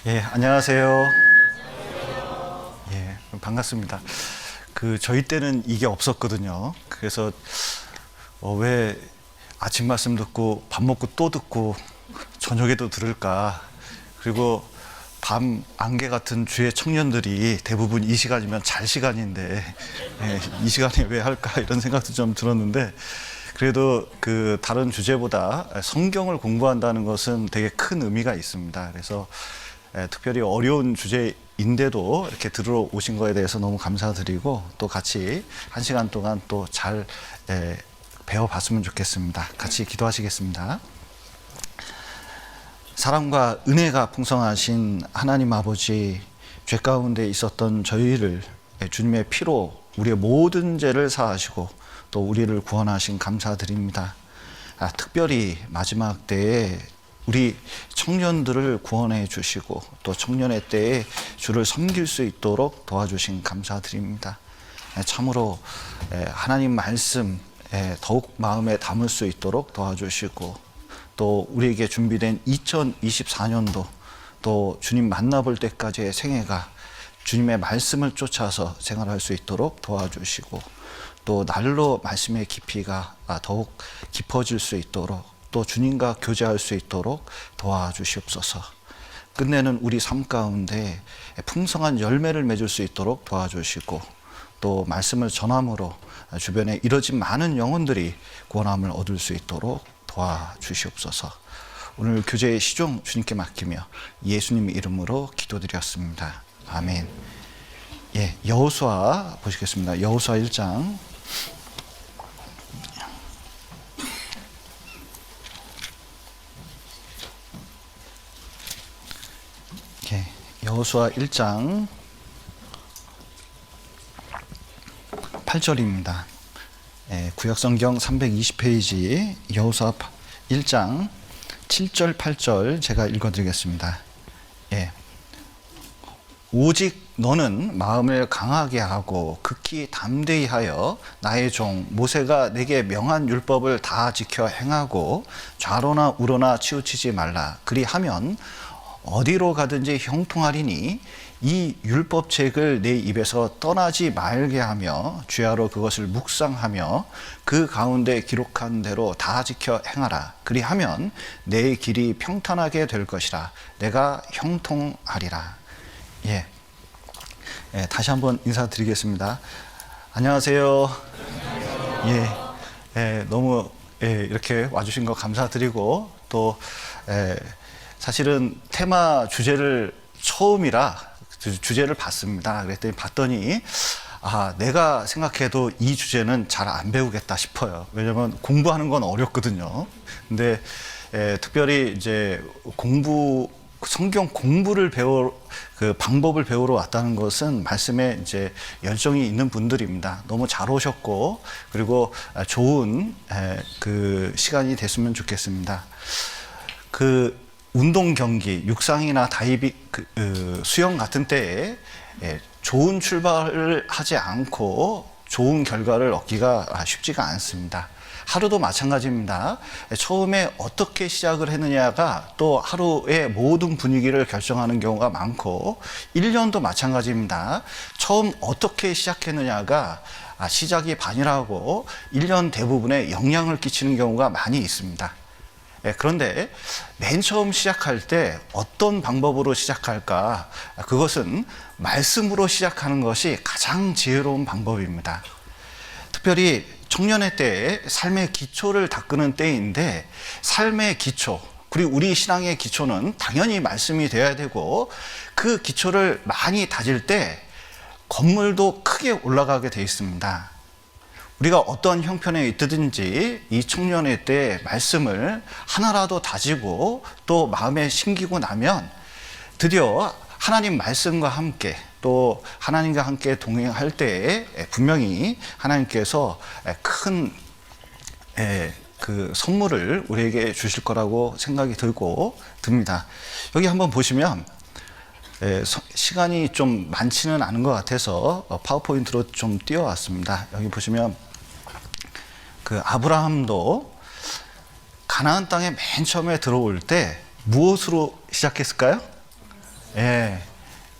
예, 안녕하세요. 예, 반갑습니다. 저희 때는 이게 없었거든요. 그래서 왜 아침 말씀 듣고 밥 먹고 또 듣고 저녁에도 들을까? 그리고 밤 안개 같은 주의 청년들이 대부분 이 시간이면 잘 시간인데 이 시간에 왜 할까? 이런 생각도 좀 들었는데, 그래도 다른 주제보다 성경을 공부한다는 것은 되게 큰 의미가 있습니다. 그래서 특별히 어려운 주제인데도 이렇게 들으러 오신 거에 대해서 너무 감사드리고, 또 같이 한 시간 동안 또 잘 배워봤으면 좋겠습니다. 같이 기도하시겠습니다. 사랑과 은혜가 풍성하신 하나님 아버지, 죄 가운데 있었던 저희를 주님의 피로 우리의 모든 죄를 사하시고 또 우리를 구원하신 감사드립니다. 특별히 마지막 때에 우리 청년들을 구원해 주시고 또 청년의 때에 주를 섬길 수 있도록 도와주신 감사드립니다. 참으로 하나님 말씀 더욱 마음에 담을 수 있도록 도와주시고, 또 우리에게 준비된 2024년도 또 주님 만나볼 때까지의 생애가 주님의 말씀을 쫓아서 생활할 수 있도록 도와주시고, 또 날로 말씀의 깊이가 더욱 깊어질 수 있도록, 또 주님과 교제할 수 있도록 도와주시옵소서. 끝내는 우리 삶 가운데 풍성한 열매를 맺을 수 있도록 도와주시고, 또 말씀을 전함으로 주변에 이뤄진 많은 영혼들이 구원함을 얻을 수 있도록 도와주시옵소서. 오늘 교제의 시종 주님께 맡기며 예수님 이름으로 기도드렸습니다. 아멘. 예, 여호수아 보시겠습니다. 여호수아 1장. 여호수아 1장 8절입니다. 구약성경 320페이지 여호수아 1장 7절 8절 제가 읽어드리겠습니다. 오직 너는 마음을 강하게 하고 극히 담대히 하여 나의 종 모세가 내게 명한 율법을 다 지켜 행하고 좌로나 우로나 치우치지 말라. 그리하면 어디로 가든지 형통하리니 이 율법책을 내 입에서 떠나지 말게 하며 주야로 그것을 묵상하며 그 가운데 기록한 대로 다 지켜 행하라. 그리하면 내 길이 평탄하게 될 것이라. 내가 형통하리라. 다시 한번 인사드리겠습니다. 안녕하세요. 너무 이렇게 와주신 거 감사드리고, 또 사실은 테마 주제를 처음이라 주제를 봤습니다. 그랬더니 봤더니 내가 생각해도 이 주제는 잘 안 배우겠다 싶어요. 왜냐면 공부하는 건 어렵거든요. 근데 특별히 이제 성경 공부를 방법을 배우러 왔다는 것은 말씀에 이제 열정이 있는 분들입니다. 너무 잘 오셨고, 그리고 좋은 시간이 됐으면 좋겠습니다. 운동 경기, 육상이나 다이빙, 수영 같은 때에 좋은 출발을 하지 않고 좋은 결과를 얻기가 쉽지가 않습니다. 하루도 마찬가지입니다. 처음에 어떻게 시작을 했느냐가 또 하루의 모든 분위기를 결정하는 경우가 많고, 1년도 마찬가지입니다. 처음 어떻게 시작했느냐가 시작이 반이라고 1년 대부분에 영향을 끼치는 경우가 많이 있습니다. 그런데 맨 처음 시작할 때 어떤 방법으로 시작할까? 그것은 말씀으로 시작하는 것이 가장 지혜로운 방법입니다. 특별히 청년의 때에 삶의 기초를 닦는 때인데, 삶의 기초, 그리고 우리 신앙의 기초는 당연히 말씀이 되어야 되고, 그 기초를 많이 다질 때 건물도 크게 올라가게 되어 있습니다. 우리가 어떤 형편에 있든지 이 청년의 때 말씀을 하나라도 다지고 또 마음에 심기고 나면 드디어 하나님 말씀과 함께, 또 하나님과 함께 동행할 때에 분명히 하나님께서 큰 선물을 우리에게 주실 거라고 생각이 듭니다. 여기 한번 보시면 시간이 좀 많지는 않은 것 같아서 파워포인트로 좀 띄워왔습니다. 여기 보시면 아브라함도 가나안 땅에 맨 처음에 들어올 때 무엇으로 시작했을까요? 예.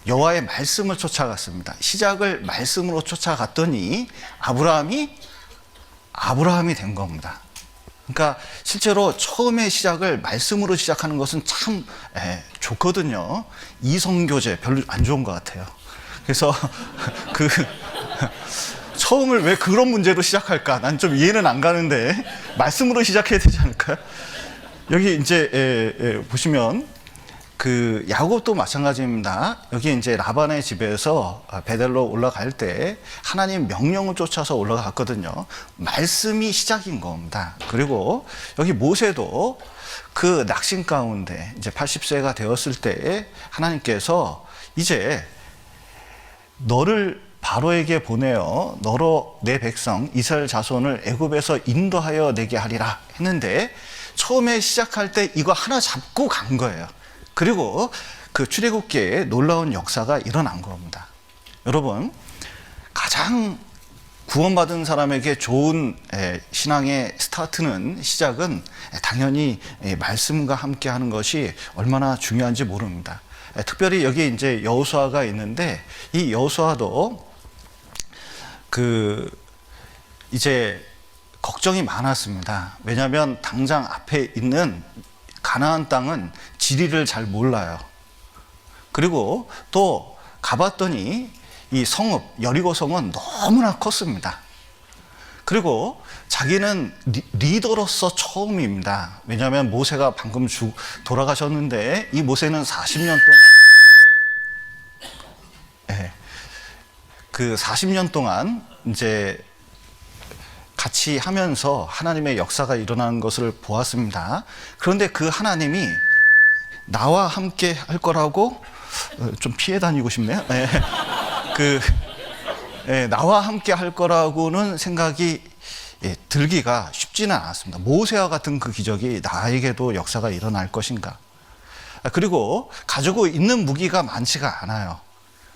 여호와의 말씀을 쫓아갔습니다. 시작을 말씀으로 쫓아갔더니 아브라함이 된 겁니다. 그러니까 실제로 처음에 시작을 말씀으로 시작하는 것은 참 좋거든요. 이성교제 별로 안 좋은 것 같아요. 그래서 처음을 왜 그런 문제로 시작할까? 난 좀 이해는 안 가는데 말씀으로 시작해야 되지 않을까요? 여기 이제 보시면 그 야곱도 마찬가지입니다. 여기 이제 라반의 집에서 베델로 올라갈 때 하나님 명령을 쫓아서 올라갔거든요. 말씀이 시작인 겁니다. 그리고 여기 모세도 그 낙심 가운데 이제 80세가 되었을 때 하나님께서 이제 너를 바로에게 보내어 너로 내 백성 이스라엘 자손을 애굽에서 인도하여 내게 하리라 했는데 처음에 시작할 때 이거 하나 잡고 간 거예요. 그리고 그 출애굽기에 놀라운 역사가 일어난 겁니다. 여러분, 가장 구원받은 사람에게 좋은 신앙의 스타트는 시작은 당연히 말씀과 함께 하는 것이 얼마나 중요한지 모릅니다. 특별히 여기 이제 여호수아가 있는데 이 여호수아도 이제 걱정이 많았습니다. 왜냐하면 당장 앞에 있는 가나안 땅은 지리를 잘 몰라요. 그리고 또 가봤더니 이 성읍 여리고 성은 너무나 컸습니다. 그리고 자기는 리더로서 처음입니다. 왜냐하면 모세가 방금 돌아가셨는데 이 모세는 40년 동안 그 40년 동안 이제 같이 하면서 하나님의 역사가 일어나는 것을 보았습니다. 그런데 그 하나님이 나와 함께 할 거라고 좀 피해 다니고 싶네요. 나와 함께 할 거라고는 생각이 들기가 쉽지는 않았습니다. 모세와 같은 그 기적이 나에게도 역사가 일어날 것인가. 그리고 가지고 있는 무기가 많지가 않아요.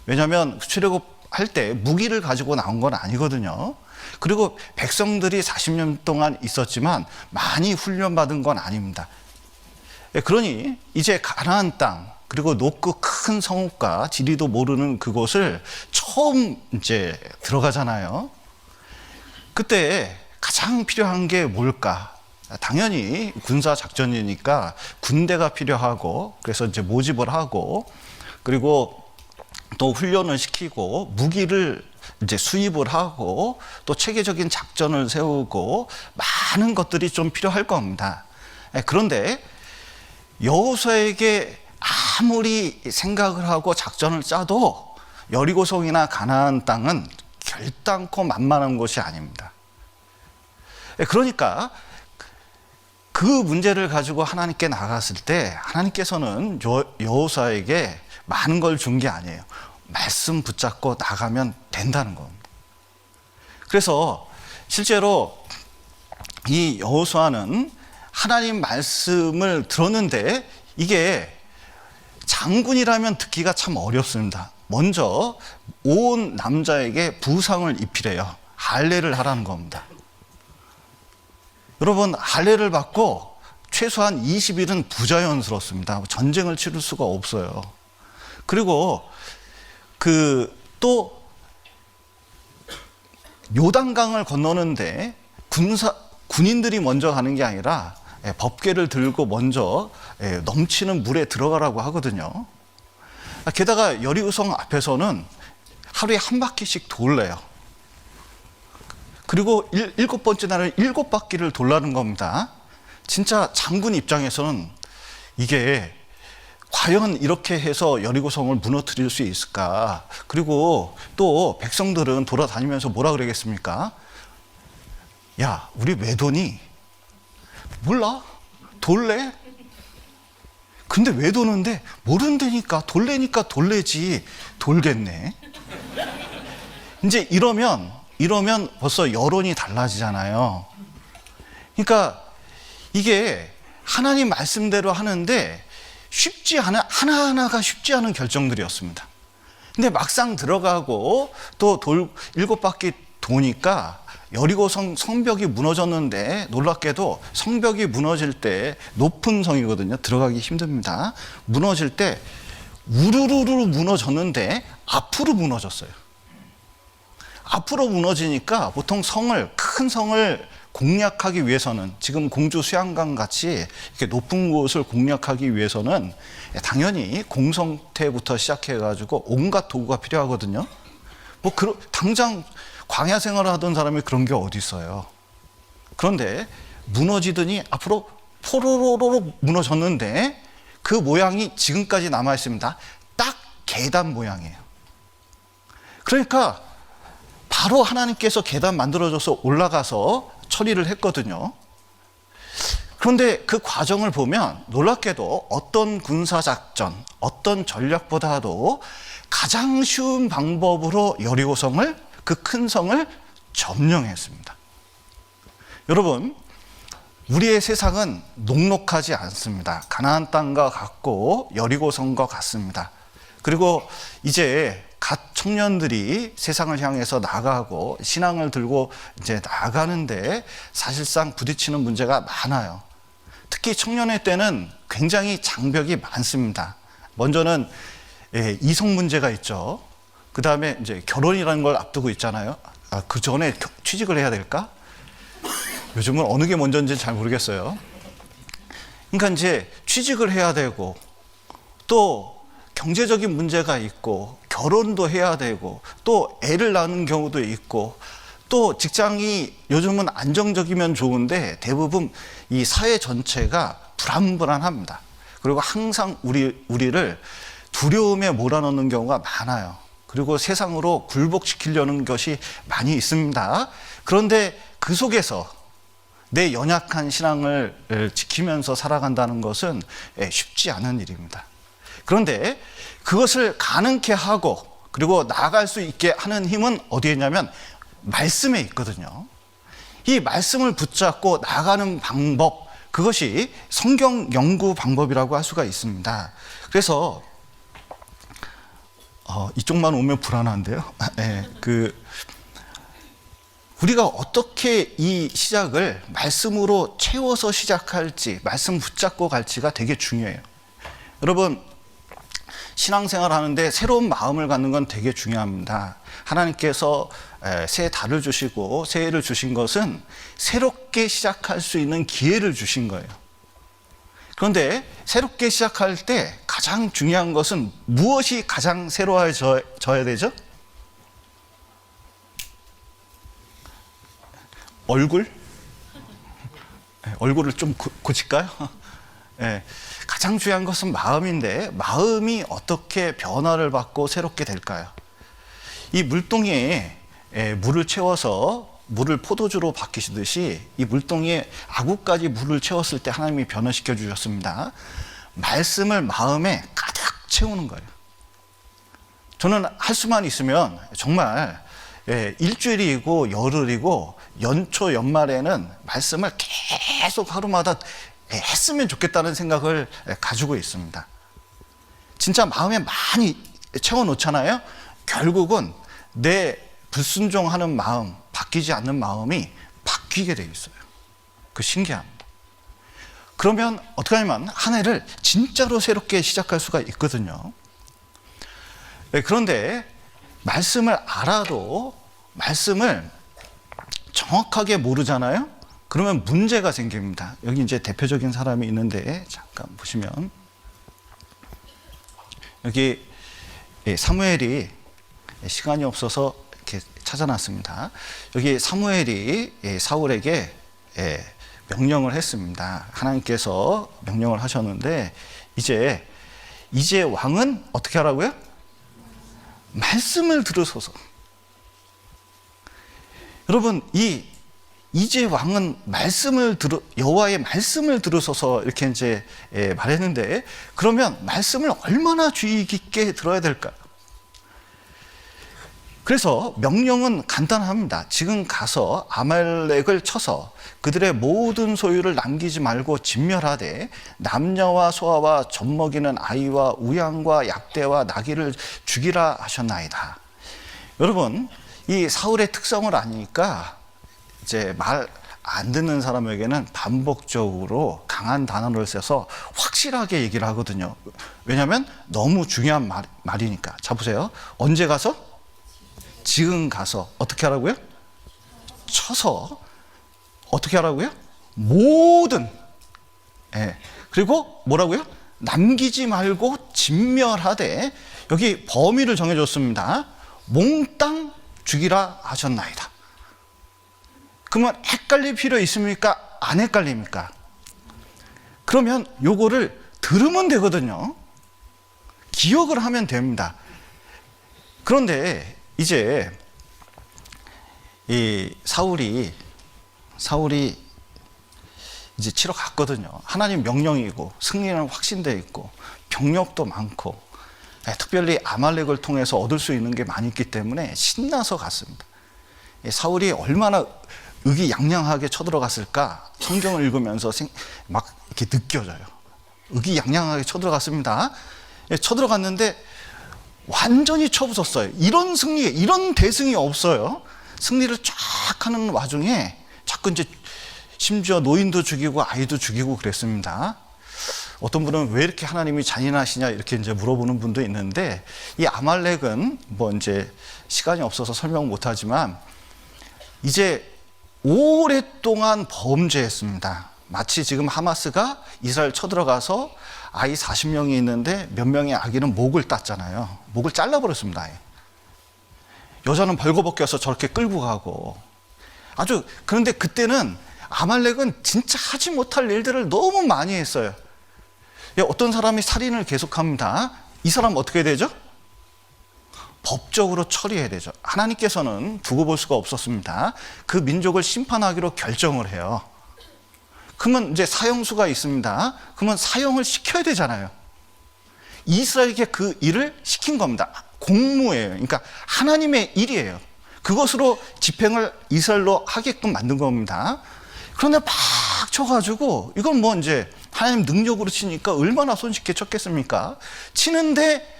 왜냐하면 출애굽할 때 무기를 가지고 나온 건 아니거든요. 그리고 백성들이 40년 동안 있었지만 많이 훈련받은 건 아닙니다. 그러니 이제 가나안 땅 그리고 높고 큰 성읍과 지리도 모르는 그곳을 처음 이제 들어가잖아요. 그때 가장 필요한 게 뭘까? 당연히 군사 작전이니까 군대가 필요하고 그래서 이제 모집을 하고 그리고 또 훈련을 시키고 무기를 이제 수입을 하고 또 체계적인 작전을 세우고 많은 것들이 좀 필요할 겁니다. 그런데 여호수아에게 아무리 생각을 하고 작전을 짜도 여리고성이나 가나안 땅은 결단코 만만한 곳이 아닙니다. 그러니까 그 문제를 가지고 하나님께 나갔을 때 하나님께서는 여호수아에게 많은 걸 준 게 아니에요. 말씀 붙잡고 나가면 된다는 겁니다. 그래서 실제로 이 여호수아는 하나님 말씀을 들었는데 이게 장군이라면 듣기가 참 어렵습니다. 먼저 온 남자에게 부상을 입히래요. 할례를 하라는 겁니다. 여러분, 할례를 받고 최소한 20일은 부자연스럽습니다. 전쟁을 치를 수가 없어요. 그리고 또 요단강을 건너는데 군인들이 먼저 가는 게 아니라 법궤를 들고 먼저 넘치는 물에 들어가라고 하거든요. 게다가 여리고성 앞에서는 하루에 한 바퀴씩 돌래요. 그리고 7번째 날은 7바퀴를 돌라는 겁니다. 진짜 장군 입장에서는 이게 과연 이렇게 해서 여리고성을 무너뜨릴 수 있을까? 그리고 또 백성들은 돌아다니면서 뭐라 그러겠습니까? 야, 우리 왜 도니? 몰라? 돌래? 근데 왜 도는데? 모른다니까. 돌래니까 돌래지. 돌겠네. 이제 이러면 벌써 여론이 달라지잖아요. 그러니까 이게 하나님 말씀대로 하는데 쉽지 않은, 하나하나가 쉽지 않은 결정들이었습니다. 근데 막상 들어가고 또 7바퀴 도니까 여리고성 성벽이 무너졌는데 놀랍게도 성벽이 무너질 때 높은 성이거든요. 들어가기 힘듭니다. 무너질 때 우르르르 무너졌는데 앞으로 무너졌어요. 앞으로 무너지니까 보통 큰 성을 공략하기 위해서는, 지금 공주 수양강 같이 이렇게 높은 곳을 공략하기 위해서는 당연히 공성태부터 시작해가지고 온갖 도구가 필요하거든요. 당장 광야 생활을 하던 사람이 그런 게 어디 있어요. 그런데 무너지더니 앞으로 포로로로 무너졌는데 그 모양이 지금까지 남아 있습니다. 딱 계단 모양이에요. 그러니까 바로 하나님께서 계단 만들어줘서 올라가서 처리를 했거든요. 그런데 그 과정을 보면 놀랍게도 어떤 군사작전, 어떤 전략보다도 가장 쉬운 방법으로 여리고성을, 그 큰 성을 점령했습니다. 여러분, 우리의 세상은 녹록하지 않습니다. 가나안 땅과 같고 여리고성과 같습니다. 그리고 이제 갓 청년들이 세상을 향해서 나가고 신앙을 들고 이제 나가는데 사실상 부딪히는 문제가 많아요. 특히 청년의 때는 굉장히 장벽이 많습니다. 먼저는 이성 문제가 있죠. 그 다음에 이제 결혼이라는 걸 앞두고 있잖아요. 그 전에 취직을 해야 될까? 요즘은 어느 게 먼저인지 잘 모르겠어요. 그러니까 이제 취직을 해야 되고, 또 경제적인 문제가 있고, 결혼도 해야 되고, 또 애를 낳는 경우도 있고, 또 직장이 요즘은 안정적이면 좋은데 대부분 이 사회 전체가 불안불안합니다. 그리고 항상 우리를 두려움에 몰아넣는 경우가 많아요. 그리고 세상으로 굴복시키려는 것이 많이 있습니다. 그런데 그 속에서 내 연약한 신앙을 지키면서 살아간다는 것은 쉽지 않은 일입니다. 그런데 그것을 가능케 하고 그리고 나아갈 수 있게 하는 힘은 어디에 있냐면 말씀에 있거든요. 이 말씀을 붙잡고 나아가는 방법, 그것이 성경 연구 방법이라고 할 수가 있습니다. 그래서 이쪽만 오면 불안한데요. 네, 우리가 어떻게 이 시작을 말씀으로 채워서 시작할지, 말씀 붙잡고 갈지가 되게 중요해요. 여러분, 신앙생활 하는데 새로운 마음을 갖는 건 되게 중요합니다. 하나님께서 새 달을 주시고 새해를 주신 것은 새롭게 시작할 수 있는 기회를 주신 거예요. 그런데 새롭게 시작할 때 가장 중요한 것은 무엇이 가장 새로워져야 되죠? 얼굴을 좀 고칠까요? 네. 가장 중요한 것은 마음인데, 마음이 어떻게 변화를 받고 새롭게 될까요? 이 물동이에 물을 채워서 물을 포도주로 바뀌시듯이 이 물동이에 아구까지 물을 채웠을 때 하나님이 변화시켜 주셨습니다. 말씀을 마음에 가득 채우는 거예요. 저는 할 수만 있으면 정말 일주일이고 열흘이고 연초 연말에는 말씀을 계속 하루마다 했으면 좋겠다는 생각을 가지고 있습니다. 진짜 마음에 많이 채워놓잖아요. 결국은 내 불순종하는 마음, 바뀌지 않는 마음이 바뀌게 되어 있어요. 그 신기합니다. 그러면 어떻게 하면 한 해를 진짜로 새롭게 시작할 수가 있거든요. 그런데 말씀을 알아도 말씀을 정확하게 모르잖아요. 그러면 문제가 생깁니다. 여기 이제 대표적인 사람이 있는데 잠깐 보시면 여기 사무엘이 시간이 없어서 이렇게 찾아놨습니다. 여기 사무엘이 사울에게 명령을 했습니다. 하나님께서 명령을 하셨는데 이제 왕은 어떻게 하라고요? 말씀을 들으소서. 여러분, 이제 왕은 여호와의 말씀을 들으소서 이렇게 이제 말했는데, 그러면 말씀을 얼마나 주의 깊게 들어야 될까? 그래서 명령은 간단합니다. 지금 가서 아말렉을 쳐서 그들의 모든 소유를 남기지 말고 진멸하되 남녀와 소아와 젖먹이는 아이와 우양과 약대와 나귀를 죽이라 하셨나이다. 여러분, 이 사울의 특성을 아니까 이제 말 안 듣는 사람에게는 반복적으로 강한 단어를 써서 확실하게 얘기를 하거든요. 왜냐하면 너무 중요한 말이니까. 자, 보세요. 언제 가서? 지금 가서. 어떻게 하라고요? 쳐서. 어떻게 하라고요? 모든. 예. 그리고 뭐라고요? 남기지 말고 진멸하되, 여기 범위를 정해줬습니다. 몽땅 죽이라 하셨나이다. 그러면 헷갈릴 필요 있습니까? 안 헷갈립니까? 그러면 요거를 들으면 되거든요. 기억을 하면 됩니다. 그런데 이제 이 사울이 이제 치러 갔거든요. 하나님 명령이고 승리는 확신되어 있고 병력도 많고, 특별히 아말렉을 통해서 얻을 수 있는 게 많이 있기 때문에 신나서 갔습니다. 사울이 얼마나 의기양양하게 쳐들어갔을까 성경을 읽으면서 막 이렇게 느껴져요. 의기양양하게 쳐들어갔습니다. 쳐들어갔는데 완전히 쳐부쉈어요. 이런 승리, 이런 대승이 없어요. 승리를 쫙 하는 와중에 자꾸 이제 심지어 노인도 죽이고 아이도 죽이고 그랬습니다. 어떤 분은 왜 이렇게 하나님이 잔인하시냐 이렇게 이제 물어보는 분도 있는데, 이 아말렉은 뭐 이제 시간이 없어서 설명 못하지만 이제 오랫동안 범죄했습니다. 마치 지금 하마스가 이스라엘 쳐들어가서 아이 40명이 있는데 몇 명의 아기는 목을 땄잖아요. 목을 잘라버렸습니다. 여자는 벌거벗겨서 저렇게 끌고 가고 아주. 그런데 그때는 아말렉은 진짜 하지 못할 일들을 너무 많이 했어요. 어떤 사람이 살인을 계속합니다. 이 사람 어떻게 되죠? 법적으로 처리해야 되죠. 하나님께서는 두고 볼 수가 없었습니다. 그 민족을 심판하기로 결정을 해요. 그러면 이제 사형수가 있습니다. 그러면 사형을 시켜야 되잖아요. 이스라엘에게 그 일을 시킨 겁니다. 공무예요. 그러니까 하나님의 일이에요. 그것으로 집행을 이스라엘로 하게끔 만든 겁니다. 그런데 막 쳐가지고, 이건 뭐 이제 하나님 능력으로 치니까 얼마나 손쉽게 쳤겠습니까? 치는데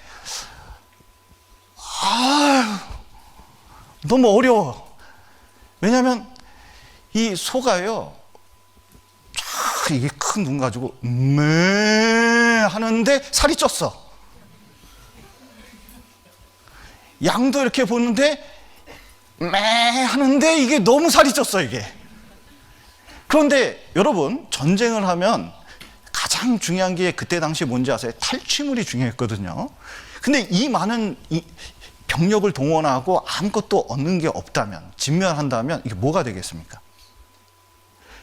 너무 어려워. 왜냐하면 이 소가요, 쫙 이게 큰 눈 가지고 하는데 살이 쪘어. 양도 이렇게 보는데 하는데 이게 너무 살이 쪘어, 이게. 그런데 여러분, 전쟁을 하면 가장 중요한 게 그때 당시 뭔지 아세요? 탈취물이 중요했거든요. 근데 이 많은 병력을 동원하고 아무것도 얻는 게 없다면, 진멸한다면 이게 뭐가 되겠습니까?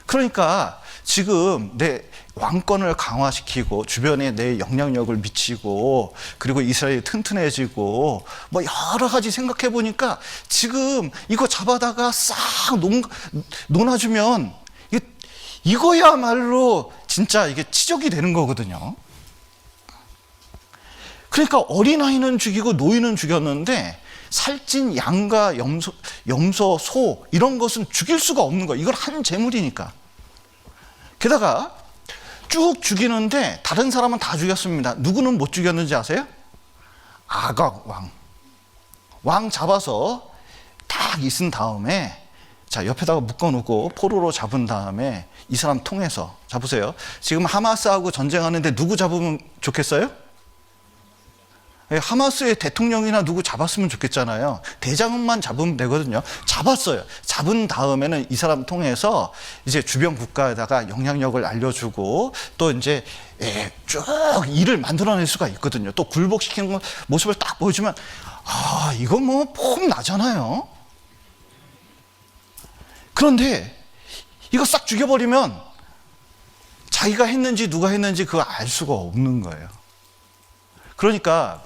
그러니까 지금 내 왕권을 강화시키고 주변에 내 영향력을 미치고 그리고 이스라엘이 튼튼해지고 뭐 여러 가지 생각해 보니까 지금 이거 잡아다가 싹 논아주면 이거야말로 진짜 이게 치적이 되는 거거든요. 그러니까 어린아이는 죽이고 노인은 죽였는데 살찐 양과 염소, 소 이런 것은 죽일 수가 없는 거예요. 이걸 한 재물이니까. 게다가 쭉 죽이는데 다른 사람은 다 죽였습니다. 누구는 못 죽였는지 아세요? 아각 왕 잡아서 딱 있은 다음에, 자, 옆에다가 묶어놓고 포로로 잡은 다음에 이 사람 통해서, 자 보세요. 지금 하마스하고 전쟁하는데 누구 잡으면 좋겠어요? 하마스의 대통령이나 누구 잡았으면 좋겠잖아요. 대장만 잡으면 되거든요. 잡았어요. 잡은 다음에는 이 사람 통해서 이제 주변 국가에다가 영향력을 알려주고 또 이제 쭉 일을 만들어낼 수가 있거든요. 또 굴복시키는 모습을 딱 보여주면 이거 뭐 폼 나잖아요. 그런데 이거 싹 죽여버리면 자기가 했는지 누가 했는지 그거 알 수가 없는 거예요. 그러니까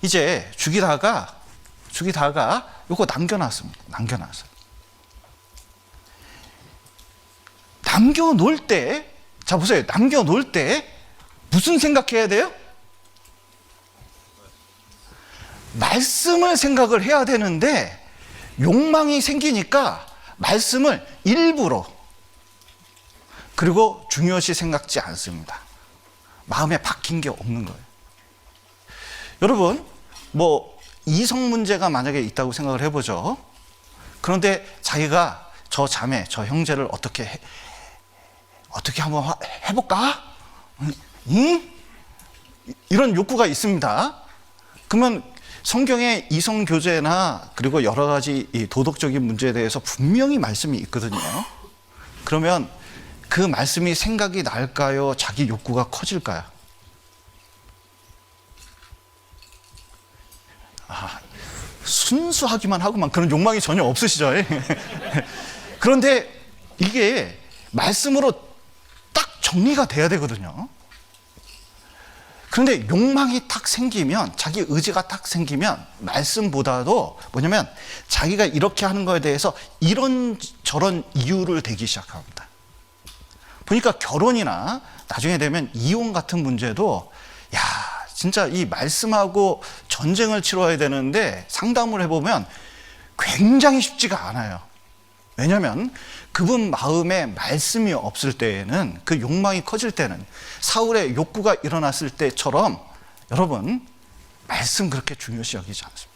이제 죽이다가 요거 남겨놨습니다. 남겨놓을 때, 자 보세요. 남겨놓을 때 무슨 생각해야 돼요? 말씀을 생각을 해야 되는데 욕망이 생기니까 말씀을 일부러, 그리고 중요시 생각지 않습니다. 마음에 박힌 게 없는 거예요. 여러분, 뭐 이성 문제가 만약에 있다고 생각을 해보죠. 그런데 자기가 저 자매, 저 형제를 어떻게 한번 해볼까? 응? 이런 욕구가 있습니다. 그러면 성경의 이성 교제나 그리고 여러 가지 이 도덕적인 문제에 대해서 분명히 말씀이 있거든요. 그러면 그 말씀이 생각이 날까요? 자기 욕구가 커질까요? 순수하기만 하고만 그런 욕망이 전혀 없으시죠? 그런데 이게 말씀으로 딱 정리가 돼야 되거든요. 그런데 욕망이 딱 생기면, 자기 의지가 딱 생기면 말씀보다도 뭐냐면 자기가 이렇게 하는 거에 대해서 이런저런 이유를 대기 시작합니다. 보니까 결혼이나 나중에 되면 이혼 같은 문제도 진짜 이 말씀하고 전쟁을 치러야 되는데 상담을 해보면 굉장히 쉽지가 않아요. 왜냐하면 그분 마음에 말씀이 없을 때에는, 그 욕망이 커질 때는, 사울의 욕구가 일어났을 때처럼 여러분 말씀 그렇게 중요시 여기지 않습니다.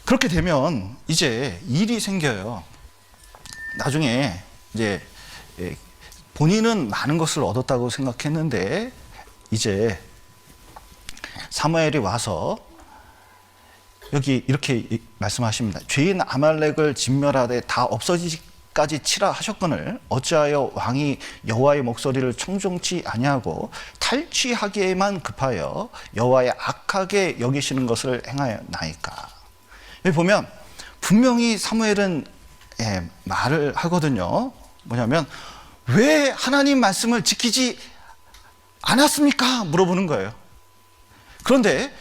그렇게 되면 이제 일이 생겨요. 나중에 이제 본인은 많은 것을 얻었다고 생각했는데 이제 사무엘이 와서 여기 이렇게 말씀하십니다. 죄인 아말렉을 진멸하되 다 없어지기까지 치라 하셨거늘 어찌하여 왕이 여호와의 목소리를 청종치 아니하고 탈취하기에만 급하여 여호와의 악하게 여기시는 것을 행하였나이까. 여기 보면 분명히 사무엘은 말을 하거든요. 뭐냐면 왜 하나님 말씀을 지키지 않았습니까? 물어보는 거예요. 그런데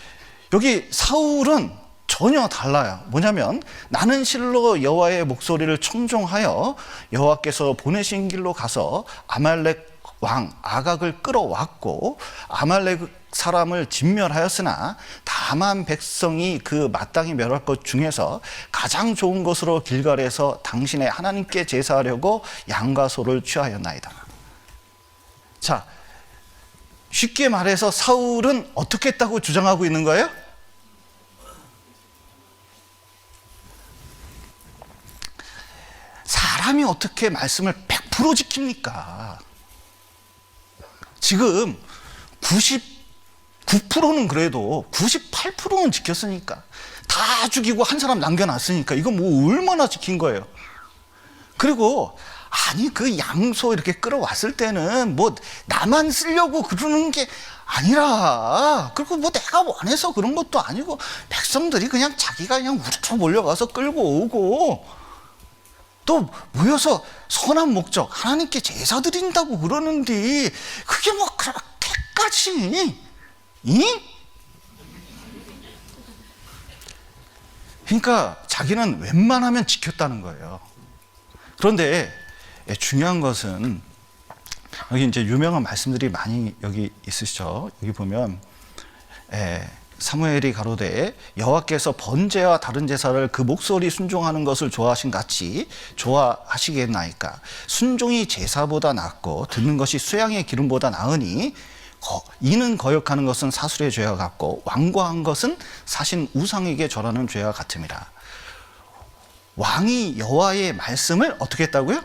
여기 사울은 전혀 달라요. 뭐냐면 나는 실로 여호와의 목소리를 청종하여 여호와께서 보내신 길로 가서 아말렉 왕 아각을 끌어왔고 아말렉 사람을 진멸하였으나 다만 백성이 그 마땅히 멸할 것 중에서 가장 좋은 것으로 길갈에서 당신의 하나님께 제사하려고 양과 소를 취하였나이다. 자, 쉽게 말해서 사울은 어떻게 했다고 주장하고 있는 거예요? 사람이 어떻게 말씀을 100% 지킵니까? 지금 99%는 그래도 98%는 지켰으니까, 다 죽이고 한 사람 남겨놨으니까 이거 뭐 얼마나 지킨 거예요. 그리고 아니 그 양소 이렇게 끌어왔을 때는 뭐 나만 쓰려고 그러는 게 아니라, 그리고 뭐 내가 원해서 그런 것도 아니고 백성들이 그냥 자기가 그냥 우르르 몰려가서 끌고 오고 또 모여서 선한 목적 하나님께 제사 드린다고 그러는데 그게 뭐 그렇게까지 그러니까 자기는 웬만하면 지켰다는 거예요. 그런데 중요한 것은 여기 이제 유명한 말씀들이 많이 여기 있으시죠. 여기 보면 사무엘이 가로되 여호와께서 번제와 다른 제사를 그 목소리 순종하는 것을 좋아하신 같이 좋아하시겠나이까. 순종이 제사보다 낫고 듣는 것이 수양의 기름보다 나으니 이는 거역하는 것은 사술의 죄와 같고 완고한 것은 사신 우상에게 절하는 죄와 같음이라. 왕이 여호와의 말씀을 어떻게 했다고요?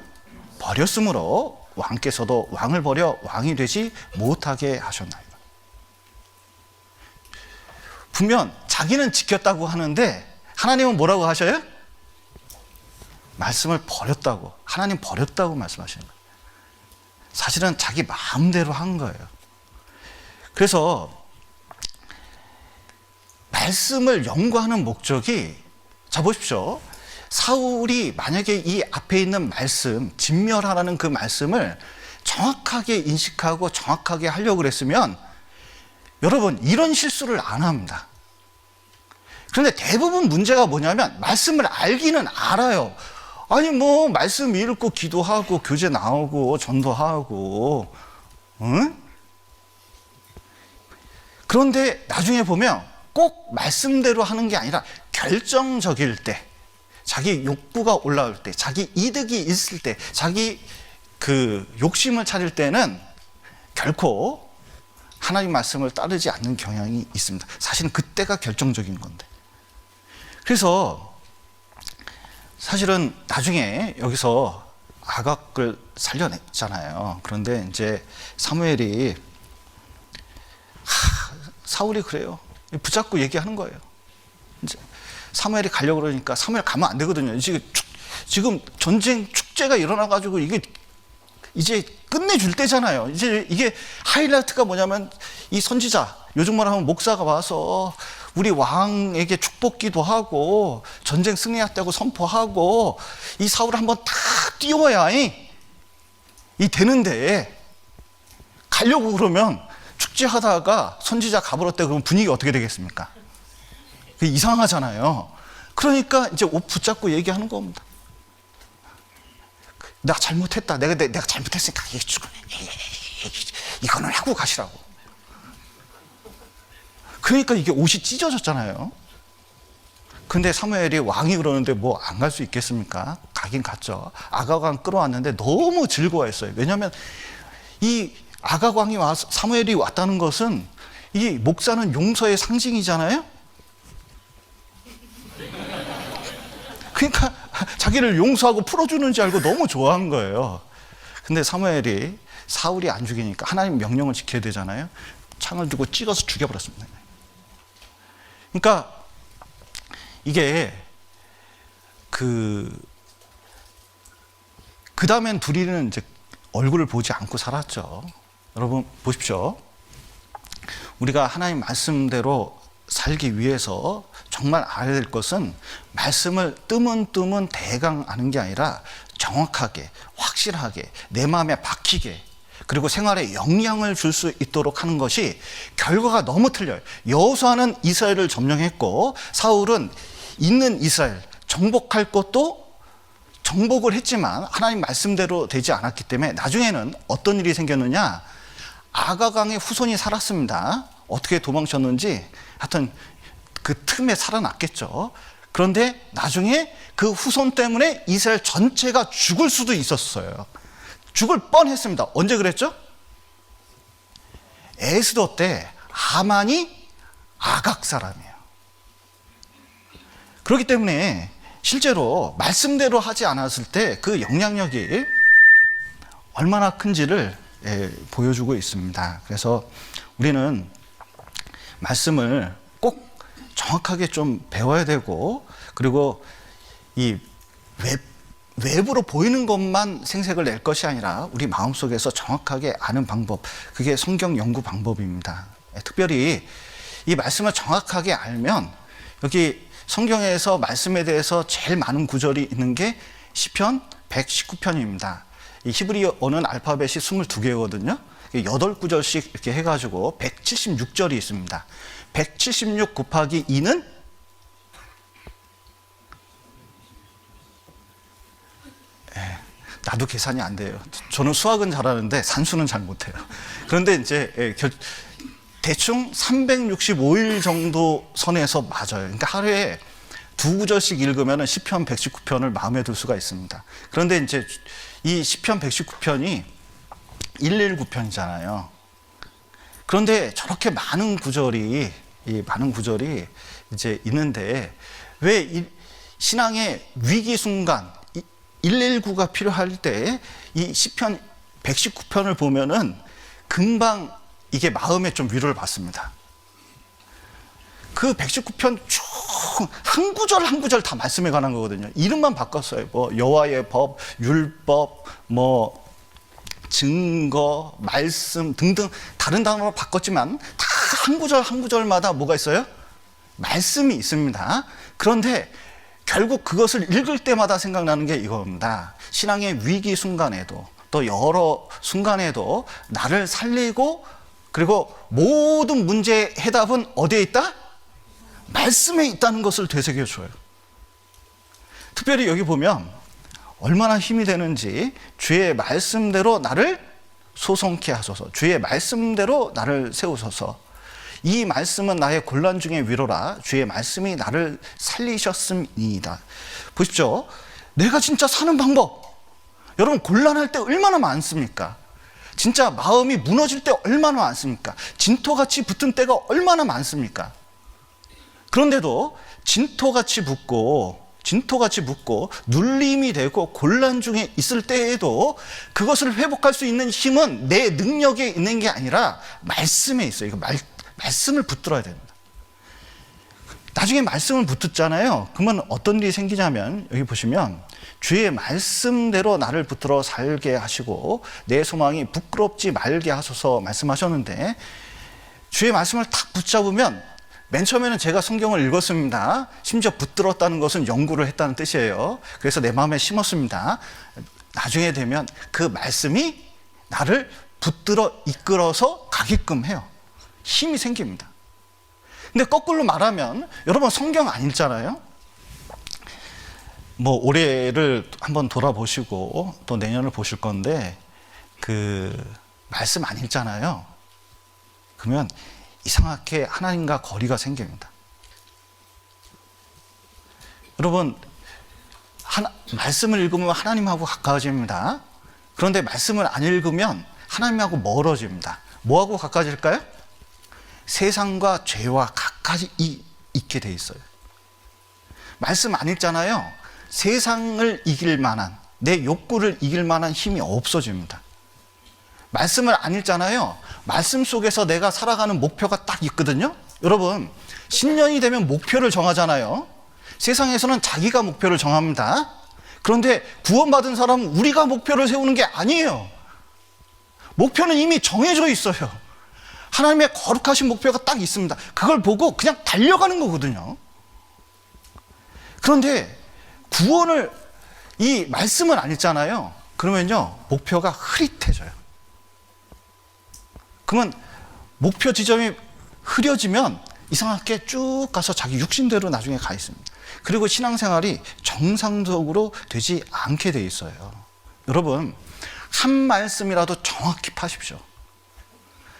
버렸으므로 왕께서도 왕을 버려 왕이 되지 못하게 하셨나이다. 분명 자기는 지켰다고 하는데 하나님은 뭐라고 하셔요? 말씀을 버렸다고, 하나님 버렸다고 말씀하시는 거예요. 사실은 자기 마음대로 한 거예요. 그래서 말씀을 연구하는 목적이, 자 보십시오. 사울이 만약에 이 앞에 있는 말씀, 진멸하라는 그 말씀을 정확하게 인식하고 정확하게 하려고 그랬으면 여러분 이런 실수를 안 합니다. 그런데 대부분 문제가 뭐냐면 말씀을 알기는 알아요. 아니 뭐 말씀 읽고 기도하고 교제 나오고 전도하고 응? 그런데 나중에 보면 꼭 말씀대로 하는 게 아니라 결정적일 때, 자기 욕구가 올라올 때, 자기 이득이 있을 때, 자기 그 욕심을 차릴 때는 결코 하나님 말씀을 따르지 않는 경향이 있습니다. 사실은 그때가 결정적인 건데. 그래서 사실은 나중에 여기서 아각을 살려냈잖아요. 그런데 이제 사무엘이 사울이 그래요. 붙잡고 얘기하는 거예요. 이제 사무엘이 가려고 그러니까 사무엘 가면 안 되거든요. 지금 전쟁 축제가 일어나가지고 이게 이제 끝내줄 때잖아요. 이제 이게 하이라이트가 뭐냐면 이 선지자, 요즘 말로 하면 목사가 와서 우리 왕에게 축복기도 하고 전쟁 승리했다고 선포하고 이 사울을 한번 탁 띄워야 이 되는데, 가려고 그러면 축제하다가 선지자 가버렸대 그러면 분위기 어떻게 되겠습니까? 이상하잖아요. 그러니까 이제 옷 붙잡고 얘기하는 겁니다. 내가 잘못했다. 내가 잘못했으니까 이거는 하고 가시라고. 그러니까 이게 옷이 찢어졌잖아요. 근데 사무엘이 왕이 그러는데 뭐 안 갈 수 있겠습니까? 가긴 갔죠. 아가왕 끌어왔는데 너무 즐거워했어요. 왜냐하면 이 아가왕이 와서 사무엘이 왔다는 것은 이 목사는 용서의 상징이잖아요. 그러니까 자기를 용서하고 풀어주는 줄 알고 너무 좋아한 거예요. 근데 사무엘이 사울이 안 죽이니까 하나님 명령을 지켜야 되잖아요. 창을 들고 찍어서 죽여버렸습니다. 그러니까 이게 그 다음엔 둘이는 이제 얼굴을 보지 않고 살았죠. 여러분 보십시오. 우리가 하나님 말씀대로 살기 위해서 정말 알아야 될 것은 말씀을 뜨문뜨문 대강 아는 게 아니라 정확하게, 확실하게, 내 마음에 박히게, 그리고 생활에 영향을 줄 수 있도록 하는 것이 결과가 너무 틀려요. 여호수아는 이스라엘을 점령했고 사울은 있는 이스라엘 정복할 것도 정복을 했지만 하나님 말씀대로 되지 않았기 때문에 나중에는 어떤 일이 생겼느냐, 아가강의 후손이 살았습니다. 어떻게 도망쳤는지 하여튼 그 틈에 살아났겠죠. 그런데 나중에 그 후손 때문에 이스라엘 전체가 죽을 수도 있었어요. 죽을 뻔했습니다. 언제 그랬죠? 에스더 때 하만이 아각 사람이에요. 그렇기 때문에 실제로 말씀대로 하지 않았을 때 그 영향력이 얼마나 큰지를 보여주고 있습니다. 그래서 우리는 말씀을 꼭 정확하게 좀 배워야 되고, 그리고 이 외부로 보이는 것만 생색을 낼 것이 아니라 우리 마음속에서 정확하게 아는 방법, 그게 성경 연구 방법입니다. 특별히 이 말씀을 정확하게 알면, 여기 성경에서 말씀에 대해서 제일 많은 구절이 있는 게 시편 119편입니다. 이 히브리어는 알파벳이 22개거든요. 8구절씩 이렇게 해가지고 176절이 있습니다. 176 곱하기 2는 나도 계산이 안 돼요. 저는 수학은 잘하는데 산수는 잘 못해요. 그런데 이제 대충 365일 정도 선에서 맞아요. 그러니까 하루에 2구절씩 읽으면 시편 119편을 마음에 들 수가 있습니다. 그런데 이제 이 시편 119편이 119편이잖아요. 그런데 저렇게 많은 구절이 이제 있는데, 왜 이 신앙의 위기 순간 119가 필요할 때 이 시편 119편을 보면은 금방 이게 마음에 좀 위로를 받습니다. 그 119편 쭉 한 구절 한 구절 다 말씀에 관한 거거든요. 이름만 바꿨어요. 뭐 여호와의 법, 율법, 뭐 증거, 말씀 등등 다른 단어로 바꿨지만 다 한 구절 한 구절마다 뭐가 있어요? 말씀이 있습니다. 그런데 결국 그것을 읽을 때마다 생각나는 게 이겁니다. 신앙의 위기 순간에도 또 여러 순간에도 나를 살리고, 그리고 모든 문제의 해답은 어디에 있다? 말씀에 있다는 것을 되새겨줘요. 특별히 여기 보면 얼마나 힘이 되는지, 주의 말씀대로 나를 소송케 하소서, 주의 말씀대로 나를 세우소서, 이 말씀은 나의 곤란 중의 위로라, 주의 말씀이 나를 살리셨음이니이다. 보십시오. 내가 진짜 사는 방법, 여러분 곤란할 때 얼마나 많습니까? 진짜 마음이 무너질 때 얼마나 많습니까? 진토같이 붙은 때가 얼마나 많습니까? 그런데도 진토같이 붙고 진토같이 묻고 눌림이 되고 곤란 중에 있을 때에도 그것을 회복할 수 있는 힘은 내 능력에 있는 게 아니라 말씀에 있어요. 이거 말씀을 붙들어야 됩니다. 나중에 말씀을 붙듣잖아요. 그러면 어떤 일이 생기냐면 여기 보시면 주의 말씀대로 나를 붙들어 살게 하시고 내 소망이 부끄럽지 말게 하소서 말씀하셨는데, 주의 말씀을 탁 붙잡으면, 맨 처음에는 제가 성경을 읽었습니다. 심지어 붙들었다는 것은 연구를 했다는 뜻이에요. 그래서 내 마음에 심었습니다. 나중에 되면 그 말씀이 나를 붙들어 이끌어서 가게끔 해요. 힘이 생깁니다. 근데 거꾸로 말하면, 여러분 성경 안 읽잖아요. 뭐 올해를 한번 돌아보시고 또 내년을 보실 건데 그 말씀 안 읽잖아요. 그러면 이상하게 하나님과 거리가 생깁니다. 여러분, 말씀을 읽으면 하나님하고 가까워집니다. 그런데 말씀을 안 읽으면 하나님하고 멀어집니다. 뭐하고 가까워질까요? 세상과 죄와 가까이 있게 돼 있어요. 말씀 안 읽잖아요. 세상을 이길 만한, 내 욕구를 이길 만한 힘이 없어집니다. 말씀을 안 읽잖아요. 말씀 속에서 내가 살아가는 목표가 딱 있거든요. 여러분, 신년이 되면 목표를 정하잖아요. 세상에서는 자기가 목표를 정합니다. 그런데 구원받은 사람은 우리가 목표를 세우는 게 아니에요. 목표는 이미 정해져 있어요. 하나님의 거룩하신 목표가 딱 있습니다. 그걸 보고 그냥 달려가는 거거든요. 그런데 구원을, 이 말씀을 안 읽잖아요. 그러면요, 목표가 흐릿해져요. 그러면 목표 지점이 흐려지면 이상하게 쭉 가서 자기 육신대로 나중에 가 있습니다. 그리고 신앙생활이 정상적으로 되지 않게 돼 있어요. 여러분, 한 말씀이라도 정확히 파십시오.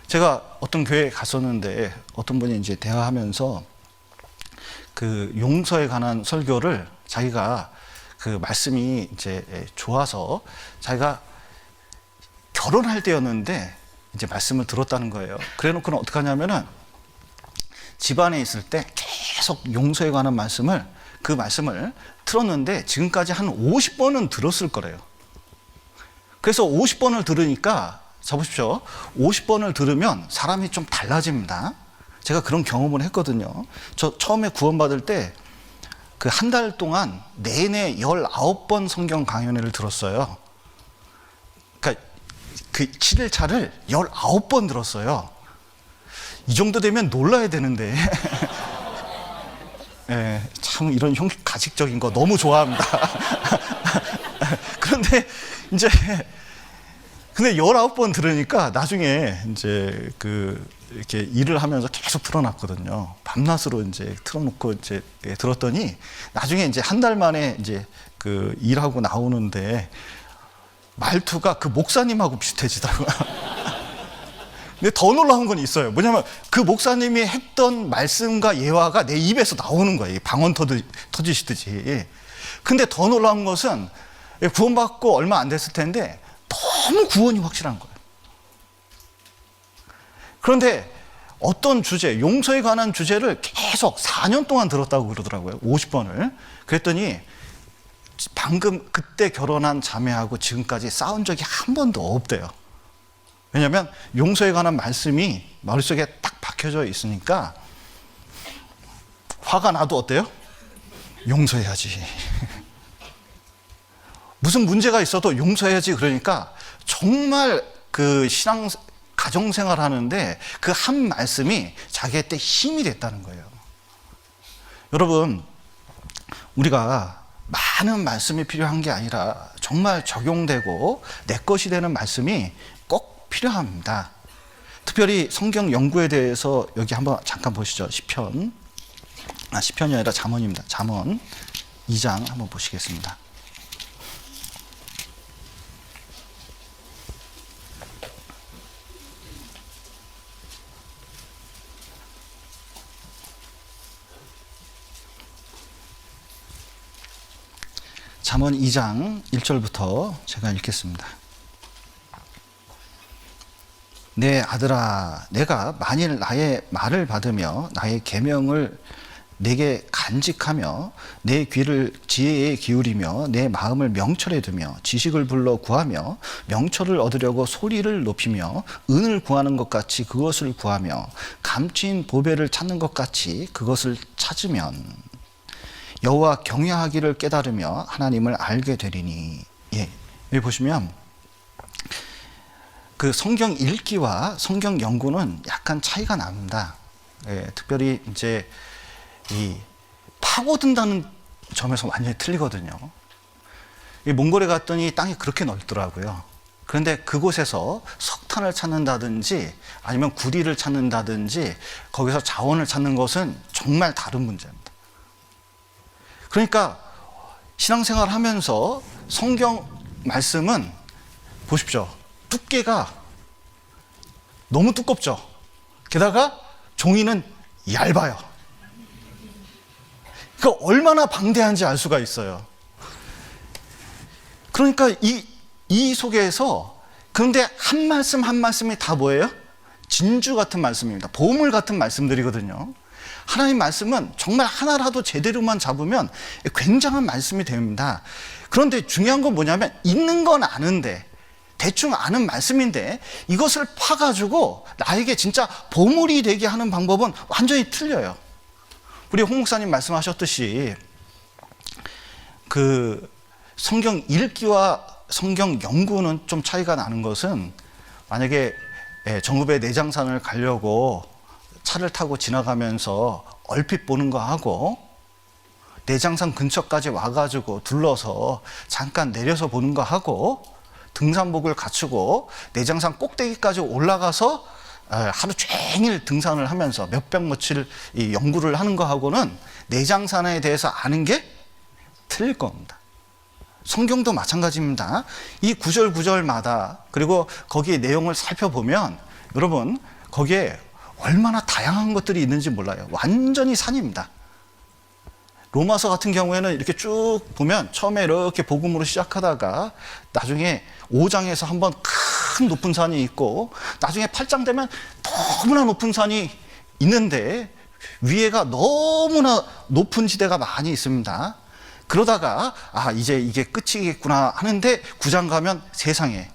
제가 어떤 교회에 갔었는데 어떤 분이 이제 대화하면서 그 용서에 관한 설교를, 자기가 그 말씀이 이제 좋아서 자기가 결혼할 때였는데 이제 말씀을 들었다는 거예요. 그래 놓고는 어떻게 하냐면은 집안에 있을 때 계속 용서에 관한 말씀을, 그 말씀을 틀었는데 지금까지 한 50번은 들었을 거래요. 그래서 50번을 들으니까, 잡으십시오. 50번을 들으면 사람이 좀 달라집니다. 제가 그런 경험을 했거든요. 저 처음에 구원받을 때 그 한 달 동안 내내 19번 성경 강연회를 들었어요. 그러니까 그 7일차를 19번 들었어요. 이 정도 되면 놀라야 되는데. 네, 참 이런 형식가식적인 거 너무 좋아합니다. 그런데 이제 근데 19번 들으니까 나중에 이제 이렇게 일을 하면서 계속 틀어놨거든요. 밤낮으로 이제 틀어놓고 이제 들었더니 나중에 이제 한 달 만에 이제 그 일하고 나오는데 말투가 그 목사님하고 비슷해지더라고요. 근데 더 놀라운 건 있어요. 뭐냐면 그 목사님이 했던 말씀과 예화가 내 입에서 나오는 거예요. 방언 터지시듯이. 근데 더 놀라운 것은 구원받고 얼마 안 됐을 텐데 너무 구원이 확실한 거예요. 그런데 어떤 주제, 용서에 관한 주제를 계속 4년 동안 들었다고 그러더라고요. 50번을. 그랬더니 방금 그때 결혼한 자매하고 지금까지 싸운 적이 한 번도 없대요. 왜냐하면 용서에 관한 말씀이 머릿속에 딱 박혀져 있으니까 화가 나도 어때요? 용서해야지. 무슨 문제가 있어도 용서해야지. 그러니까 정말 그 가정생활 하는데 그 한 말씀이 자기한테 힘이 됐다는 거예요. 여러분, 우리가 많은 말씀이 필요한 게 아니라 정말 적용되고 내 것이 되는 말씀이 꼭 필요합니다. 특별히 성경 연구에 대해서 여기 한번 잠깐 보시죠. 시편이 아니라 잠언입니다. 잠언 2장 한번 보시겠습니다. 잠언 2장 1절부터 제가 읽겠습니다. 내 아들아, 내가 만일 나의 말을 받으며 나의 계명을 내게 간직하며 내 귀를 지혜에 기울이며 내 마음을 명철에 두며 지식을 불러 구하며 명철을 얻으려고 소리를 높이며 은을 구하는 것 같이 그것을 구하며 감추인 보배를 찾는 것 같이 그것을 찾으면 여호와 경외하기를 깨달으며 하나님을 알게 되리니. 예, 여기 보시면 그 성경 읽기와 성경 연구는 약간 차이가 납니다. 예, 특별히 이제 이 파고든다는 점에서 완전히 틀리거든요. 이 몽골에 갔더니 땅이 그렇게 넓더라고요. 그런데 그곳에서 석탄을 찾는다든지 아니면 구리를 찾는다든지 거기서 자원을 찾는 것은 정말 다른 문제입니다. 그러니까 신앙생활 하면서 성경 말씀은 보십시오. 두께가 너무 두껍죠. 게다가 종이는 얇아요. 그러니까 얼마나 방대한지 알 수가 있어요. 그러니까 이 속에서 그런데 한 말씀 한 말씀이 다 뭐예요? 진주 같은 말씀입니다. 보물 같은 말씀들이거든요. 하나님 말씀은 정말 하나라도 제대로만 잡으면 굉장한 말씀이 됩니다. 그런데 중요한 건 뭐냐면 있는 건 아는데 대충 아는 말씀인데 이것을 파가지고 나에게 진짜 보물이 되게 하는 방법은 완전히 틀려요. 우리 홍 목사님 말씀하셨듯이 그 성경 읽기와 성경 연구는 좀 차이가 나는 것은 만약에 정읍의 내장산을 가려고 차를 타고 지나가면서 얼핏 보는 거 하고 내장산 근처까지 와가지고 둘러서 잠깐 내려서 보는 거 하고 등산복을 갖추고 내장산 꼭대기까지 올라가서 하루 종일 등산을 하면서 몇백 며칠 연구를 하는 거하고는 내장산에 대해서 아는 게 틀릴 겁니다. 성경도 마찬가지입니다. 이 구절마다 그리고 거기에 내용을 살펴보면 여러분 거기에 얼마나 다양한 것들이 있는지 몰라요. 완전히 산입니다. 로마서 같은 경우에는 이렇게 쭉 보면 처음에 이렇게 복음으로 시작하다가 나중에 5장에서 한번 큰 높은 산이 있고 나중에 8장 되면 너무나 높은 산이 있는데 위에가 너무나 높은 지대가 많이 있습니다. 그러다가 이제 이게 끝이겠구나 하는데 9장 가면 세상에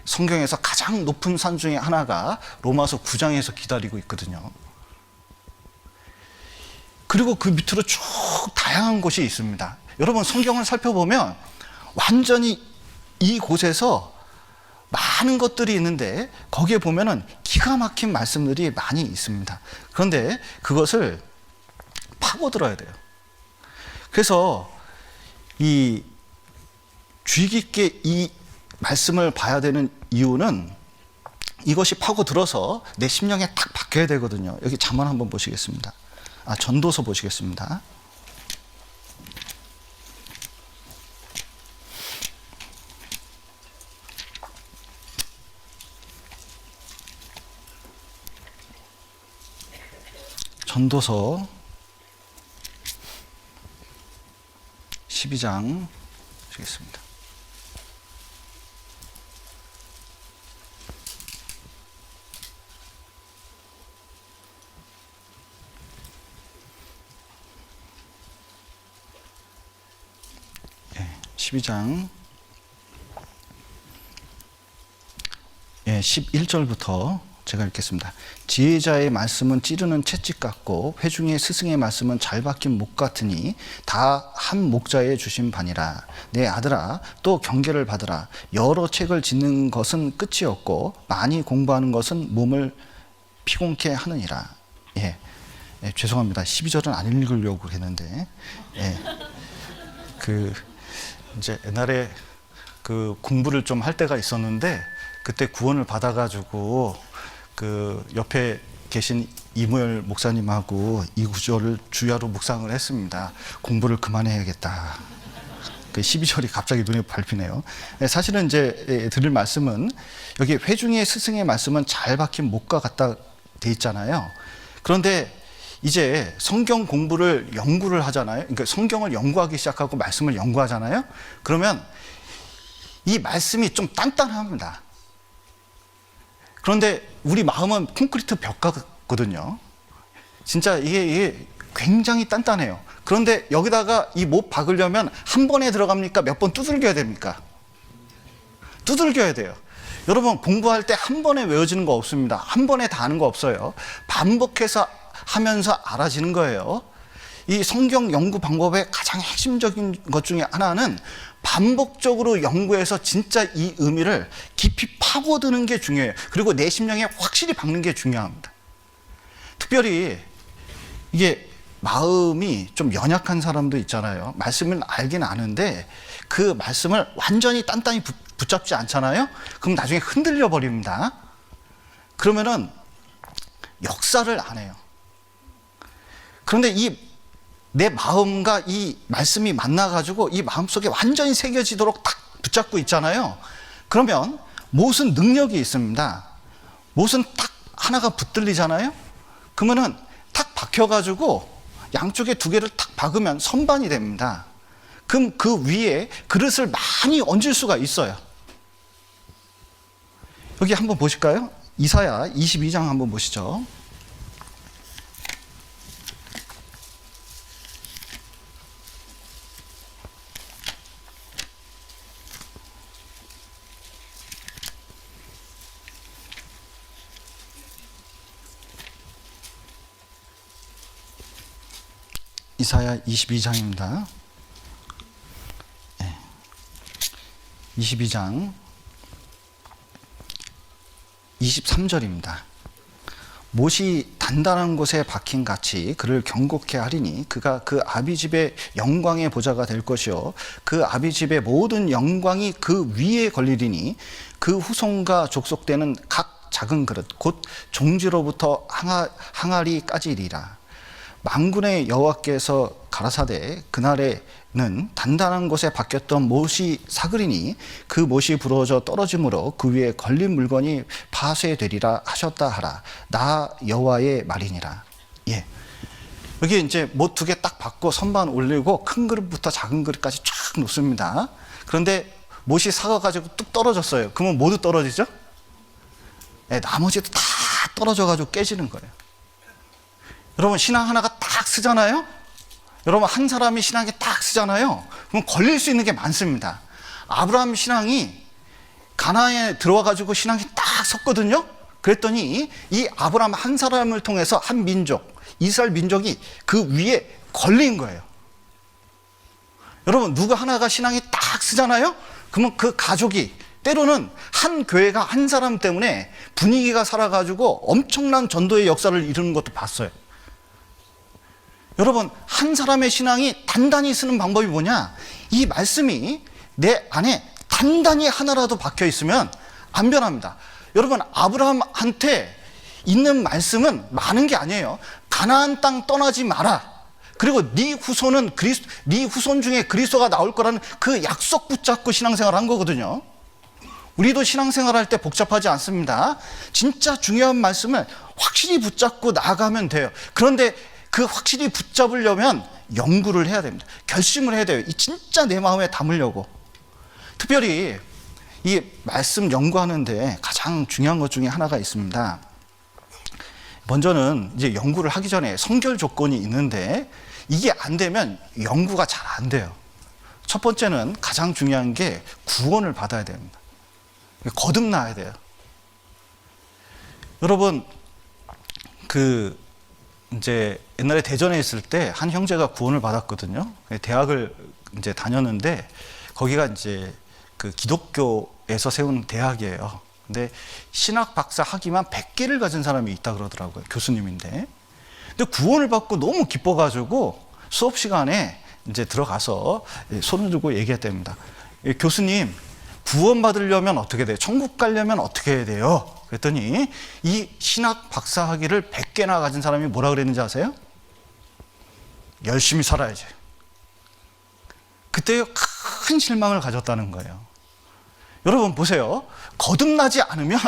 성경에서 가장 높은 산 중에 하나가 로마서 9장에서 기다리고 있거든요. 그리고 그 밑으로 쭉 다양한 곳이 있습니다. 여러분 성경을 살펴보면 완전히 이곳에서 많은 것들이 있는데 거기에 보면은 기가 막힌 말씀들이 많이 있습니다. 그런데 그것을 파고들어야 돼요. 그래서 이 주의 깊게 이 말씀을 봐야 되는 이유는 이것이 파고들어서 내 심령에 딱 박혀야 되거든요. 여기 잠언 한번 보시겠습니다. 전도서 보시겠습니다. 전도서 12장 보시겠습니다. 예, 12장 11절부터 제가 읽겠습니다. 지혜자의 말씀은 찌르는 채찍 같고 회중의 스승의 말씀은 잘 박힌 목 같으니 다 한 목자에 주신 바니라. 내 아들아 또 경계를 받으라. 여러 책을 짓는 것은 끝이 없고 많이 공부하는 것은 몸을 피곤케 하느니라. 죄송합니다. 12절은 안 읽으려고 했는데 이제 옛날에 그 공부를 좀 할 때가 있었는데 그때 구원을 받아가지고 그 옆에 계신 이무열 목사님하고 이 구절을 주야로 묵상을 했습니다. 공부를 그만해야겠다. 그 12절이 갑자기 눈에 밟히네요. 사실은 이제 드릴 말씀은 여기 회중의 스승의 말씀은 잘 박힌 목과 같다 돼 있잖아요. 그런데 이제 성경 공부를 연구를 하잖아요. 그러니까 성경을 연구하기 시작하고 말씀을 연구하잖아요. 그러면 이 말씀이 좀 단단합니다. 그런데 우리 마음은 콘크리트 벽 같거든요. 진짜 이게 굉장히 단단해요. 그런데 여기다가 이 못 박으려면 한 번에 들어갑니까? 몇 번 두들겨야 됩니까? 두들겨야 돼요. 여러분, 공부할 때 한 번에 외워지는 거 없습니다. 한 번에 다 아는 거 없어요. 반복해서 하면서 알아지는 거예요. 이 성경 연구 방법의 가장 핵심적인 것 중에 하나는 반복적으로 연구해서 진짜 이 의미를 깊이 파고드는 게 중요해요. 그리고 내 심령에 확실히 박는 게 중요합니다. 특별히 이게 마음이 좀 연약한 사람도 있잖아요. 말씀을 알긴 아는데 그 말씀을 완전히 단단히 붙잡지 않잖아요. 그럼 나중에 흔들려 버립니다. 그러면은 역사를 안 해요. 그런데 이 내 마음과 이 말씀이 만나가지고 이 마음속에 완전히 새겨지도록 딱 붙잡고 있잖아요. 그러면 못은 능력이 있습니다. 못은 딱 하나가 붙들리잖아요. 그러면은 탁 박혀가지고 양쪽에 두 개를 탁 박으면 선반이 됩니다. 그럼 그 위에 그릇을 많이 얹을 수가 있어요. 여기 한번 보실까요? 이사야 22장 한번 보시죠. 이사야 22장입니다. 22장 23절입니다. 못이 단단한 곳에 박힌 같이 그를 경고케 하리니 그가 그 아비집의 영광의 보좌가 될 것이요 그 아비집의 모든 영광이 그 위에 걸리리니 그 후손과 족속되는 각 작은 그릇 곧 종지로부터 항아리까지리라. 만군의 여호와께서 가라사대 그날에는 단단한 곳에 박혔던 못이 사그리니 그 못이 부러져 떨어짐으로 그 위에 걸린 물건이 파쇄되리라 하셨다 하라. 나 여호와의 말이니라. 예. 여기 이제 못 두 개 딱 박고 선반 올리고 큰 그릇부터 작은 그릇까지 쫙 놓습니다. 그런데 못이 사가지고 뚝 떨어졌어요. 그러면 모두 떨어지죠? 예, 나머지도 다 떨어져가지고 깨지는 거예요. 여러분, 신앙 하나가 딱 쓰잖아요? 여러분, 한 사람이 신앙에 딱 쓰잖아요? 그럼 걸릴 수 있는 게 많습니다. 아브라함 신앙이 가나안에 들어와가지고 신앙이 딱 섰거든요? 그랬더니 이 아브라함 한 사람을 통해서 한 민족, 이스라엘 민족이 그 위에 걸린 거예요. 여러분, 누구 하나가 신앙이 딱 쓰잖아요? 그러면 그 가족이 때로는 한 교회가 한 사람 때문에 분위기가 살아가지고 엄청난 전도의 역사를 이루는 것도 봤어요. 여러분, 한 사람의 신앙이 단단히 쓰는 방법이 뭐냐? 이 말씀이 내 안에 단단히 하나라도 박혀 있으면 안 변합니다. 여러분, 아브라함한테 있는 말씀은 많은 게 아니에요. 가나안 땅 떠나지 마라. 그리고 네 후손은 네 후손 중에 그리스도가 나올 거라는 그 약속 붙잡고 신앙생활을 한 거거든요. 우리도 신앙생활할 때 복잡하지 않습니다. 진짜 중요한 말씀을 확실히 붙잡고 나아가면 돼요. 그런데 그 확실히 붙잡으려면 연구를 해야 됩니다. 결심을 해야 돼요. 이 진짜 내 마음에 담으려고. 특별히 이 말씀 연구하는데 가장 중요한 것 중에 하나가 있습니다. 먼저는 이제 연구를 하기 전에 성결 조건이 있는데 이게 안 되면 연구가 잘 안 돼요. 첫 번째는 가장 중요한 게 구원을 받아야 됩니다. 거듭나야 돼요. 여러분, 이제 옛날에 대전에 있을 때 한 형제가 구원을 받았거든요. 대학을 이제 다녔는데 거기가 이제 그 기독교에서 세운 대학이에요. 근데 신학 박사 학위만 100개를 가진 사람이 있다 그러더라고요. 교수님인데. 근데 구원을 받고 너무 기뻐가지고 수업 시간에 이제 들어가서 손을 들고 얘기했답니다. 교수님, 구원 받으려면 어떻게 돼요? 천국 가려면 어떻게 해야 돼요? 그랬더니 이 신학 박사 학위를 100개나 가진 사람이 뭐라 그랬는지 아세요? 열심히 살아야지. 그때 큰 실망을 가졌다는 거예요. 여러분 보세요. 거듭나지 않으면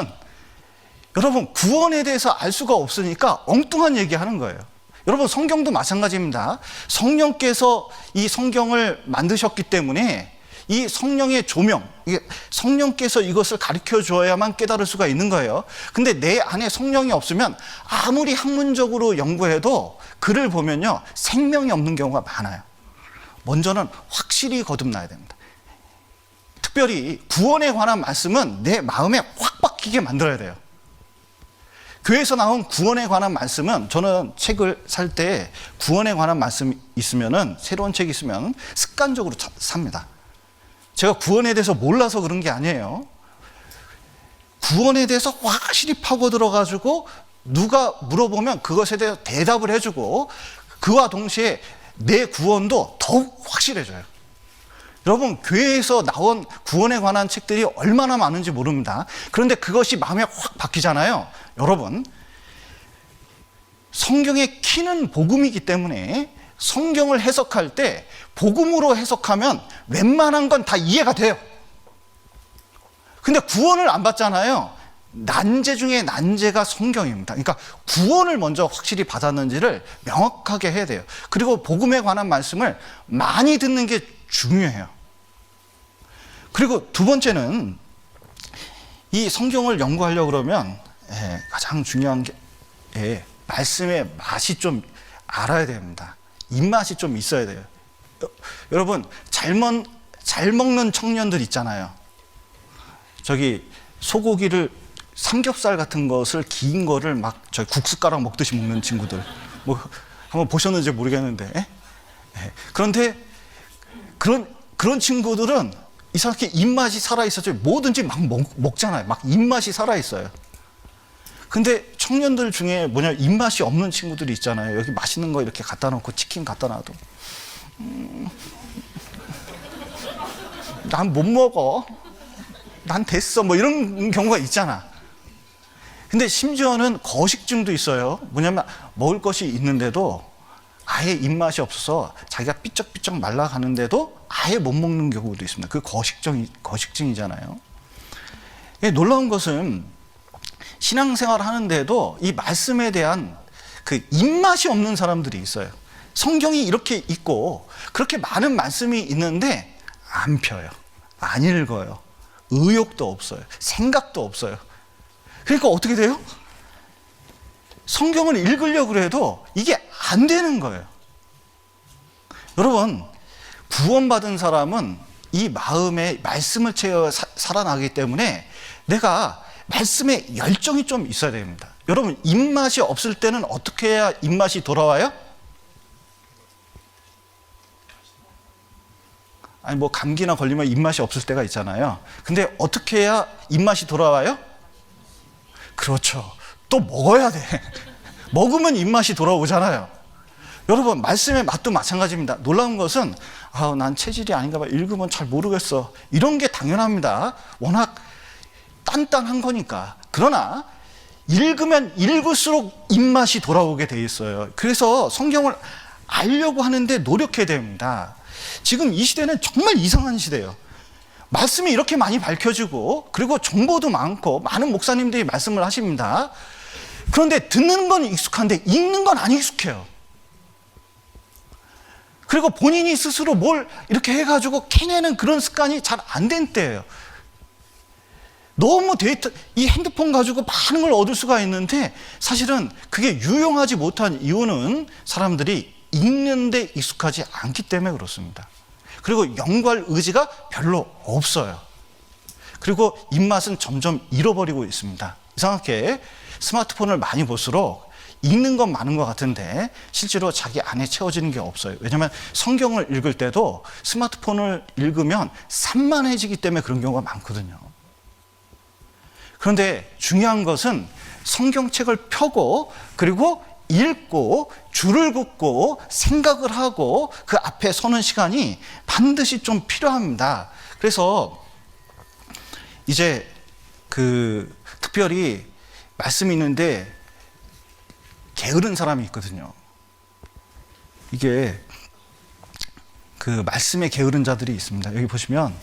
여러분 구원에 대해서 알 수가 없으니까 엉뚱한 얘기하는 거예요. 여러분 성경도 마찬가지입니다. 성령께서 이 성경을 만드셨기 때문에 이 성령의 조명, 이게 성령께서 이것을 가르쳐 줘야만 깨달을 수가 있는 거예요. 근데 내 안에 성령이 없으면 아무리 학문적으로 연구해도 글을 보면요, 생명이 없는 경우가 많아요. 먼저는 확실히 거듭나야 됩니다. 특별히 구원에 관한 말씀은 내 마음에 확 박히게 만들어야 돼요. 교회에서 나온 구원에 관한 말씀은, 저는 책을 살 때 구원에 관한 말씀 있으면은, 새로운 책 있으면 습관적으로 삽니다. 제가 구원에 대해서 몰라서 그런 게 아니에요. 구원에 대해서 확실히 파고 들어가지고 누가 물어보면 그것에 대해서 대답을 해주고, 그와 동시에 내 구원도 더욱 확실해져요. 여러분, 교회에서 나온 구원에 관한 책들이 얼마나 많은지 모릅니다. 그런데 그것이 마음에 확 박히잖아요. 여러분, 성경의 키는 복음이기 때문에 성경을 해석할 때 복음으로 해석하면 웬만한 건 다 이해가 돼요. 근데 구원을 안 받잖아요. 난제 중에 난제가 성경입니다. 그러니까 구원을 먼저 확실히 받았는지를 명확하게 해야 돼요. 그리고 복음에 관한 말씀을 많이 듣는 게 중요해요. 그리고 두 번째는, 이 성경을 연구하려고 그러면 가장 중요한 게 말씀의 맛이 좀 알아야 됩니다. 입맛이 좀 있어야 돼요. 여러분, 잘 먹는 청년들 있잖아요. 저기 소고기를, 삼겹살 같은 것을, 긴 거를 막 저희 국숫가락 먹듯이 먹는 친구들, 뭐 한번 보셨는지 모르겠는데, 그런데 그런 친구들은 이상하게 입맛이 살아있어서 뭐든지 막 먹잖아요. 막 입맛이 살아있어요. 근데 청년들 중에 입맛이 없는 친구들이 있잖아요. 여기 맛있는 거 이렇게 갖다 놓고 치킨 갖다 놔도 난 못 먹어, 난 됐어, 뭐 이런 경우가 있잖아. 근데 심지어는 거식증도 있어요. 먹을 것이 있는데도 아예 입맛이 없어서 자기가 삐쩍삐쩍 말라가는데도 아예 못 먹는 경우도 있습니다. 그 거식증이잖아요. 놀라운 것은 신앙생활 하는데도 이 말씀에 대한 그 입맛이 없는 사람들이 있어요. 성경이 이렇게 있고 그렇게 많은 말씀이 있는데 안 펴요, 안 읽어요, 의욕도 없어요, 생각도 없어요. 그러니까 어떻게 돼요? 성경을 읽으려고 해도 이게 안 되는 거예요. 여러분, 구원받은 사람은 이 마음에 말씀을 채워 살아나기 때문에 내가 말씀에 열정이 좀 있어야 됩니다. 여러분, 입맛이 없을 때는 어떻게 해야 입맛이 돌아와요? 아니, 뭐 감기나 걸리면 입맛이 없을 때가 있잖아요. 근데 어떻게 해야 입맛이 돌아와요? 그렇죠. 또 먹어야 돼. 먹으면 입맛이 돌아오잖아요. 여러분, 말씀의 맛도 마찬가지입니다. 놀라운 것은 난 체질이 아닌가 봐, 읽으면 잘 모르겠어, 이런 게 당연합니다. 워낙 단단한 거니까. 그러나 읽으면 읽을수록 입맛이 돌아오게 돼 있어요. 그래서 성경을 알려고 하는데 노력해야 됩니다. 지금 이 시대는 정말 이상한 시대예요. 말씀이 이렇게 많이 밝혀지고 그리고 정보도 많고 많은 목사님들이 말씀을 하십니다. 그런데 듣는 건 익숙한데 읽는 건 안 익숙해요. 그리고 본인이 스스로 뭘 이렇게 해가지고 캐내는 그런 습관이 잘 안 된 때예요. 너무 이 핸드폰 가지고 많은 걸 얻을 수가 있는데 사실은 그게 유용하지 못한 이유는 사람들이 읽는 데 익숙하지 않기 때문에 그렇습니다. 그리고 연구할 의지가 별로 없어요. 그리고 입맛은 점점 잃어버리고 있습니다. 이상하게 스마트폰을 많이 볼수록 읽는 건 많은 것 같은데 실제로 자기 안에 채워지는 게 없어요. 왜냐하면 성경을 읽을 때도 스마트폰을 읽으면 산만해지기 때문에 그런 경우가 많거든요. 그런데 중요한 것은 성경책을 펴고 그리고 읽고 줄을 긋고 생각을 하고 그 앞에 서는 시간이 반드시 좀 필요합니다. 그래서 이제 특별히 말씀이 있는데 게으른 사람이 있거든요. 이게 말씀에 게으른 자들이 있습니다. 여기 보시면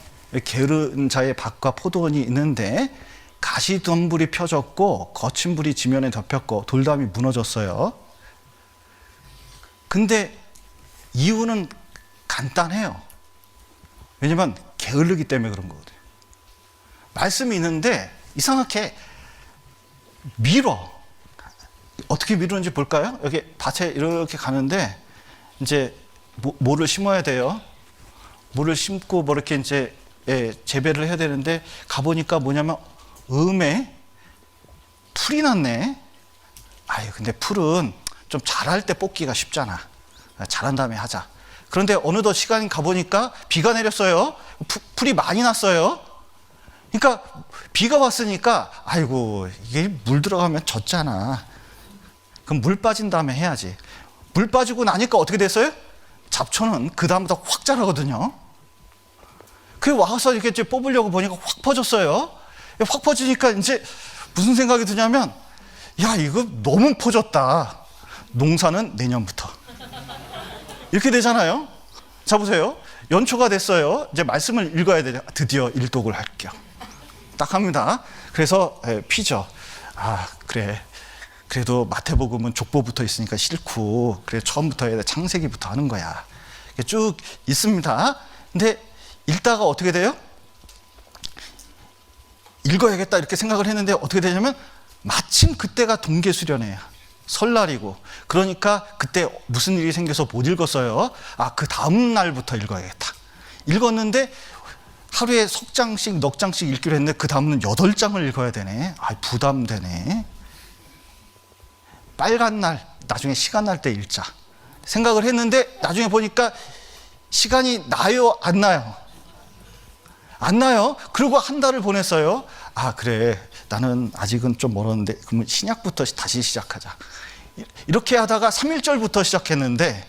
게으른 자의 밭과 포도원이 있는데 가시덤불이 펴졌고 거친 불이 지면에 덮였고 돌담이 무너졌어요. 근데 이유는 간단해요. 왜냐면 게으르기 때문에 그런 거거든요. 말씀이 있는데 이상하게 밀어. 어떻게 미루는지 볼까요? 여기 밭에 이렇게 가는데 이제 뭐를 심어야 돼요. 뭐를 심고 뭐 이렇게 이제 재배를 해야 되는데 가보니까 뭐냐면 음에 풀이 났네. 아유, 근데 풀은 좀 자랄 때 뽑기가 쉽잖아. 자란 다음에 하자. 그런데 어느덧 시간이 가보니까 비가 내렸어요. 풀이 많이 났어요. 그러니까 비가 왔으니까 아이고 이게 물 들어가면 젖잖아. 그럼 물 빠진 다음에 해야지. 물 빠지고 나니까 어떻게 됐어요? 잡초는 그 다음부터 확 자라거든요. 그 와서 이렇게 이제 뽑으려고 보니까 확 퍼졌어요. 확 퍼지니까 이제 무슨 생각이 드냐면, 야, 이거 너무 퍼졌다. 농사는 내년부터. 이렇게 되잖아요. 자, 보세요. 연초가 됐어요. 이제 말씀을 읽어야 되죠. 드디어 일독을 할게요. 딱 합니다. 그래서 피죠. 아, 그래. 그래도 마태복음은 족보부터 있으니까 싫고, 그래, 처음부터 해야 돼. 창세기부터 하는 거야. 쭉 있습니다. 근데 읽다가 어떻게 돼요? 읽어야겠다 이렇게 생각을 했는데 어떻게 되냐면 마침 그때가 동계수련회야. 설날이고. 그러니까 그때 무슨 일이 생겨서 못 읽었어요. 아, 그 다음 날부터 읽어야겠다. 읽었는데 하루에 석 장씩 넉 장씩 읽기로 했는데 그 다음은 8장을 읽어야 되네. 아, 부담되네. 빨간 날, 나중에 시간 날 때 읽자 생각을 했는데 나중에 보니까 시간이 나요, 안 나요? 안 나요. 그리고 한 달을 보냈어요. 아, 그래, 나는 아직은 좀 멀었는데 그러면 신약부터 다시 시작하자. 이렇게 하다가 3.1절부터 시작했는데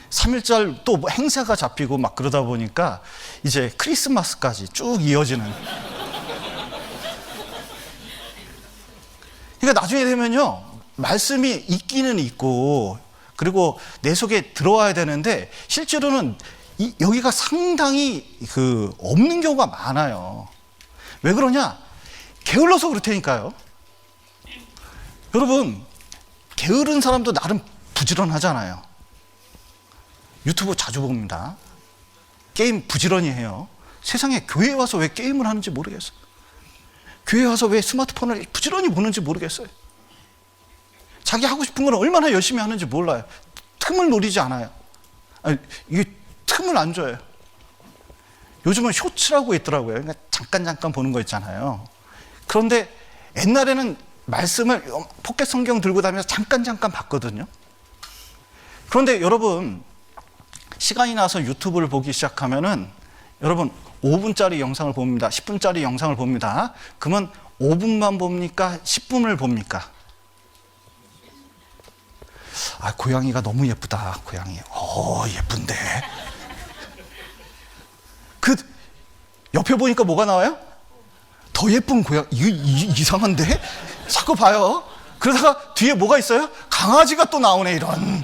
3.1절 또 뭐 행사가 잡히고 막 그러다 보니까 이제 크리스마스까지 쭉 이어지는. 그러니까 나중에 되면요, 말씀이 있기는 있고 그리고 내 속에 들어와야 되는데 실제로는 여기가 상당히 없는 경우가 많아요. 왜 그러냐? 게을러서 그렇다니까요. 여러분, 게으른 사람도 나름 부지런하잖아요. 유튜브 자주 봅니다. 게임 부지런히 해요. 세상에 교회에 와서 왜 게임을 하는지 모르겠어요. 교회에 와서 왜 스마트폰을 부지런히 보는지 모르겠어요. 자기 하고 싶은 건 얼마나 열심히 하는지 몰라요. 틈을 노리지 않아요. 아니, 이게 틈을 안 줘요. 요즘은 쇼츠라고 있더라고요. 그러니까 잠깐 보는 거 있잖아요. 그런데 옛날에는 말씀을 포켓 성경 들고 다니면서 잠깐 봤거든요. 그런데 여러분, 시간이 나서 유튜브를 보기 시작하면은 여러분 5분짜리 영상을 봅니다. 10분짜리 영상을 봅니다. 그러면 5분만 봅니까? 10분을 봅니까? 아, 고양이가 너무 예쁘다. 고양이. 예쁜데. 그 옆에 보니까 뭐가 나와요? 더 예쁜 고양이. 이거 이상한데? 자꾸 봐요. 그러다가 뒤에 뭐가 있어요? 강아지가 또 나오네, 이런.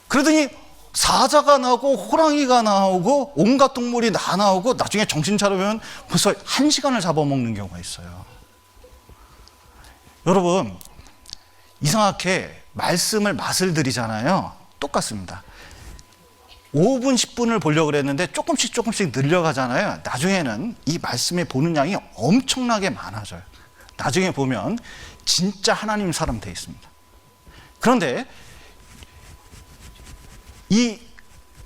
그러더니 사자가 나오고 호랑이가 나오고 온갖 동물이 다 나오고 나중에 정신 차려보면 벌써 1시간을 잡아먹는 경우가 있어요. 여러분, 이상하게 말씀을 맛을 들이잖아요. 똑같습니다. 5분, 10분을 보려고 그랬는데 조금씩 늘려가잖아요. 나중에는 이 말씀에 보는 양이 엄청나게 많아져요. 나중에 보면 진짜 하나님 사람 돼 있습니다. 그런데 이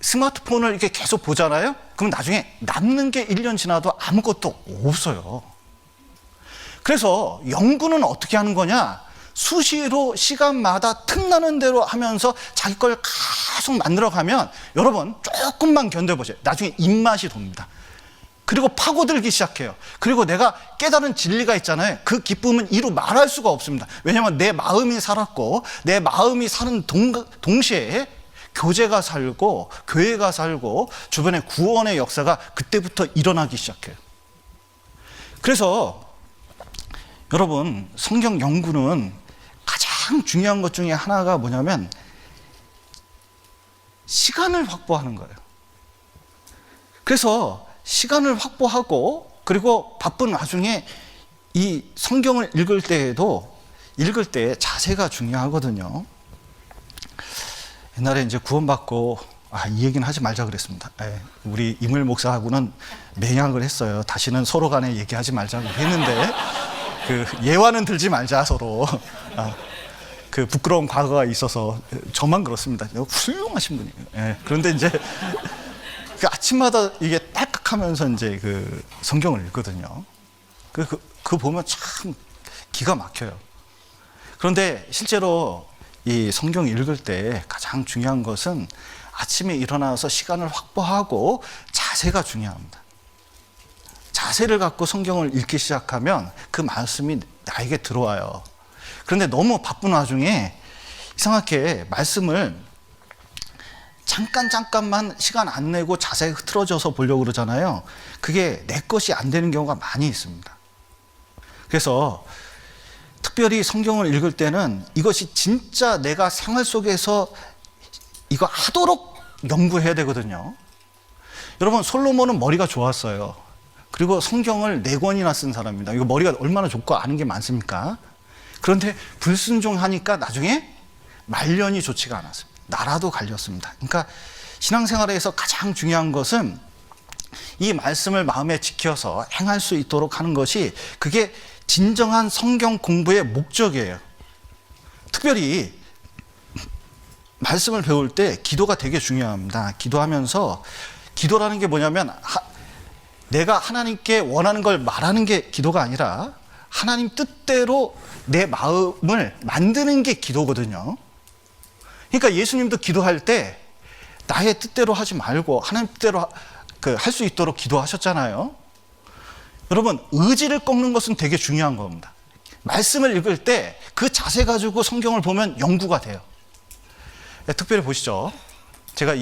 스마트폰을 이렇게 계속 보잖아요. 그럼 나중에 남는 게 1년 지나도 아무것도 없어요. 그래서 연구는 어떻게 하는 거냐? 수시로 시간마다 틈나는 대로 하면서 자기 걸 계속 만들어가면 여러분 조금만 견뎌보세요. 나중에 입맛이 돕니다. 그리고 파고들기 시작해요. 그리고 내가 깨달은 진리가 있잖아요. 그 기쁨은 이루 말할 수가 없습니다. 왜냐하면 내 마음이 살았고 내 마음이 사는 동시에 교제가 살고 교회가 살고 주변에 구원의 역사가 그때부터 일어나기 시작해요. 그래서 여러분, 성경 연구는 가장 중요한 것 중에 하나가 뭐냐면 시간을 확보하는 거예요. 그래서 시간을 확보하고 그리고 바쁜 와중에 이 성경을 읽을 때 자세가 중요하거든요. 옛날에 이제 구원받고 이 얘기는 하지 말자 그랬습니다. 우리 이물 목사하고는 맹약을 했어요. 다시는 서로 간에 얘기하지 말자고 했는데 그 예화는 들지 말자 서로. 그 부끄러운 과거가 있어서 저만 그렇습니다. 훌륭하신 분이에요. 그런데 이제 그 아침마다 이게 딸깍하면서 이제 그 성경을 읽거든요. 그 보면 참 기가 막혀요. 그런데 실제로 이 성경 읽을 때 가장 중요한 것은 아침에 일어나서 시간을 확보하고 자세가 중요합니다. 자세를 갖고 성경을 읽기 시작하면 그 말씀이 나에게 들어와요. 그런데 너무 바쁜 와중에 이상하게 말씀을 잠깐만 시간 안 내고 자세히 흐트러져서 보려고 그러잖아요. 그게 내 것이 안 되는 경우가 많이 있습니다. 그래서 특별히 성경을 읽을 때는 이것이 진짜 내가 생활 속에서 이거 하도록 연구해야 되거든요. 여러분, 솔로몬은 머리가 좋았어요. 그리고 성경을 4권이나 쓴 사람입니다. 이거 머리가 얼마나 좋고 아는 게 많습니까? 그런데 불순종하니까 나중에 말년이 좋지가 않았습니다. 나라도 갈렸습니다. 그러니까 신앙생활에서 가장 중요한 것은 이 말씀을 마음에 지켜서 행할 수 있도록 하는 것이 그게 진정한 성경 공부의 목적이에요. 특별히 말씀을 배울 때 기도가 되게 중요합니다. 기도하면서 기도라는 게 뭐냐면 내가 하나님께 원하는 걸 말하는 게 기도가 아니라 하나님 뜻대로 내 마음을 만드는 게 기도거든요. 그러니까 예수님도 기도할 때 나의 뜻대로 하지 말고 하나님 뜻대로 할 수 있도록 기도하셨잖아요. 여러분, 의지를 꺾는 것은 되게 중요한 겁니다. 말씀을 읽을 때 그 자세 가지고 성경을 보면 연구가 돼요. 특별히 보시죠. 제가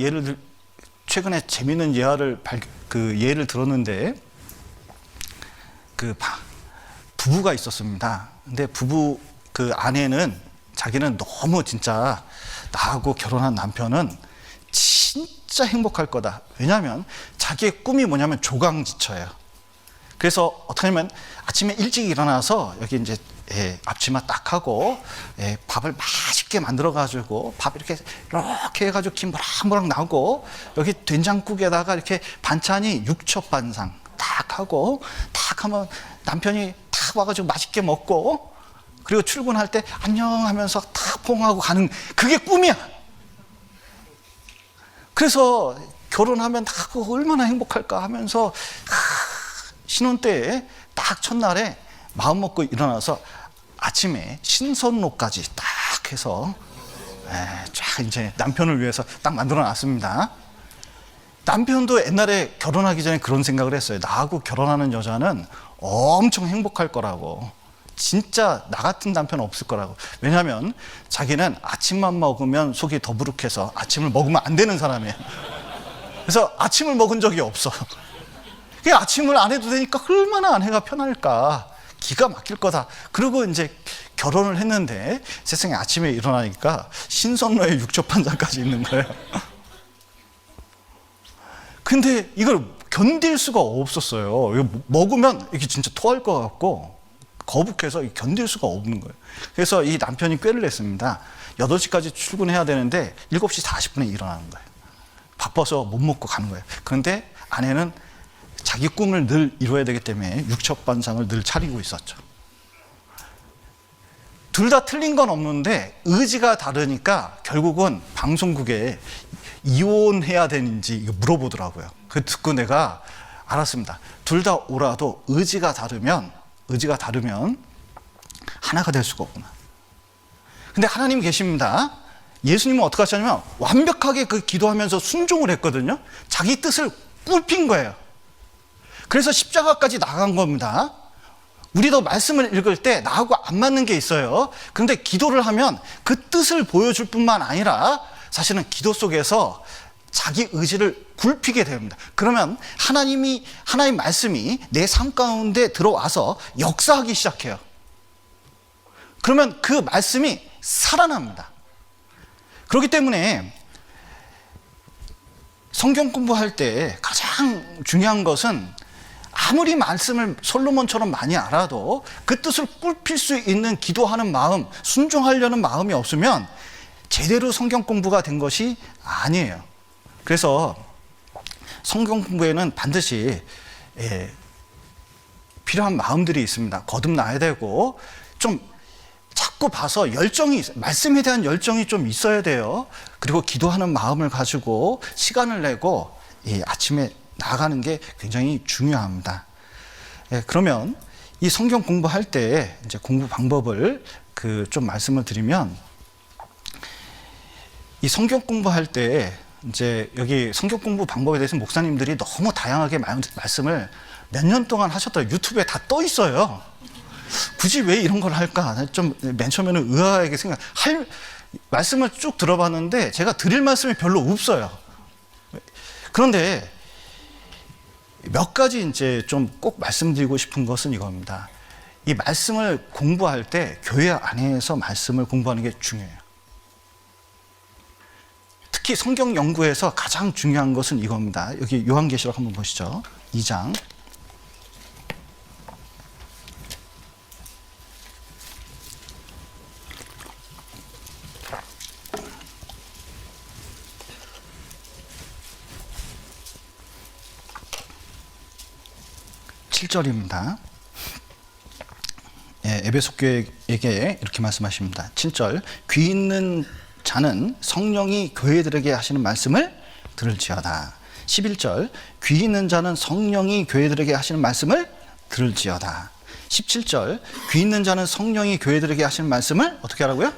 최근에 재미있는 예를 들었는데 부부가 있었습니다. 근데 부부 그 아내는 자기는 너무 진짜 나하고 결혼한 남편은 진짜 행복할 거다. 왜냐하면 자기의 꿈이 뭐냐면 조강지처예요. 그래서 어떻게 하냐면 아침에 일찍 일어나서 여기 이제 앞치마 딱 하고 밥을 맛있게 만들어 가지고 밥 이렇게 해가지고 김 모락모락 나오고 여기 된장국에다가 이렇게 반찬이 육첩반상 딱 하고 딱 하면 남편이 탁 와가지고 맛있게 먹고 그리고 출근할 때 안녕 하면서 탁 포옹하고 가는 그게 꿈이야. 그래서 결혼하면 그거 얼마나 행복할까 하면서 신혼 때에 딱 첫날에 마음 먹고 일어나서 아침에 신선로까지 딱 해서 쫙 이제 남편을 위해서 딱 만들어 놨습니다. 남편도 옛날에 결혼하기 전에 그런 생각을 했어요. 나하고 결혼하는 여자는 엄청 행복할 거라고. 진짜 나 같은 남편 없을 거라고. 왜냐하면 자기는 아침만 먹으면 속이 더부룩해서 아침을 먹으면 안 되는 사람이에요. 그래서 아침을 먹은 적이 없어. 아침을 안 해도 되니까 얼마나 아내가 편할까. 기가 막힐 거다. 그리고 이제 결혼을 했는데 세상에 아침에 일어나니까 신선로에 육첩반찬까지 있는 거예요. 근데 이걸 견딜 수가 없었어요. 이거 먹으면 이게 진짜 토할 것 같고 거북해서 견딜 수가 없는 거예요. 그래서 이 남편이 꾀를 냈습니다. 8시까지 출근해야 되는데 7시 40분에 일어나는 거예요. 바빠서 못 먹고 가는 거예요. 그런데 아내는 자기 꿈을 늘 이루어야 되기 때문에 육첩반상을 늘 차리고 있었죠. 둘 다 틀린 건 없는데 의지가 다르니까 결국은 방송국에 이혼해야 되는지 물어보더라고요. 그 듣고 내가 알았습니다. 둘 다 오라도 의지가 다르면 하나가 될 수가 없구나. 근데 하나님 계십니다. 예수님은 어떻게 하셨냐면 완벽하게 그 기도하면서 순종을 했거든요. 자기 뜻을 굽힌 거예요. 그래서 십자가까지 나간 겁니다. 우리도 말씀을 읽을 때 나하고 안 맞는 게 있어요. 그런데 기도를 하면 그 뜻을 보여줄 뿐만 아니라 사실은 기도 속에서 자기 의지를 굽히게 됩니다. 그러면 하나님 말씀이 내 삶 가운데 들어와서 역사하기 시작해요. 그러면 그 말씀이 살아납니다. 그렇기 때문에 성경 공부할 때 가장 중요한 것은 아무리 말씀을 솔로몬처럼 많이 알아도 그 뜻을 굽힐 수 있는 기도하는 마음, 순종하려는 마음이 없으면 제대로 성경 공부가 된 것이 아니에요. 그래서 성경 공부에는 반드시 필요한 마음들이 있습니다. 거듭나야 되고 좀 자꾸 봐서 열정이, 말씀에 대한 열정이 좀 있어야 돼요. 그리고 기도하는 마음을 가지고 시간을 내고 아침에 나아가는 게 굉장히 중요합니다. 그러면 이 성경 공부할 때 이제 공부 방법을 좀 말씀을 드리면, 이 성경 공부할 때 이제 여기 성경 공부 방법에 대해서 목사님들이 너무 다양하게 말씀을 몇 년 동안 하셨더라고요. 유튜브에 다 떠 있어요. 굳이 왜 이런 걸 할까? 좀 맨 처음에는 의아하게 말씀을 쭉 들어봤는데 제가 드릴 말씀이 별로 없어요. 그런데 몇 가지 이제 좀 꼭 말씀드리고 싶은 것은 이겁니다. 이 말씀을 공부할 때 교회 안에서 말씀을 공부하는 게 중요해요. 특히 성경 연구에서 가장 중요한 것은 이겁니다. 여기 요한계시록 한번 보시죠. 2장. 7절입니다. 에베소 교회에게 이렇게 말씀하십니다. 7절. 귀 있는 자는 성령이 교회들에게 하시는 말씀을 들을지어다. 11절. 귀 있는 자는 성령이 교회들에게 하시는 말씀을 들을지어다. 17절. 귀 있는 자는 성령이 교회들에게 하시는 말씀을 어떻게 하라고요?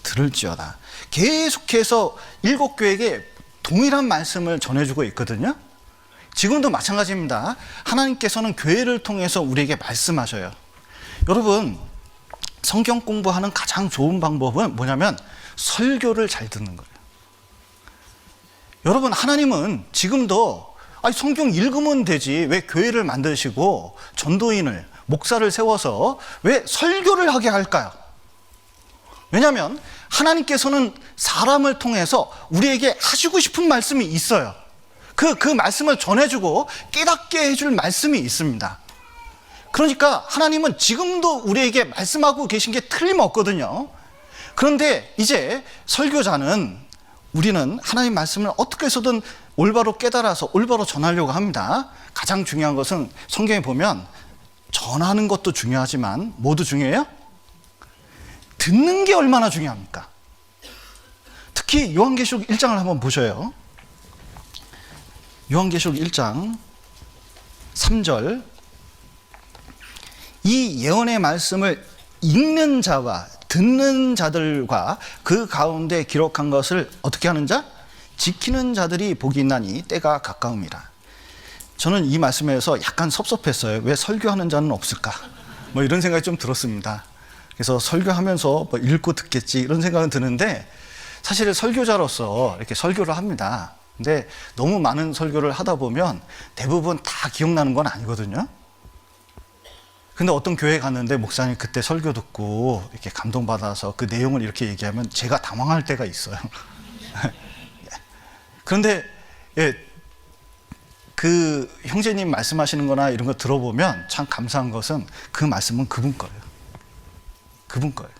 들을지어다. 계속해서 7교회에게 동일한 말씀을 전해주고 있거든요. 지금도 마찬가지입니다. 하나님께서는 교회를 통해서 우리에게 말씀하셔요. 여러분, 성경 공부하는 가장 좋은 방법은 뭐냐면 설교를 잘 듣는 거예요. 여러분, 하나님은 지금도 성경 읽으면 되지 왜 교회를 만드시고 전도인을, 목사를 세워서 왜 설교를 하게 할까요? 왜냐하면 하나님께서는 사람을 통해서 우리에게 하시고 싶은 말씀이 있어요. 그 말씀을 전해주고 깨닫게 해줄 말씀이 있습니다. 그러니까 하나님은 지금도 우리에게 말씀하고 계신 게 틀림없거든요. 그런데 이제 설교자는, 우리는 하나님 말씀을 어떻게 해서든 올바로 깨달아서 올바로 전하려고 합니다. 가장 중요한 것은 성경에 보면 전하는 것도 중요하지만 뭐도 중요해요? 듣는 게 얼마나 중요합니까? 특히 요한계시록 1장을 한번 보셔요. 요한계시록 1장 3절. 이 예언의 말씀을 읽는 자와 듣는 자들과 그 가운데 기록한 것을 어떻게 하는 자? 지키는 자들이 복이 있나니 때가 가까움이라. 저는 이 말씀에서 약간 섭섭했어요. 왜 설교하는 자는 없을까? 이런 생각이 좀 들었습니다. 그래서 설교하면서 읽고 듣겠지 이런 생각은 드는데, 사실 설교자로서 이렇게 설교를 합니다. 근데 너무 많은 설교를 하다 보면 대부분 다 기억나는 건 아니거든요. 근데 어떤 교회 갔는데 목사님 그때 설교 듣고 이렇게 감동받아서 그 내용을 이렇게 얘기하면 제가 당황할 때가 있어요. 그런데 그 형제님 말씀하시는 거나 이런 거 들어보면 참 감사한 것은 그 말씀은 그분 거예요. 그분 거예요.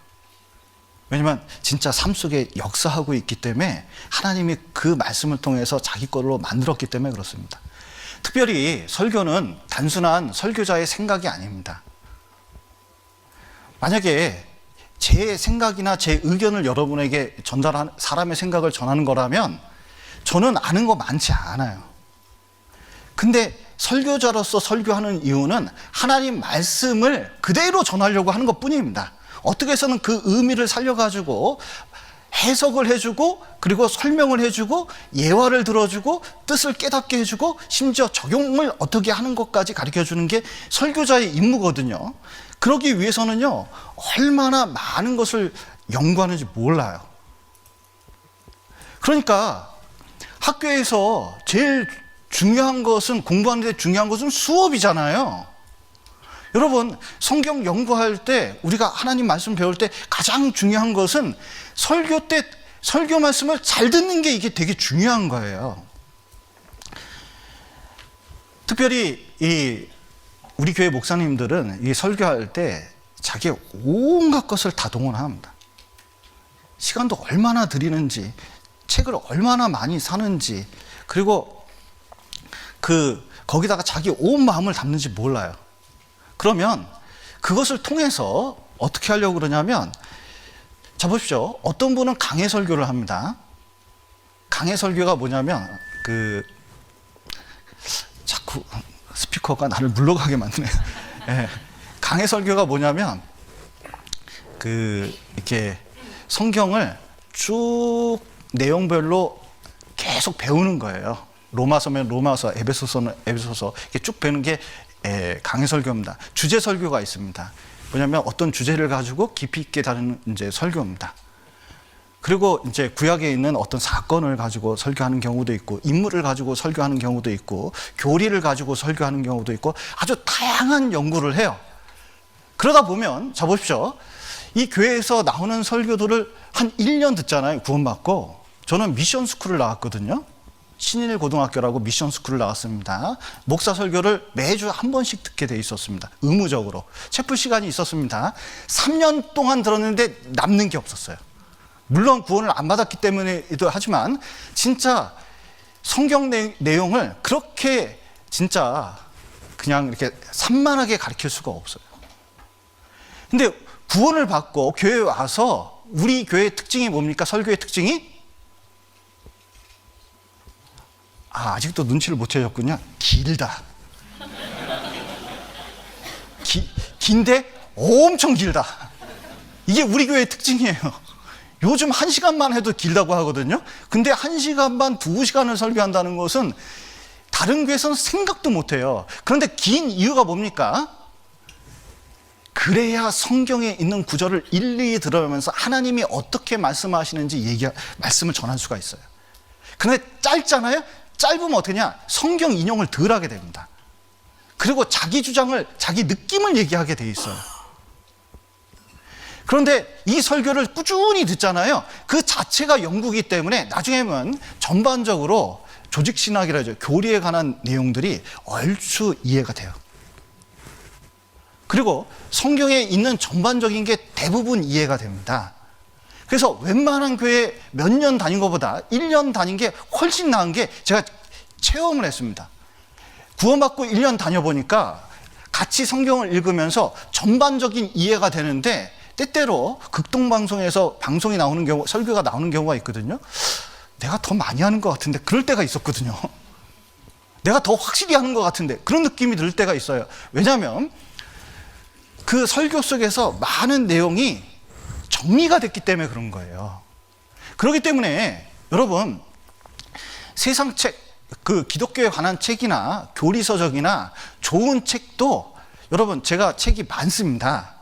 왜냐면 진짜 삶 속에 역사하고 있기 때문에 하나님이 그 말씀을 통해서 자기 걸로 만들었기 때문에 그렇습니다. 특별히 설교는 단순한 설교자의 생각이 아닙니다. 만약에 제 생각이나 제 의견을 여러분에게 전달하는, 사람의 생각을 전하는 거라면 저는 아는 거 많지 않아요. 근데 설교자로서 설교하는 이유는 하나님 말씀을 그대로 전하려고 하는 것 뿐입니다. 어떻게 해서는 그 의미를 살려가지고 해석을 해주고, 그리고 설명을 해주고, 예화를 들어주고, 뜻을 깨닫게 해주고, 심지어 적용을 어떻게 하는 것까지 가르쳐주는 게 설교자의 임무거든요. 그러기 위해서는요, 얼마나 많은 것을 연구하는지 몰라요. 그러니까 학교에서 제일 중요한 것은, 공부하는 데 중요한 것은 수업이잖아요. 여러분, 성경 연구할 때, 우리가 하나님 말씀 배울 때 가장 중요한 것은 설교 때 설교 말씀을 잘 듣는 게 이게 되게 중요한 거예요. 특별히 우리 교회 목사님들은 이 설교할 때 자기의 온갖 것을 다 동원합니다. 시간도 얼마나 드리는지, 책을 얼마나 많이 사는지, 그리고 거기다가 자기 온 마음을 담는지 몰라요. 그러면 그것을 통해서 어떻게 하려고 그러냐면, 자 보십시오. 어떤 분은 강해 설교를 합니다. 강해 설교가 뭐냐면, 자꾸 스피커가 나를 물러가게 만드네. 네. 강해 설교가 뭐냐면, 이렇게 성경을 쭉 내용별로 계속 배우는 거예요. 로마서면 로마서, 에베소서는 에베소서, 이렇게 쭉 배우는 게 강해 설교입니다. 주제 설교가 있습니다. 뭐냐면 어떤 주제를 가지고 깊이 있게 다루는 이제 설교입니다. 그리고 이제 구약에 있는 어떤 사건을 가지고 설교하는 경우도 있고, 인물을 가지고 설교하는 경우도 있고, 교리를 가지고 설교하는 경우도 있고, 아주 다양한 연구를 해요. 그러다 보면, 자 보십시오. 이 교회에서 나오는 설교들을 한 1년 듣잖아요. 구원받고. 저는 미션 스쿨을 나왔거든요. 신인일 고등학교라고 미션 스쿨을 나왔습니다. 목사 설교를 매주 한 번씩 듣게 돼 있었습니다. 의무적으로. 채플 시간이 있었습니다. 3년 동안 들었는데 남는 게 없었어요. 물론 구원을 안 받았기 때문이기도 하지만, 진짜 성경 내용을 그렇게 진짜 그냥 이렇게 산만하게 가르칠 수가 없어요. 근데 구원을 받고 교회에 와서 우리 교회의 특징이 뭡니까? 설교의 특징이? 아직도 눈치를 못 채셨군요. 길다. 긴데 엄청 길다. 이게 우리 교회의 특징이에요. 요즘 1시간만 해도 길다고 하거든요. 근데 1시간 반, 2시간을 설교한다는 것은 다른 교회에서는 생각도 못 해요. 그런데 긴 이유가 뭡니까? 그래야 성경에 있는 구절을 일일이 들어가면서 하나님이 어떻게 말씀하시는지 말씀을 전할 수가 있어요. 그런데 짧잖아요? 짧으면 어떻게 하냐? 성경 인용을 덜 하게 됩니다. 그리고 자기 주장을, 자기 느낌을 얘기하게 돼 있어요. 그런데 이 설교를 꾸준히 듣잖아요. 그 자체가 연구이기 때문에 나중에는 전반적으로 조직신학이라 하죠. 교리에 관한 내용들이 얼추 이해가 돼요. 그리고 성경에 있는 전반적인 게 대부분 이해가 됩니다. 그래서 웬만한 교회 몇 년 다닌 것보다 1년 다닌 게 훨씬 나은 게, 제가 체험을 했습니다. 구원받고 1년 다녀보니까 같이 성경을 읽으면서 전반적인 이해가 되는데, 때때로 극동방송에서 방송이 나오는 경우, 설교가 나오는 경우가 있거든요. 내가 더 많이 하는 것 같은데, 그럴 때가 있었거든요. 내가 더 확실히 하는 것 같은데, 그런 느낌이 들 때가 있어요. 왜냐하면 그 설교 속에서 많은 내용이 정리가 됐기 때문에 그런 거예요. 그렇기 때문에 여러분, 세상 책, 기독교에 관한 책이나 교리서적이나 좋은 책도, 여러분, 제가 책이 많습니다.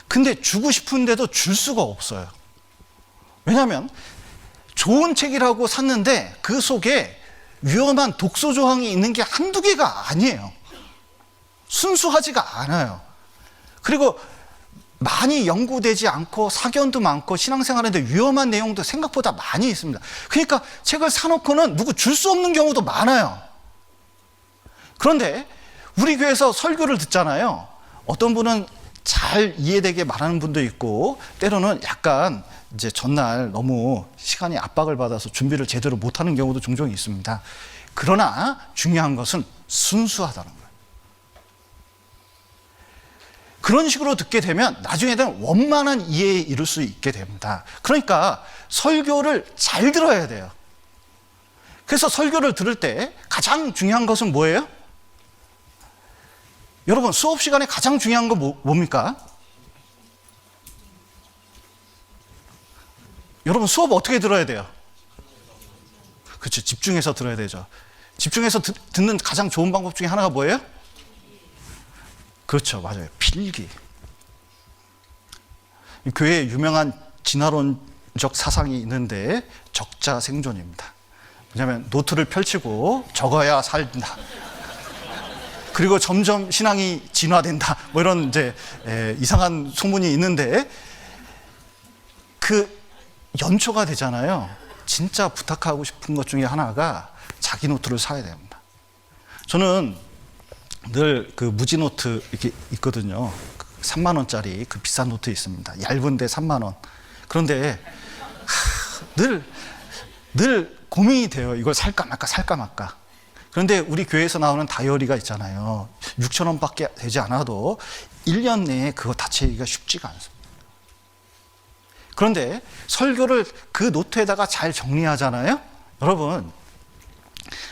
근데 주고 싶은데도 줄 수가 없어요. 왜냐하면 좋은 책이라고 샀는데 그 속에 위험한 독소 조항이 있는 게 한두 개가 아니에요. 순수하지가 않아요. 그리고 많이 연구되지 않고 사견도 많고 신앙생활인데 위험한 내용도 생각보다 많이 있습니다. 그러니까 책을 사놓고는 누구 줄 수 없는 경우도 많아요. 그런데 우리 교회에서 설교를 듣잖아요. 어떤 분은 잘 이해되게 말하는 분도 있고, 때로는 약간 이제 전날 너무 시간이 압박을 받아서 준비를 제대로 못하는 경우도 종종 있습니다. 그러나 중요한 것은 순수하다는 거예요. 그런 식으로 듣게 되면 나중에는 원만한 이해에 이를 수 있게 됩니다. 그러니까 설교를 잘 들어야 돼요. 그래서 설교를 들을 때 가장 중요한 것은 뭐예요? 여러분, 수업 시간에 가장 중요한 건 뭡니까? 여러분, 수업 어떻게 들어야 돼요? 그렇죠. 집중해서 들어야 되죠. 집중해서 듣는 가장 좋은 방법 중에 하나가 뭐예요? 그렇죠. 맞아요. 필기. 교회에 유명한 진화론적 사상이 있는데 적자 생존입니다. 왜냐하면 노트를 펼치고 적어야 살다. 그리고 점점 신앙이 진화된다. 뭐 이런 이제 이상한 소문이 있는데, 그 연초가 되잖아요. 진짜 부탁하고 싶은 것 중에 하나가 자기 노트를 사야 됩니다. 저는 늘 그 무지 노트 이렇게 있거든요. 3만 원짜리 그 비싼 노트 있습니다. 얇은데 3만 원. 그런데 늘 고민이 돼요. 이걸 살까 말까. 그런데 우리 교회에서 나오는 다이어리가 있잖아요. 6,000원밖에 되지 않아도 1년 내에 그거 다 채우기가 쉽지가 않습니다. 그런데 설교를 그 노트에다가 잘 정리하잖아요. 여러분,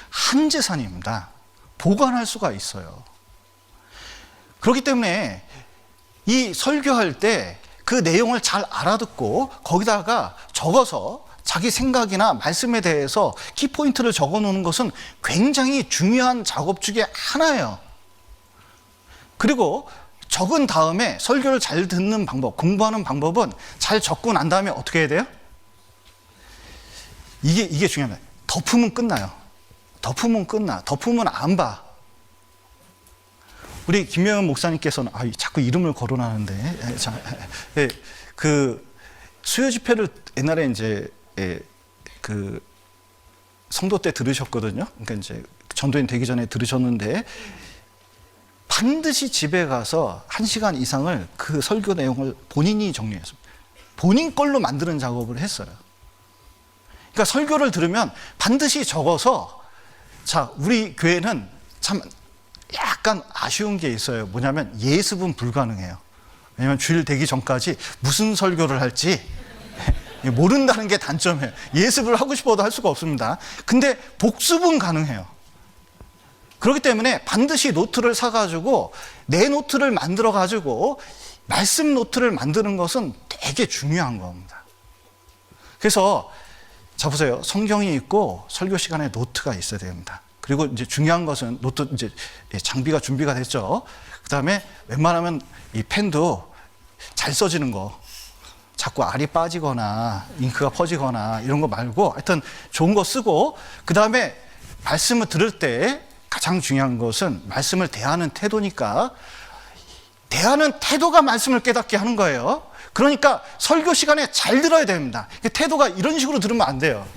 한 재산입니다. 보관할 수가 있어요. 그렇기 때문에 이 설교할 때 그 내용을 잘 알아듣고 거기다가 적어서 자기 생각이나 말씀에 대해서 키포인트를 적어 놓는 것은 굉장히 중요한 작업 중에 하나예요. 그리고 적은 다음에 설교를 잘 듣는 방법, 공부하는 방법은 잘 적고 난 다음에 어떻게 해야 돼요? 이게 중요합니다. 덮으면 끝나요. 덮으면 안 봐. 우리 김명은 목사님께서는 자꾸 이름을 거론하는데 그 수요 집회를 옛날에 이제 그 성도 때 들으셨거든요. 그러니까 이제 전도인 되기 전에 들으셨는데 반드시 집에 가서 1시간 이상을 그 설교 내용을 본인이 정리했습니다. 본인 걸로 만드는 작업을 했어요. 그러니까 설교를 들으면 반드시 적어서, 자, 우리 교회는 참 약간 아쉬운 게 있어요. 뭐냐면 예습은 불가능해요. 왜냐하면 주일 되기 전까지 무슨 설교를 할지 모른다는 게 단점이에요. 예습을 하고 싶어도 할 수가 없습니다. 근데 복습은 가능해요. 그렇기 때문에 반드시 노트를 사가지고 내 노트를 만들어가지고 말씀 노트를 만드는 것은 되게 중요한 겁니다. 그래서 자 보세요. 성경이 있고 설교 시간에 노트가 있어야 됩니다. 그리고 이제 중요한 것은 노트 이제 장비가 준비가 됐죠. 그 다음에 웬만하면 이 펜도 잘 써지는 거, 자꾸 알이 빠지거나 잉크가 퍼지거나 이런 거 말고 하여튼 좋은 거 쓰고, 그 다음에 말씀을 들을 때 가장 중요한 것은 말씀을 대하는 태도니까 대하는 태도가 말씀을 깨닫게 하는 거예요. 그러니까 설교 시간에 잘 들어야 됩니다. 태도가 이런 식으로 들으면 안 돼요.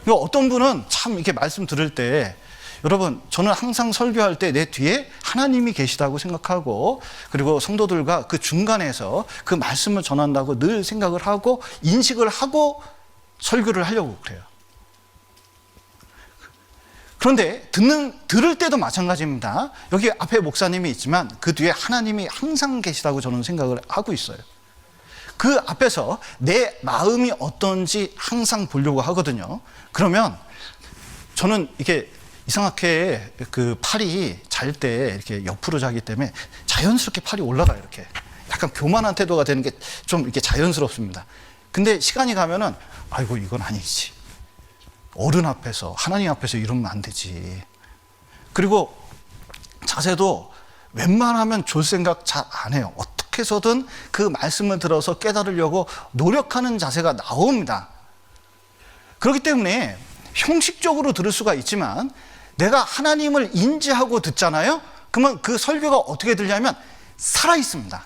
어떤 분은 참 이렇게 말씀 들을 때, 여러분, 저는 항상 설교할 때 내 뒤에 하나님이 계시다고 생각하고, 그리고 성도들과 그 중간에서 그 말씀을 전한다고 늘 생각을 하고 인식을 하고 설교를 하려고 그래요. 그런데 들을 때도 마찬가지입니다. 여기 앞에 목사님이 있지만 그 뒤에 하나님이 항상 계시다고 저는 생각을 하고 있어요. 그 앞에서 내 마음이 어떤지 항상 보려고 하거든요. 그러면 저는 이게 이상하게 그 팔이 잘 때 이렇게 옆으로 자기 때문에 자연스럽게 팔이 올라가요. 이렇게 약간 교만한 태도가 되는 게 좀 이렇게 자연스럽습니다. 근데 시간이 가면은 아이고 이건 아니지. 어른 앞에서, 하나님 앞에서 이러면 안 되지. 그리고 자세도 웬만하면 졸 생각 잘 안 해요. 어떻게 해서든 그 말씀을 들어서 깨달으려고 노력하는 자세가 나옵니다. 그렇기 때문에 형식적으로 들을 수가 있지만 내가 하나님을 인지하고 듣잖아요. 그러면 그 설교가 어떻게 들냐면 살아있습니다.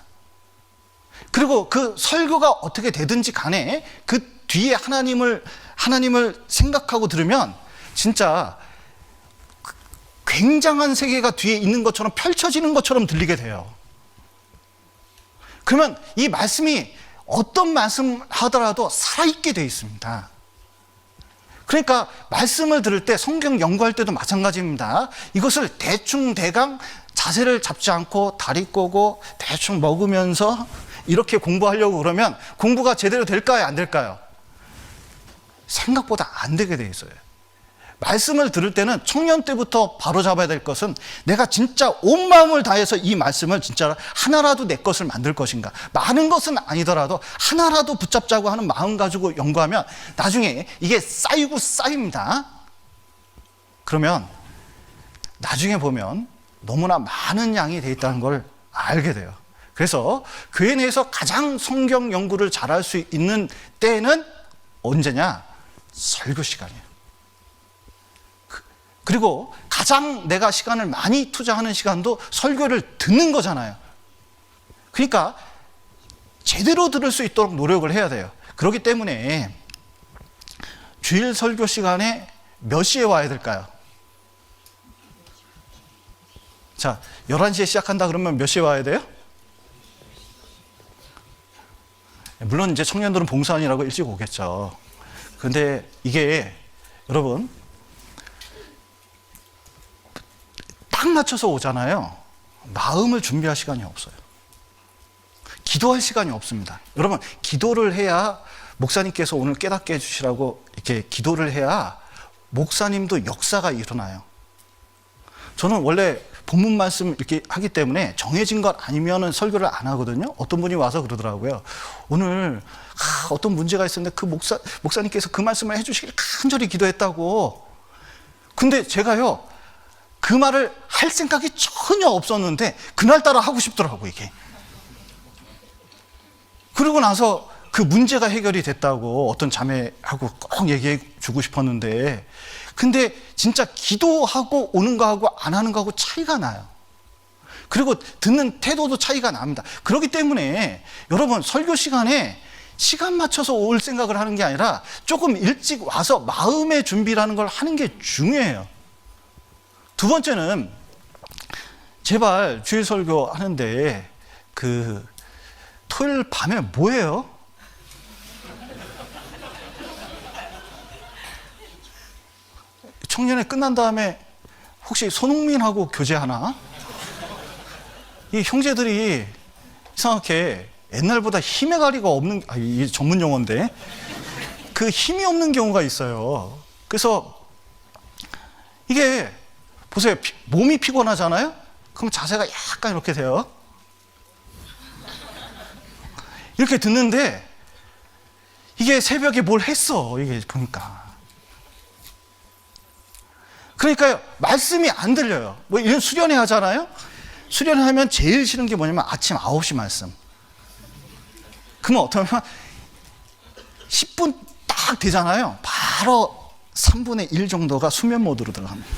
그리고 그 설교가 어떻게 되든지 간에 그 뒤에 하나님을 생각하고 들으면 진짜 굉장한 세계가 뒤에 있는 것처럼 펼쳐지는 것처럼 들리게 돼요. 그러면 이 말씀이 어떤 말씀 하더라도 살아있게 되어 있습니다. 그러니까 말씀을 들을 때, 성경 연구할 때도 마찬가지입니다. 이것을 대충대강 자세를 잡지 않고 다리 꼬고 대충 먹으면서 이렇게 공부하려고 그러면 공부가 제대로 될까요? 안 될까요? 생각보다 안 되게 돼 있어요. 말씀을 들을 때는 청년 때부터 바로 잡아야 될 것은 내가 진짜 온 마음을 다해서 이 말씀을 진짜 하나라도 내 것을 만들 것인가. 많은 것은 아니더라도 하나라도 붙잡자고 하는 마음 가지고 연구하면 나중에 이게 쌓이고 쌓입니다. 그러면 나중에 보면 너무나 많은 양이 돼 있다는 걸 알게 돼요. 그래서 교회 내에서 가장 성경 연구를 잘할 수 있는 때는 언제냐? 설교 시간이에요. 그리고 가장 내가 시간을 많이 투자하는 시간도 설교를 듣는 거잖아요. 그러니까 제대로 들을 수 있도록 노력을 해야 돼요. 그렇기 때문에 주일 설교 시간에 몇 시에 와야 될까요? 자, 11시에 시작한다 그러면 몇 시에 와야 돼요? 물론 이제 청년들은 봉사원이라고 일찍 오겠죠. 근데 이게 여러분 딱 맞춰서 오잖아요. 마음을 준비할 시간이 없어요. 기도할 시간이 없습니다. 여러분, 기도를 해야 목사님께서 오늘 깨닫게 해주시라고 이렇게 기도를 해야 목사님도 역사가 일어나요. 저는 원래 본문 말씀 이렇게 하기 때문에 정해진 것 아니면은 설교를 안 하거든요. 어떤 분이 와서 그러더라고요. 오늘 어떤 문제가 있었는데 그 목사님께서 그 말씀을 해주시길 간절히 기도했다고. 근데 제가요, 그 말을 할 생각이 전혀 없었는데 그날따라 하고 싶더라고, 이게. 그러고 나서 그 문제가 해결이 됐다고 어떤 자매하고 꼭 얘기해 주고 싶었는데, 근데 진짜 기도하고 오는 거하고 안 하는 거하고 차이가 나요. 그리고 듣는 태도도 차이가 납니다. 그렇기 때문에 여러분, 설교 시간에 시간 맞춰서 올 생각을 하는 게 아니라 조금 일찍 와서 마음의 준비라는 걸 하는 게 중요해요. 두 번째는 제발 주일 설교 하는데 그 토요일 밤에 뭐예요? 청년회 끝난 다음에 혹시 손흥민하고 교제하나? 이 형제들이 이상하게 옛날보다 힘의 가리가 없는, 이 전문 용어인데, 그 힘이 없는 경우가 있어요. 그래서 이게 보세요. 몸이 피곤하잖아요? 그럼 자세가 약간 이렇게 돼요. 이렇게 듣는데 이게 새벽에 뭘 했어, 이게 보니까. 그러니까요, 말씀이 안 들려요. 뭐 이런 수련회 하잖아요? 수련회 하면 제일 싫은 게 뭐냐면 아침 9시 말씀. 그러면 어떠면 10분 딱 되잖아요. 바로 3분의 1 정도가 수면 모드로 들어갑니다.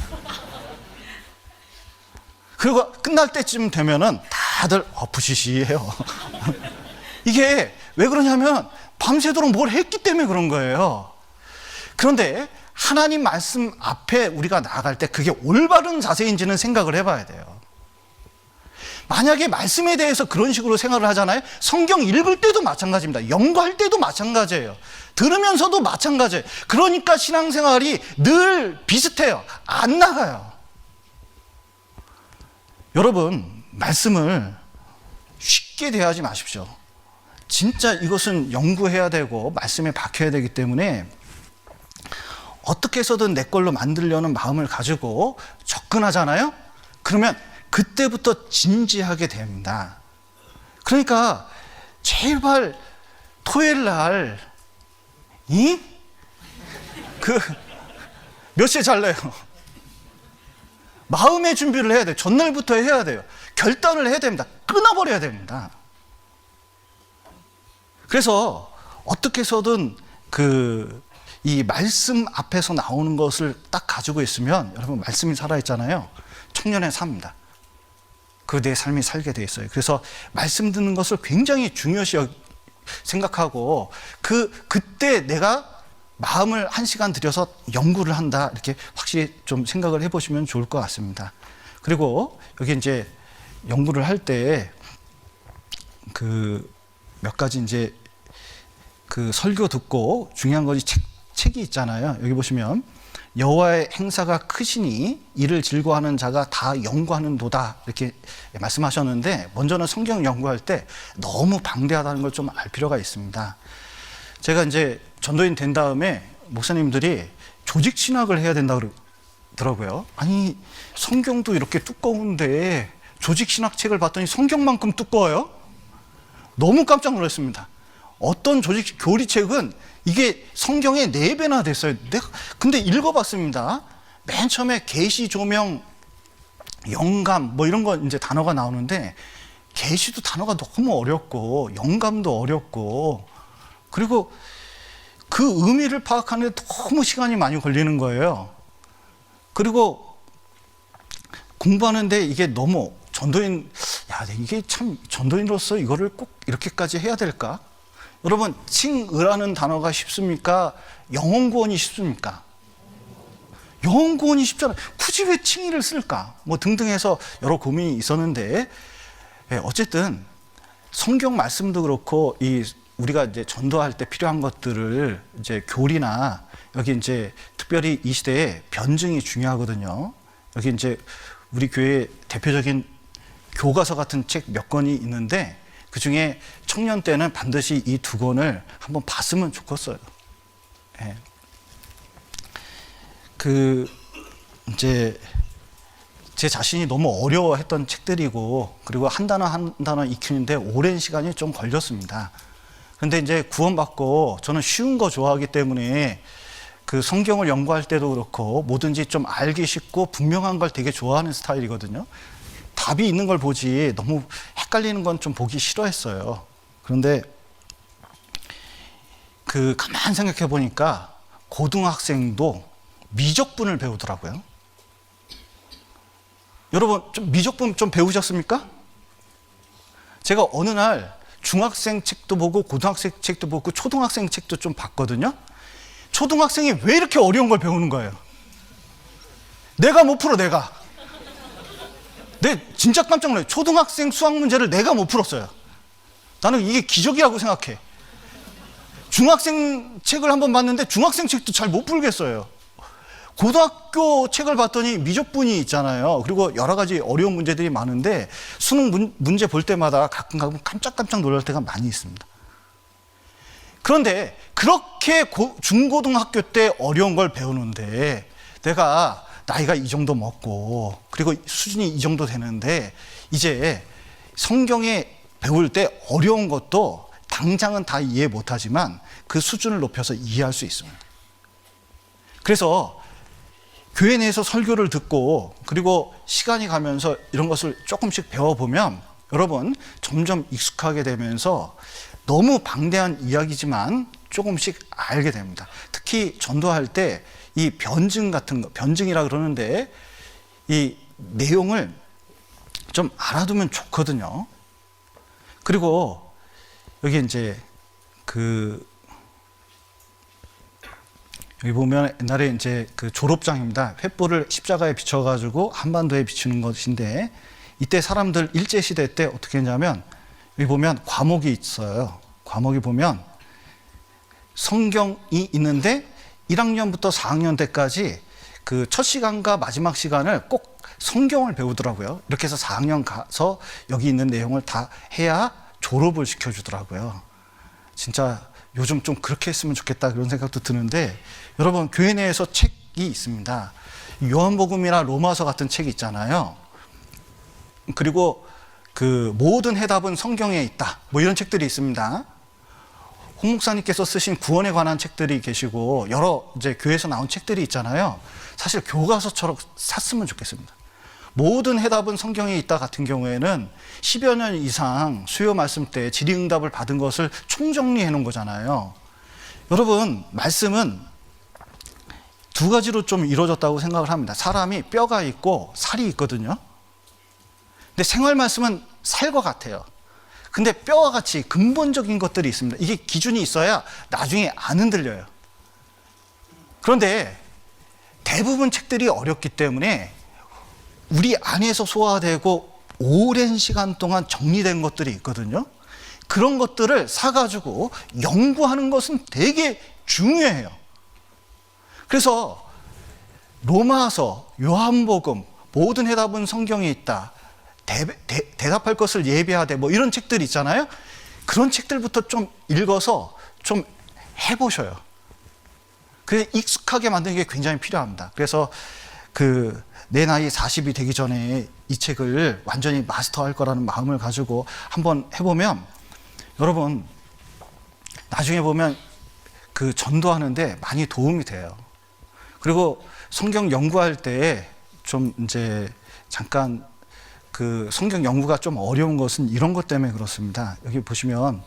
그리고 끝날 때쯤 되면은 다들 부시시해요. 이게 왜 그러냐면 밤새도록 뭘 했기 때문에 그런 거예요. 그런데 하나님 말씀 앞에 우리가 나아갈 때 그게 올바른 자세인지는 생각을 해봐야 돼요. 만약에 말씀에 대해서 그런 식으로 생각을 하잖아요. 성경 읽을 때도 마찬가지입니다. 연구할 때도 마찬가지예요. 들으면서도 마찬가지예요. 그러니까 신앙생활이 늘 비슷해요. 안 나가요. 여러분, 말씀을 쉽게 대하지 마십시오. 진짜 이것은 연구해야 되고 말씀에 박혀야 되기 때문에 어떻게 해서든 내 걸로 만들려는 마음을 가지고 접근하잖아요. 그러면 그때부터 진지하게 됩니다. 그러니까 제발 토요일 날 몇 시에 잘래요? 마음의 준비를 해야 돼요. 전날부터 해야 돼요. 결단을 해야 됩니다. 끊어버려야 됩니다. 그래서 어떻게 해서든 이 말씀 앞에서 나오는 것을 딱 가지고 있으면 여러분, 말씀이 살아있잖아요. 청년에 삽니다. 그 내 삶이 살게 돼 있어요. 그래서 말씀 듣는 것을 굉장히 중요시 생각하고 그때 내가 마음을 1시간 들여서 연구를 한다, 이렇게 확실히 좀 생각을 해보시면 좋을 것 같습니다. 그리고 여기 이제 연구를 할 때 몇 가지 이제 설교 듣고 중요한 것이 책이 있잖아요. 여기 보시면 여호와의 행사가 크시니 이를 즐거워하는 자가 다 연구하는도다, 이렇게 말씀하셨는데, 먼저는 성경 연구할 때 너무 방대하다는 걸 좀 알 필요가 있습니다. 제가 이제 전도인 된 다음에 목사님들이 조직 신학을 해야 된다고 그러더라고요. 아니, 성경도 이렇게 두꺼운데 조직 신학 책을 봤더니 성경만큼 두꺼워요? 너무 깜짝 놀랐습니다. 어떤 조직 교리책은 이게 성경의 4배나 됐어요. 근데 읽어봤습니다. 맨 처음에 계시, 조명, 영감 뭐 이런 거 이제 단어가 나오는데, 계시도 단어가 너무 어렵고 영감도 어렵고, 그리고 그 의미를 파악하는데 너무 시간이 많이 걸리는 거예요. 그리고 공부하는데 이게 너무 이게 참 전도인으로서 이거를 꼭 이렇게까지 해야 될까? 여러분, 칭의라는 단어가 쉽습니까? 영혼 구원이 쉽습니까? 영혼 구원이 쉽잖아요. 굳이 왜 칭의를 쓸까? 뭐 등등 해서 여러 고민이 있었는데, 어쨌든 성경 말씀도 그렇고 이 우리가 이제 전도할 때 필요한 것들을 이제 교리나 여기 이제 특별히 이 시대에 변증이 중요하거든요. 여기 이제 우리 교회 대표적인 교과서 같은 책 몇 권이 있는데 그 중에 청년 때는 반드시 이 두 권을 한번 봤으면 좋겠어요. 예. 이제 제 자신이 너무 어려워했던 책들이고 그리고 한 단어 한 단어 익히는데 오랜 시간이 좀 걸렸습니다. 그런데 이제 구원받고 저는 쉬운 거 좋아하기 때문에 그 성경을 연구할 때도 그렇고 뭐든지 좀 알기 쉽고 분명한 걸 되게 좋아하는 스타일이거든요. 답이 있는 걸 보지 너무 헷갈리는 건 좀 보기 싫어했어요. 그런데 가만 생각해 보니까 고등학생도 미적분을 배우더라고요. 여러분 좀 미적분 좀 배우셨습니까? 제가 어느 날 중학생 책도 보고 고등학생 책도 보고 초등학생 책도 좀 봤거든요. 초등학생이 왜 이렇게 어려운 걸 배우는 거예요? 내가 못 풀어, 내가. 진짜 깜짝 놀라요. 초등학생 수학 문제를 내가 못 풀었어요. 나는 이게 기적이라고 생각해. 중학생 책을 한번 봤는데 중학생 책도 잘 못 풀겠어요. 고등학교 책을 봤더니 미적분이 있잖아요. 그리고 여러 가지 어려운 문제들이 많은데 수능 문제 볼 때마다 가끔 깜짝깜짝 놀랄 때가 많이 있습니다. 그런데 그렇게 중고등학교 때 어려운 걸 배우는데 내가 나이가 이 정도 먹고 그리고 수준이 이 정도 되는데 이제 성경에 배울 때 어려운 것도 당장은 다 이해 못하지만 그 수준을 높여서 이해할 수 있습니다. 그래서 교회 내에서 설교를 듣고 그리고 시간이 가면서 이런 것을 조금씩 배워보면 여러분 점점 익숙하게 되면서 너무 방대한 이야기지만 조금씩 알게 됩니다. 특히 전도할 때 이 변증 같은 거, 변증이라 그러는데 이 내용을 좀 알아두면 좋거든요. 그리고 여기 이제 여기 보면 옛날에 이제 졸업장입니다. 횃불을 십자가에 비춰가지고 한반도에 비추는 것인데 이때 사람들 일제시대 때 어떻게 했냐면 여기 보면 과목이 있어요. 과목이 보면 성경이 있는데 1학년부터 4학년 때까지 첫 시간과 마지막 시간을 꼭 성경을 배우더라고요. 이렇게 해서 4학년 가서 여기 있는 내용을 다 해야 졸업을 시켜주더라고요. 진짜 요즘 좀 그렇게 했으면 좋겠다 그런 생각도 드는데 여러분 교회 내에서 책이 있습니다. 요한복음이나 로마서 같은 책이 있잖아요. 그리고 모든 해답은 성경에 있다 뭐 이런 책들이 있습니다. 홍 목사님께서 쓰신 구원에 관한 책들이 계시고 여러 이제 교회에서 나온 책들이 있잖아요. 사실 교과서처럼 샀으면 좋겠습니다. 모든 해답은 성경에 있다 같은 경우에는 10여 년 이상 수요 말씀 때 질의응답을 받은 것을 총정리해 놓은 거잖아요. 여러분 말씀은 두 가지로 좀 이루어졌다고 생각을 합니다. 사람이 뼈가 있고 살이 있거든요. 근데 생활 말씀은 살과 같아요. 근데 뼈와 같이 근본적인 것들이 있습니다. 이게 기준이 있어야 나중에 안 흔들려요. 그런데 대부분 책들이 어렵기 때문에 우리 안에서 소화되고 오랜 시간 동안 정리된 것들이 있거든요. 그런 것들을 사가지고 연구하는 것은 되게 중요해요. 그래서 로마서, 요한복음, 모든 해답은 성경에 있다. 대답할 것을 예비하되 뭐 이런 책들 있잖아요. 그런 책들부터 좀 읽어서 좀 해보셔요. 그래서 익숙하게 만드는 게 굉장히 필요합니다. 그래서 내 나이 40이 되기 전에 이 책을 완전히 마스터할 거라는 마음을 가지고 한번 해보면 여러분 나중에 보면 전도하는데 많이 도움이 돼요. 그리고 성경 연구할 때 좀 이제 잠깐 성경 연구가 좀 어려운 것은 이런 것 때문에 그렇습니다. 여기 보시면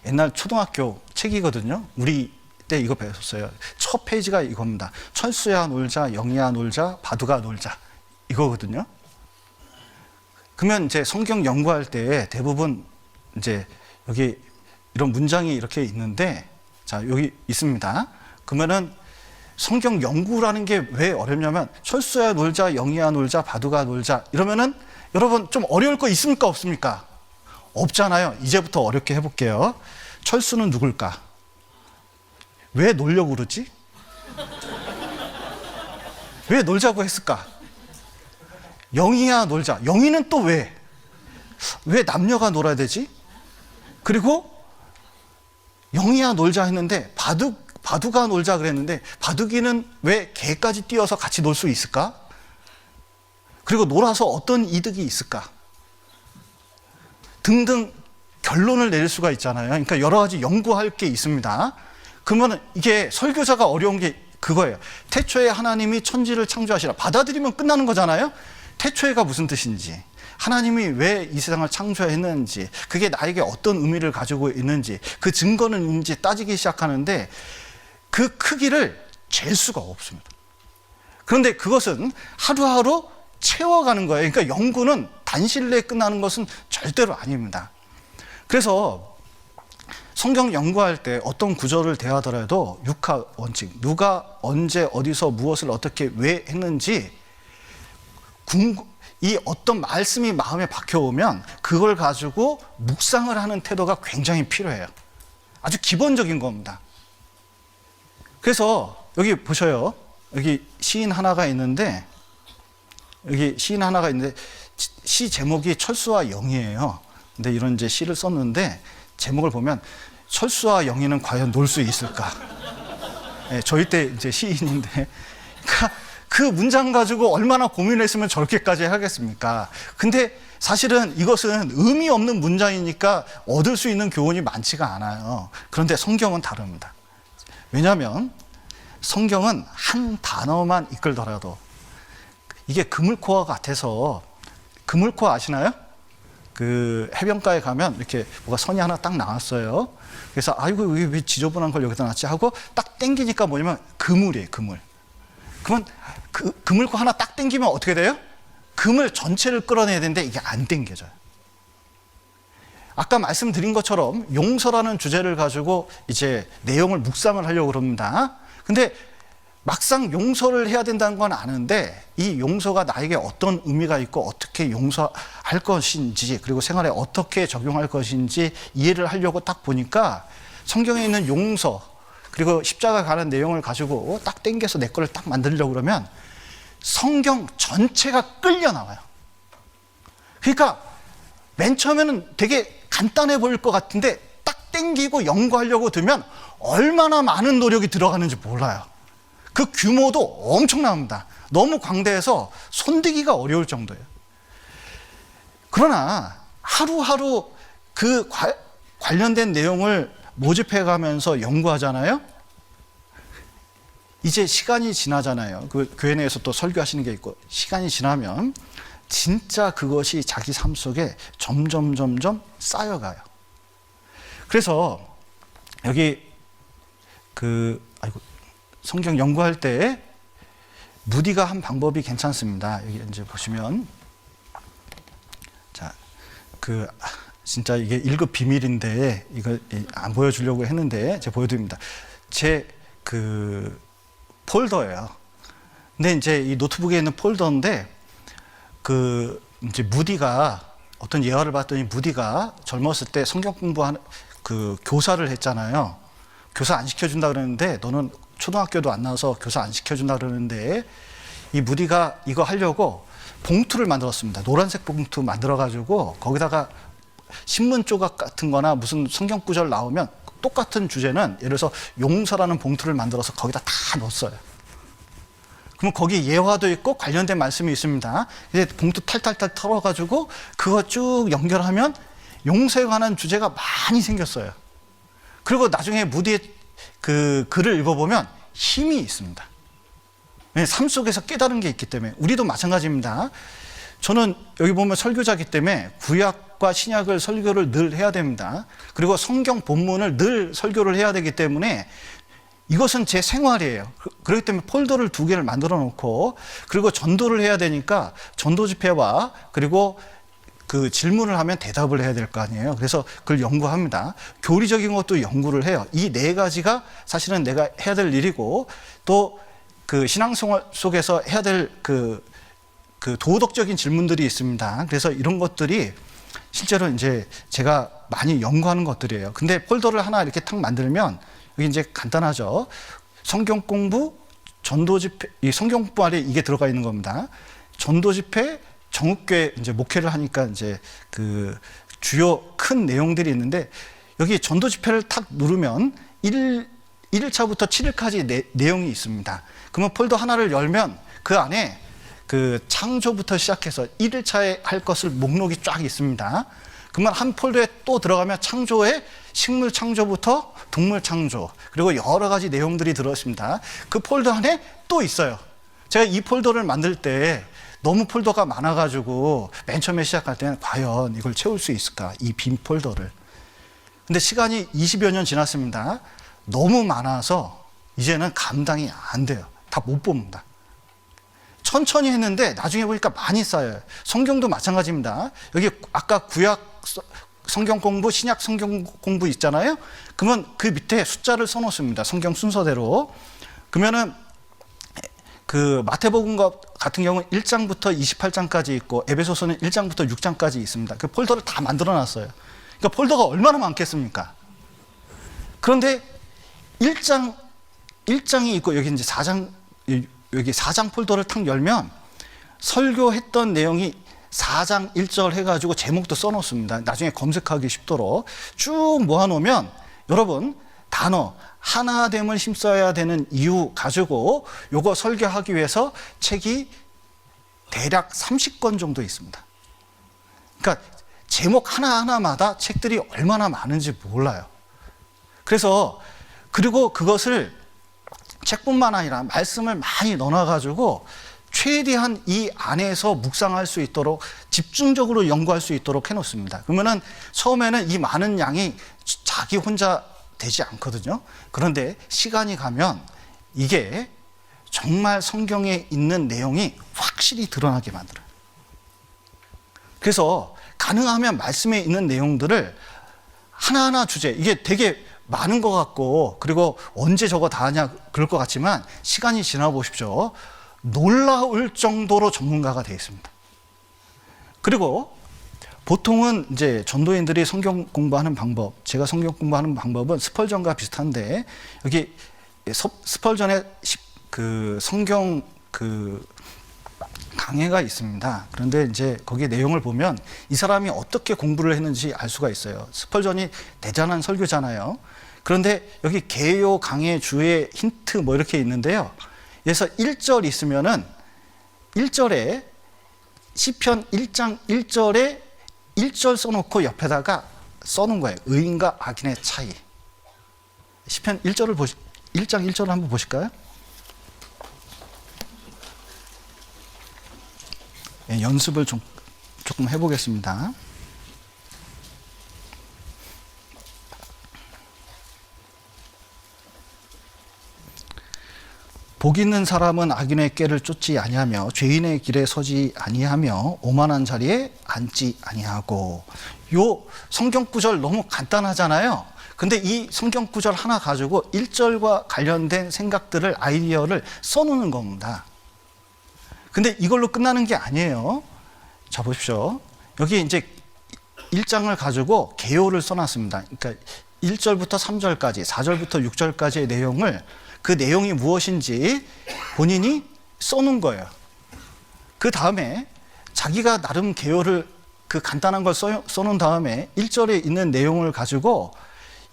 옛날 초등학교 책이거든요. 우리 때 이거 배웠어요. 첫 페이지가 이겁니다. 철수야 놀자, 영희야 놀자, 바두가 놀자 이거거든요. 그러면 이제 성경 연구할 때 대부분 이제 여기 이런 문장이 이렇게 있는데 자 여기 있습니다. 그러면은 성경 연구라는 게 왜 어렵냐면 철수야 놀자, 영희야 놀자, 바두가 놀자 이러면은 여러분 좀 어려울 거 있습니까 없습니까? 없잖아요. 이제부터 어렵게 해볼게요. 철수는 누굴까? 왜 놀려고 그러지? 왜 놀자고 했을까? 영희야 놀자. 영희는 또 왜? 왜 남녀가 놀아야 되지? 그리고 영희야 놀자 했는데 바둑아 놀자 그랬는데 바둑이는 왜 개까지 뛰어서 같이 놀 수 있을까? 그리고 놀아서 어떤 이득이 있을까? 등등 결론을 내릴 수가 있잖아요. 그러니까 여러 가지 연구할 게 있습니다. 그러면 이게 설교자가 어려운 게 그거예요. 태초에 하나님이 천지를 창조하시라. 받아들이면 끝나는 거잖아요. 태초에가 무슨 뜻인지, 하나님이 왜 이 세상을 창조했는지, 그게 나에게 어떤 의미를 가지고 있는지, 그 증거는 있는지 따지기 시작하는데 그 크기를 잴 수가 없습니다. 그런데 그것은 하루하루 채워가는 거예요. 그러니까 연구는 단실 내에 끝나는 것은 절대로 아닙니다. 그래서 성경 연구할 때 어떤 구절을 대하더라도 육하 원칙, 누가 언제 어디서 무엇을 어떻게 왜 했는지 이 어떤 말씀이 마음에 박혀오면 그걸 가지고 묵상을 하는 태도가 굉장히 필요해요. 아주 기본적인 겁니다. 그래서 여기 보셔요. 여기 시인 하나가 있는데 시 제목이 철수와 영희예요. 근데 이런 이제 시를 썼는데 제목을 보면 철수와 영희는 과연 놀 수 있을까? 네, 저희 때 이제 시인인데, 그러니까 그 문장 가지고 얼마나 고민했으면 저렇게까지 하겠습니까? 근데 사실은 이것은 의미 없는 문장이니까 얻을 수 있는 교훈이 많지가 않아요. 그런데 성경은 다릅니다. 왜냐하면 성경은 한 단어만 이끌더라도 이게 그물코어 같아서, 그물코어 아시나요? 그 해변가에 가면 이렇게 뭐가 선이 하나 딱 나왔어요. 그래서 아이고 왜 지저분한 걸 여기다 놨지 하고 딱 당기니까 뭐냐면 그물이에요, 그물. 그러면 그물코 하나 딱 당기면 어떻게 돼요? 그물 전체를 끌어내야 되는데 이게 안 당겨져요. 아까 말씀드린 것처럼 용서라는 주제를 가지고 이제 내용을 묵상을 하려고 그럽니다. 근데 막상 용서를 해야 된다는 건 아는데 이 용서가 나에게 어떤 의미가 있고 어떻게 용서할 것인지, 그리고 생활에 어떻게 적용할 것인지 이해를 하려고 딱 보니까 성경에 있는 용서 그리고 십자가 가는 내용을 가지고 딱 땡겨서 내 거를 딱 만들려고 그러면 성경 전체가 끌려 나와요. 그러니까 맨 처음에는 되게 간단해 보일 것 같은데 딱 땡기고 연구하려고 들면 얼마나 많은 노력이 들어가는지 몰라요. 그 규모도 엄청납니다. 너무 광대해서 손대기가 어려울 정도예요. 그러나 하루하루 그 관련된 내용을 모집해 가면서 연구하잖아요. 이제 시간이 지나잖아요. 그 교회 내에서 또 설교하시는 게 있고, 시간이 지나면 진짜 그것이 자기 삶 속에 점점 쌓여가요. 그래서 여기 성경 연구할 때 무디가 한 방법이 괜찮습니다. 여기 이제 보시면, 자, 진짜 이게 1급 비밀인데 이걸 안 보여주려고 했는데 제가 보여드립니다. 제 폴더예요. 근데 이제 이 노트북에 있는 폴더인데 이제 무디가 어떤 예화를 봤더니 무디가 젊었을 때 성경 공부하는 교사를 했잖아요. 교사 안 시켜준다 그러는데, 너는 초등학교도 안 나와서 교사 안 시켜준다 그러는데, 이 무디가 이거 하려고 봉투를 만들었습니다. 노란색 봉투 만들어가지고 거기다가 신문 조각 같은 거나 무슨 성경 구절 나오면 똑같은 주제는, 예를 들어서 용서라는 봉투를 만들어서 거기다 다 넣었어요. 그럼 거기 예화도 있고 관련된 말씀이 있습니다. 이제 봉투 탈탈탈 털어가지고 그거 쭉 연결하면 용서에 관한 주제가 많이 생겼어요. 그리고 나중에 무디의 글을 읽어보면 힘이 있습니다. 삶 속에서 깨달은 게 있기 때문에. 우리도 마찬가지입니다. 저는 여기 보면 설교자이기 때문에 구약과 신약을 설교를 늘 해야 됩니다. 그리고 성경 본문을 늘 설교를 해야 되기 때문에 이것은 제 생활이에요. 그렇기 때문에 폴더를 2개를 만들어 놓고, 그리고 전도를 해야 되니까 전도 집회와 그리고 그 질문을 하면 대답을 해야 될 거 아니에요. 그래서 그걸 연구합니다. 교리적인 것도 연구를 해요. 이 4가지가 사실은 내가 해야 될 일이고, 또 그 신앙생활 속에서 해야 될 그 도덕적인 질문들이 있습니다. 그래서 이런 것들이 실제로 이제 제가 많이 연구하는 것들이에요. 근데 폴더를 하나 이렇게 탁 만들면 여기 이제 간단하죠. 성경 공부, 전도 집회, 이 성경 공부 안에 이게 들어가 있는 겁니다. 전도 집회, 정읍교회 이제 목회를 하니까 이제 그 주요 큰 내용들이 있는데 여기 전도 집회를 탁 누르면 1일차부터 7일까지 내용이 있습니다. 그러면 폴더 하나를 열면 그 안에 그 창조부터 시작해서 1일차에 할 것을 목록이 쫙 있습니다. 그러면 한 폴더에 또 들어가면 창조에 식물 창조부터 동물 창조 그리고 여러 가지 내용들이 들어있습니다. 그 폴더 안에 또 있어요. 제가 이 폴더를 만들 때 너무 폴더가 많아가지고 맨 처음에 시작할 때는 과연 이걸 채울 수 있을까? 이 빈 폴더를. 근데 시간이 20여 년 지났습니다. 너무 많아서 이제는 감당이 안 돼요. 다 못 봅니다. 천천히 했는데 나중에 보니까 많이 쌓여요. 성경도 마찬가지입니다. 여기 아까 구약 성경 공부, 신약 성경 공부 있잖아요. 그러면 그 밑에 숫자를 써놓습니다. 성경 순서대로. 그러면은 그 마태복음 같은 경우는 1장부터 28장까지 있고 에베소서는 1장부터 6장까지 있습니다. 그 폴더를 다 만들어 놨어요. 그러니까 폴더가 얼마나 많겠습니까? 그런데 1장이 있고 여기 이제 4장, 여기 4장 폴더를 탁 열면 설교했던 내용이 4장 1절 해가지고 제목도 써놓습니다. 나중에 검색하기 쉽도록 쭉 모아놓으면 여러분 단어 하나됨을 힘써야 되는 이유 가지고 요거 설교하기 위해서 책이 대략 30권 정도 있습니다. 그러니까 제목 하나하나마다 책들이 얼마나 많은지 몰라요. 그래서 그리고 그것을 책뿐만 아니라 말씀을 많이 넣어가지고 최대한 이 안에서 묵상할 수 있도록 집중적으로 연구할 수 있도록 해놓습니다. 그러면은 처음에는 이 많은 양이 자기 혼자 되지 않거든요. 그런데 시간이 가면 이게 정말 성경에 있는 내용이 확실히 드러나게 만들어요. 그래서 가능하면 말씀에 있는 내용들을 하나하나 주제, 이게 되게 많은 것 같고 그리고 언제 저거 다 하냐 그럴 것 같지만 시간이 지나 보십시오. 놀라울 정도로 전문가가 되어 있습니다. 그리고 보통은 이제 전도인들이 성경 공부하는 방법, 제가 성경 공부하는 방법은 스펄전과 비슷한데 여기 스펄전의 그 성경 그 강해가 있습니다. 그런데 이제 거기 내용을 보면 이 사람이 어떻게 공부를 했는지 알 수가 있어요. 스펄전이 대단한 설교잖아요. 그런데 여기 개요 강해 주의 힌트 뭐 이렇게 있는데요. 그래서 1절 있으면은 1절에 시편 1장 1절에 1절 써놓고 옆에다가 써놓은 거예요. 의인과 악인의 차이. 시편 1장 1절을 한번 보실까요? 네, 연습을 조금 해보겠습니다. 복 있는 사람은 악인의 꾀를 쫓지 아니하며 죄인의 길에 서지 아니하며 오만한 자리에 앉지 아니하고. 요 성경 구절 너무 간단하잖아요. 근데 이 성경 구절 하나 가지고 1절과 관련된 생각들을 아이디어를 써놓는 겁니다. 근데 이걸로 끝나는 게 아니에요. 자 보십시오. 여기 이제 1장을 가지고 개요를 써놨습니다. 그러니까 1절부터 3절까지 4절부터 6절까지의 내용을 그 내용이 무엇인지 본인이 써놓은 거예요. 그 다음에 자기가 나름 개요를 그 간단한 걸 써놓은 다음에 1절에 있는 내용을 가지고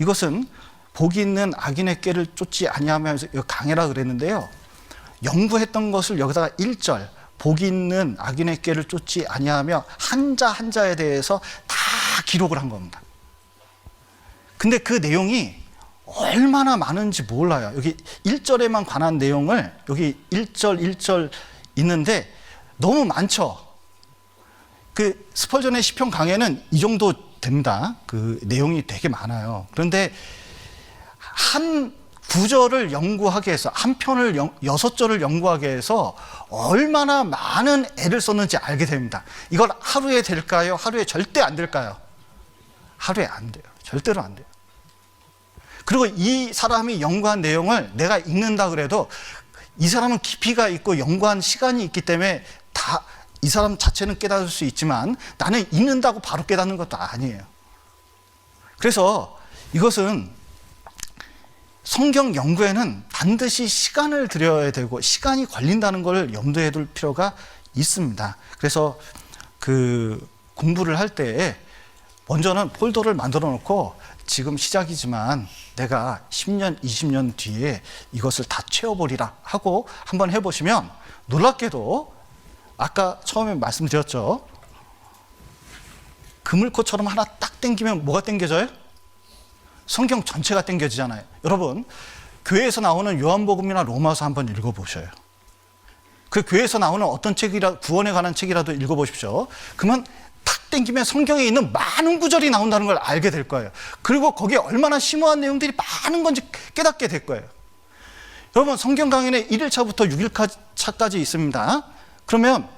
이것은 복이 있는 악인의 꾀를 쫓지 아니하면서 강해라 그랬는데요. 연구했던 것을 여기다가 1절 복이 있는 악인의 꾀를 쫓지 아니하며 한자 한자에 대해서 다 기록을 한 겁니다. 근데 그 내용이 얼마나 많은지 몰라요. 여기 1절에만 관한 내용을 여기 1절 있는데 너무 많죠. 그 스펄전의 시편 강해는 이 정도 됩니다. 그 내용이 되게 많아요. 그런데 한 구절을 연구하게 해서 한 편을 6절을 연구하게 해서 얼마나 많은 애를 썼는지 알게 됩니다. 이걸 하루에 될까요? 하루에 절대 안 될까요? 하루에 안 돼요. 절대로 안 돼요. 그리고 이 사람이 연구한 내용을 내가 읽는다 그래도 이 사람은 깊이가 있고 연구한 시간이 있기 때문에 다 이 사람 자체는 깨달을 수 있지만 나는 읽는다고 바로 깨닫는 것도 아니에요. 그래서 이것은 성경 연구에는 반드시 시간을 들여야 되고 시간이 걸린다는 걸 염두에 둘 필요가 있습니다. 그래서 그 공부를 할 때 먼저는 폴더를 만들어 놓고 지금 시작이지만 내가 10년, 20년 뒤에 이것을 다 채워버리라 하고 한번 해보시면 놀랍게도 아까 처음에 말씀드렸죠. 그물코처럼 하나 딱 당기면 뭐가 당겨져요? 성경 전체가 당겨지잖아요. 여러분, 교회에서 나오는 요한복음이나 로마서 한번 읽어보셔요. 그 교회에서 나오는 어떤 책이라 구원에 관한 책이라도 읽어보십시오. 그러면 탁 당기면 성경에 있는 많은 구절이 나온다는 걸 알게 될 거예요. 그리고 거기에 얼마나 심오한 내용들이 많은 건지 깨닫게 될 거예요. 여러분, 성경 강연에 1일차부터 6일차까지 있습니다. 그러면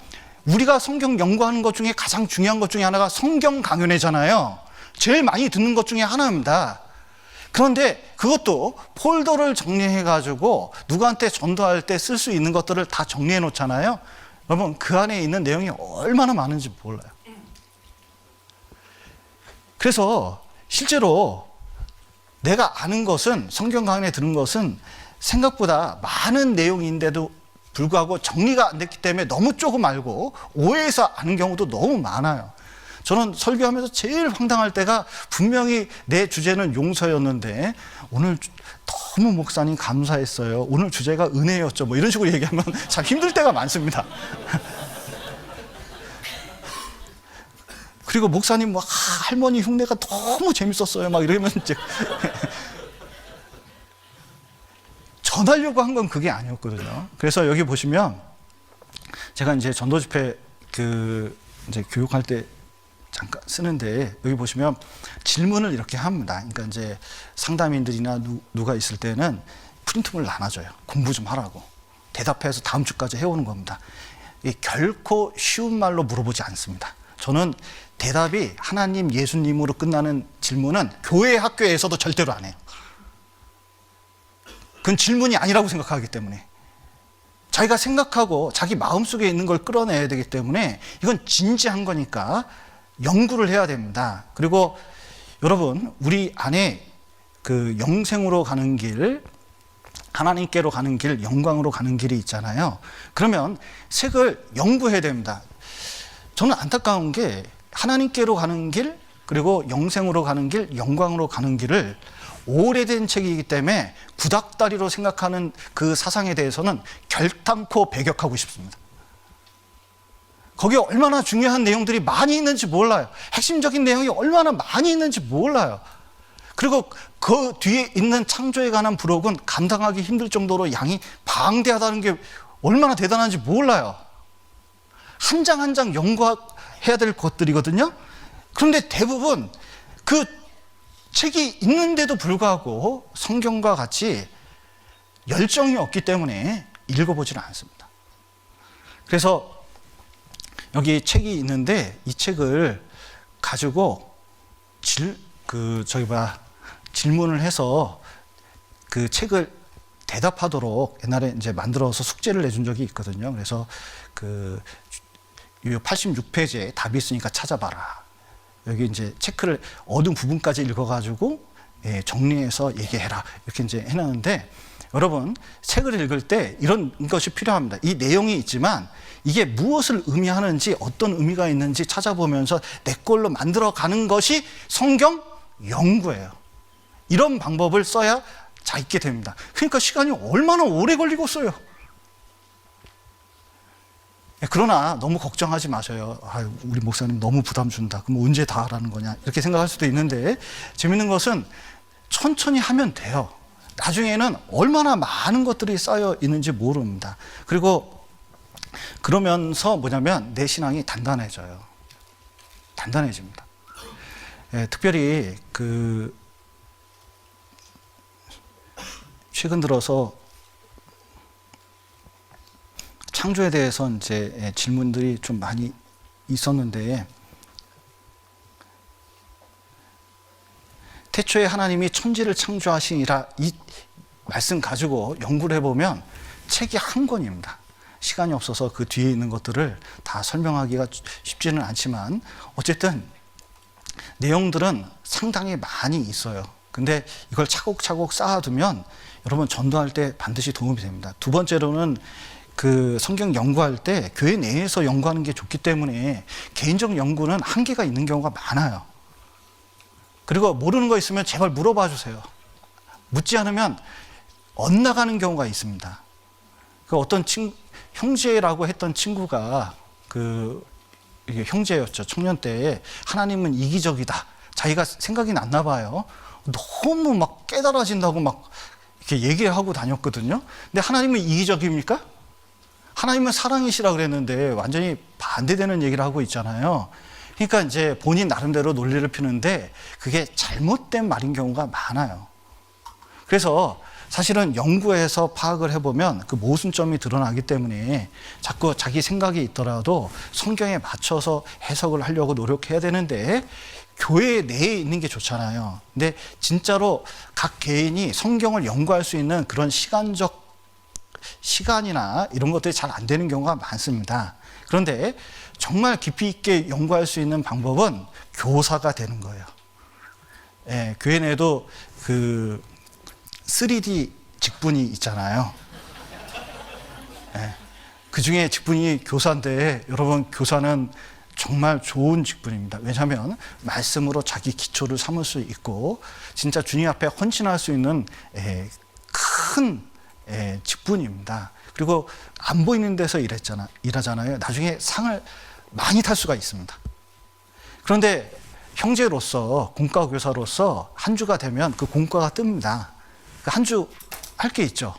우리가 성경 연구하는 것 중에 가장 중요한 것 중에 하나가 성경 강연회잖아요. 제일 많이 듣는 것 중에 하나입니다. 그런데 그것도 폴더를 정리해가지고 누구한테 전도할 때 쓸 수 있는 것들을 다 정리해 놓잖아요. 여러분, 그 안에 있는 내용이 얼마나 많은지 몰라요. 그래서 실제로 내가 아는 것은, 성경 강연에 들은 것은 생각보다 많은 내용인데도 불구하고 정리가 안 됐기 때문에 너무 조금 알고 오해해서 아는 경우도 너무 많아요. 저는 설교하면서 제일 황당할 때가 분명히 내 주제는 용서였는데 오늘 너무 목사님 감사했어요. 오늘 주제가 은혜였죠. 뭐 이런 식으로 얘기하면 참 힘들 때가 많습니다. 그리고 목사님 뭐 할머니 흉내가 너무 재밌었어요. 막 이러면 이제 전하려고 한 건 그게 아니었거든요. 그래서 여기 보시면 제가 이제 전도 집회 이제 교육할 때 잠깐 쓰는데 여기 보시면 질문을 이렇게 합니다. 그러니까 이제 상담인들이나 누가 있을 때는 프린트물 나눠줘요. 공부 좀 하라고. 대답해서 다음 주까지 해오는 겁니다. 결코 쉬운 말로 물어보지 않습니다. 저는 대답이 하나님, 예수님으로 끝나는 질문은 교회, 학교에서도 절대로 안 해요. 그건 질문이 아니라고 생각하기 때문에. 자기가 생각하고 자기 마음속에 있는 걸 끌어내야 되기 때문에 이건 진지한 거니까 연구를 해야 됩니다. 그리고 여러분, 우리 안에 그 영생으로 가는 길, 하나님께로 가는 길, 영광으로 가는 길이 있잖아요. 그러면 색을 연구해야 됩니다. 저는 안타까운 게 하나님께로 가는 길, 그리고 영생으로 가는 길, 영광으로 가는 길을 오래된 책이기 때문에 구닥다리로 생각하는 그 사상에 대해서는 결단코 배격하고 싶습니다. 거기에 얼마나 중요한 내용들이 많이 있는지 몰라요. 핵심적인 내용이 얼마나 많이 있는지 몰라요. 그리고 그 뒤에 있는 창조에 관한 부록은 감당하기 힘들 정도로 양이 방대하다는 게 얼마나 대단한지 몰라요. 한 장 한 장 연구해야 될 것들이거든요. 그런데 대부분 그 책이 있는데도 불구하고 성경과 같이 열정이 없기 때문에 읽어보지는 않습니다. 그래서 여기 책이 있는데 이 책을 가지고 질문을 해서 그 책을 대답하도록 옛날에 이제 만들어서 숙제를 내준 적이 있거든요. 그래서 그 86페이지에 답이 있으니까 찾아봐라. 여기 이제 체크를 어느 부분까지 읽어가지고 정리해서 얘기해라. 이렇게 이제 해놨는데 여러분, 책을 읽을 때 이런 것이 필요합니다. 이 내용이 있지만 이게 무엇을 의미하는지, 어떤 의미가 있는지 찾아보면서 내 걸로 만들어가는 것이 성경 연구예요. 이런 방법을 써야 잘 읽게 됩니다. 그러니까 시간이 얼마나 오래 걸리고 써요. 그러나 너무 걱정하지 마셔요. 우리 목사님 너무 부담 준다. 그럼 언제 다 하라는 거냐, 이렇게 생각할 수도 있는데 재밌는 것은 천천히 하면 돼요. 나중에는 얼마나 많은 것들이 쌓여 있는지 모릅니다. 그리고 그러면서 뭐냐면 내 신앙이 단단해져요. 단단해집니다. 특별히 최근 들어서 창조에 대해서 이제 질문들이 좀 많이 있었는데, 태초에 하나님이 천지를 창조하시니라, 이 말씀 가지고 연구를 해보면 책이 한 권입니다. 시간이 없어서 그 뒤에 있는 것들을 다 설명하기가 쉽지는 않지만 어쨌든 내용들은 상당히 많이 있어요. 근데 이걸 차곡차곡 쌓아두면 여러분 전도할 때 반드시 도움이 됩니다. 두 번째로는 그 성경 연구할 때 교회 내에서 연구하는 게 좋기 때문에 개인적 연구는 한계가 있는 경우가 많아요. 그리고 모르는 거 있으면 제발 물어봐 주세요. 묻지 않으면 엇나가는 경우가 있습니다. 그 어떤 형제라고 했던 친구가 이게 형제였죠. 청년 때에 하나님은 이기적이다. 자기가 생각이 났나 봐요. 너무 막 깨달아진다고 막 이렇게 얘기하고 다녔거든요. 근데 하나님은 이기적입니까? 하나님은 사랑이시라 그랬는데 완전히 반대되는 얘기를 하고 있잖아요. 그러니까 이제 본인 나름대로 논리를 피는데 그게 잘못된 말인 경우가 많아요. 그래서 사실은 연구해서 파악을 해보면 그 모순점이 드러나기 때문에 자꾸 자기 생각이 있더라도 성경에 맞춰서 해석을 하려고 노력해야 되는데 교회 내에 있는 게 좋잖아요. 근데 진짜로 각 개인이 성경을 연구할 수 있는 그런 시간이나 이런 것들이 잘 안 되는 경우가 많습니다. 그런데 정말 깊이 있게 연구할 수 있는 방법은 교사가 되는 거예요. 예, 교회 내에도 그 3D 직분이 있잖아요. 예, 그 중에 직분이 교사인데 여러분 교사는 정말 좋은 직분입니다. 왜냐하면 말씀으로 자기 기초를 삼을 수 있고 진짜 주님 앞에 헌신할 수 있는 큰 직분입니다. 그리고 안 보이는 데서 일하잖아요. 나중에 상을 많이 탈 수가 있습니다. 그런데 형제로서 공과 교사로서 한 주가 되면 그 공과가 뜹니다. 한 주 할 게 있죠.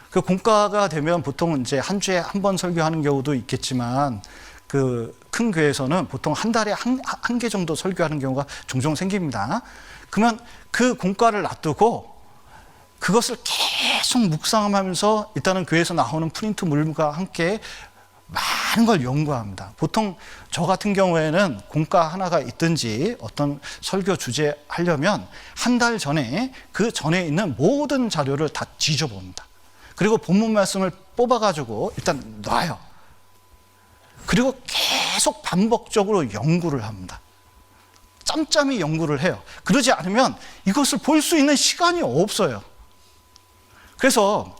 그 공과가 되면 보통 이제 한 주에 한 번 설교하는 경우도 있겠지만 그 큰 교회에서는 보통 한 달에 한 개 정도 설교하는 경우가 종종 생깁니다. 그러면 그 공과를 놔두고 그것을 계속 묵상하면서 일단은 교회에서 나오는 프린트물과 함께 많은 걸 연구합니다. 보통 저 같은 경우에는 공과 하나가 있든지 어떤 설교 주제 하려면 한 달 전에 그 전에 있는 모든 자료를 다 뒤져봅니다. 그리고 본문 말씀을 뽑아가지고 일단 놔요. 그리고 계속 반복적으로 연구를 합니다. 짬짬이 연구를 해요. 그러지 않으면 이것을 볼 수 있는 시간이 없어요. 그래서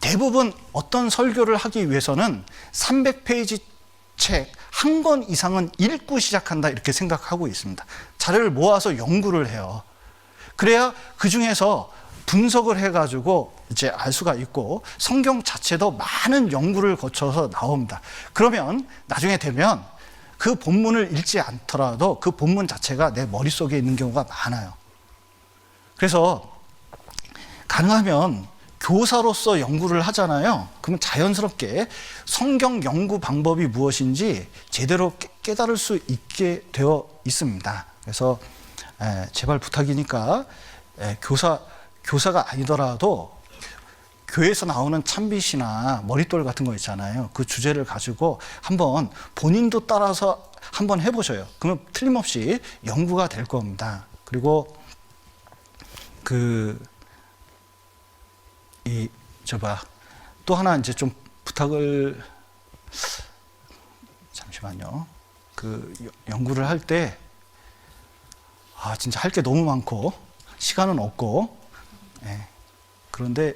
대부분 어떤 설교를 하기 위해서는 300페이지 책 한 권 이상은 읽고 시작한다 이렇게 생각하고 있습니다. 자료를 모아서 연구를 해요. 그래야 그 중에서 분석을 해가지고 이제 알 수가 있고 성경 자체도 많은 연구를 거쳐서 나옵니다. 그러면 나중에 되면 그 본문을 읽지 않더라도 그 본문 자체가 내 머릿속에 있는 경우가 많아요. 그래서 가능하면 교사로서 연구를 하잖아요. 그러면 자연스럽게 성경 연구 방법이 무엇인지 제대로 깨달을 수 있게 되어 있습니다. 그래서 제발 부탁이니까 교사가 아니더라도 교회에서 나오는 참빗이나 머릿돌 같은 거 있잖아요. 그 주제를 가지고 한번 본인도 따라서 한번 해보셔요. 그러면 틀림없이 연구가 될 겁니다. 그리고 또 하나 이제 좀 부탁을 잠시만요. 연구를 할 때 진짜 할 게 너무 많고 시간은 없고 그런데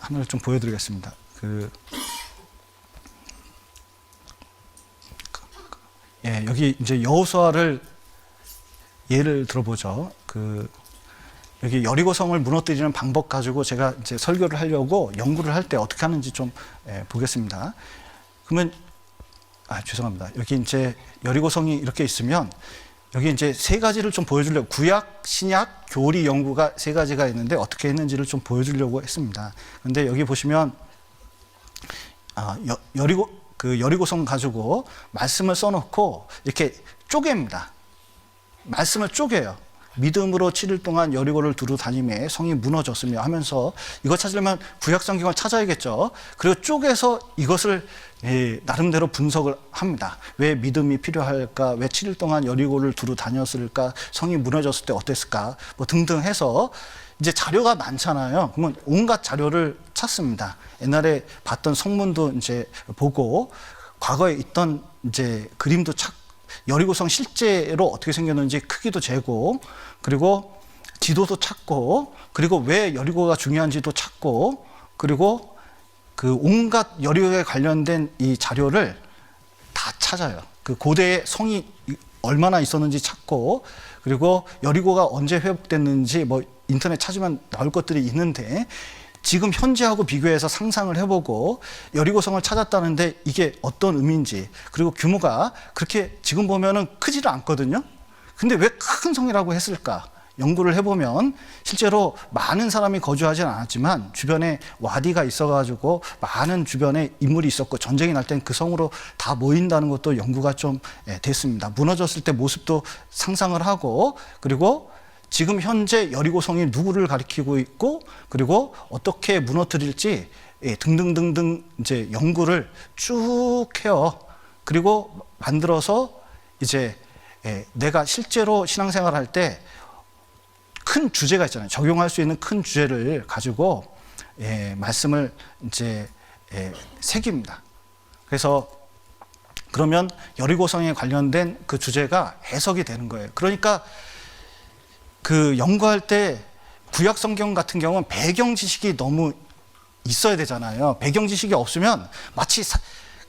하나를 좀 보여드리겠습니다. 여기 이제 여호수아를 예를 들어보죠. 여기 여리고성을 무너뜨리는 방법 가지고 제가 이제 설교를 하려고 연구를 할 때 어떻게 하는지 좀 보겠습니다. 그러면 죄송합니다. 여기 이제 여리고성이 이렇게 있으면 여기 이제 세 가지를 좀 보여주려고 구약, 신약, 교리 연구가 세 가지가 있는데 어떻게 했는지를 좀 보여주려고 했습니다. 그런데 여기 보시면 여리고성 가지고 말씀을 써놓고 이렇게 쪼갭니다. 말씀을 쪼개요. 믿음으로 7일 동안 여리고를 두루 다니며 성이 무너졌으며 하면서 이거 찾으려면 구약 성경을 찾아야겠죠. 그리고 쪼개서 이것을 나름대로 분석을 합니다. 왜 믿음이 필요할까? 왜 7일 동안 여리고를 두루 다녔을까? 성이 무너졌을 때 어땠을까? 뭐 등등 해서 이제 자료가 많잖아요. 그러면 온갖 자료를 찾습니다. 옛날에 봤던 성문도 이제 보고, 과거에 있던 이제 그림도 여리고성 실제로 어떻게 생겼는지 크기도 재고, 그리고 지도도 찾고, 그리고 왜 여리고가 중요한지도 찾고, 그리고 그 온갖 여리고에 관련된 이 자료를 다 찾아요. 그 고대의 성이 얼마나 있었는지 찾고, 그리고 여리고가 언제 회복됐는지 뭐 인터넷 찾으면 나올 것들이 있는데, 지금 현재하고 비교해서 상상을 해보고 여리고성을 찾았다는데 이게 어떤 의미인지, 그리고 규모가 그렇게 지금 보면은 크지를 않거든요. 근데 왜 큰 성이라고 했을까? 연구를 해보면 실제로 많은 사람이 거주하지는 않았지만 주변에 와디가 있어가지고 많은 주변에 인물이 있었고, 전쟁이 날 땐 그 성으로 다 모인다는 것도 연구가 좀 됐습니다. 무너졌을 때 모습도 상상을 하고, 그리고 지금 현재 여리고성이 누구를 가리키고 있고, 그리고 어떻게 무너뜨릴지 등등등등 이제 연구를 쭉 해요. 그리고 만들어서 이제 내가 실제로 신앙생활 할 때 큰 주제가 있잖아요. 적용할 수 있는 큰 주제를 가지고 말씀을 이제 새깁니다. 그래서 그러면 여리고성에 관련된 그 주제가 해석이 되는 거예요. 그러니까 그 연구할 때 구약 성경 같은 경우는 배경 지식이 너무 있어야 되잖아요. 배경 지식이 없으면 마치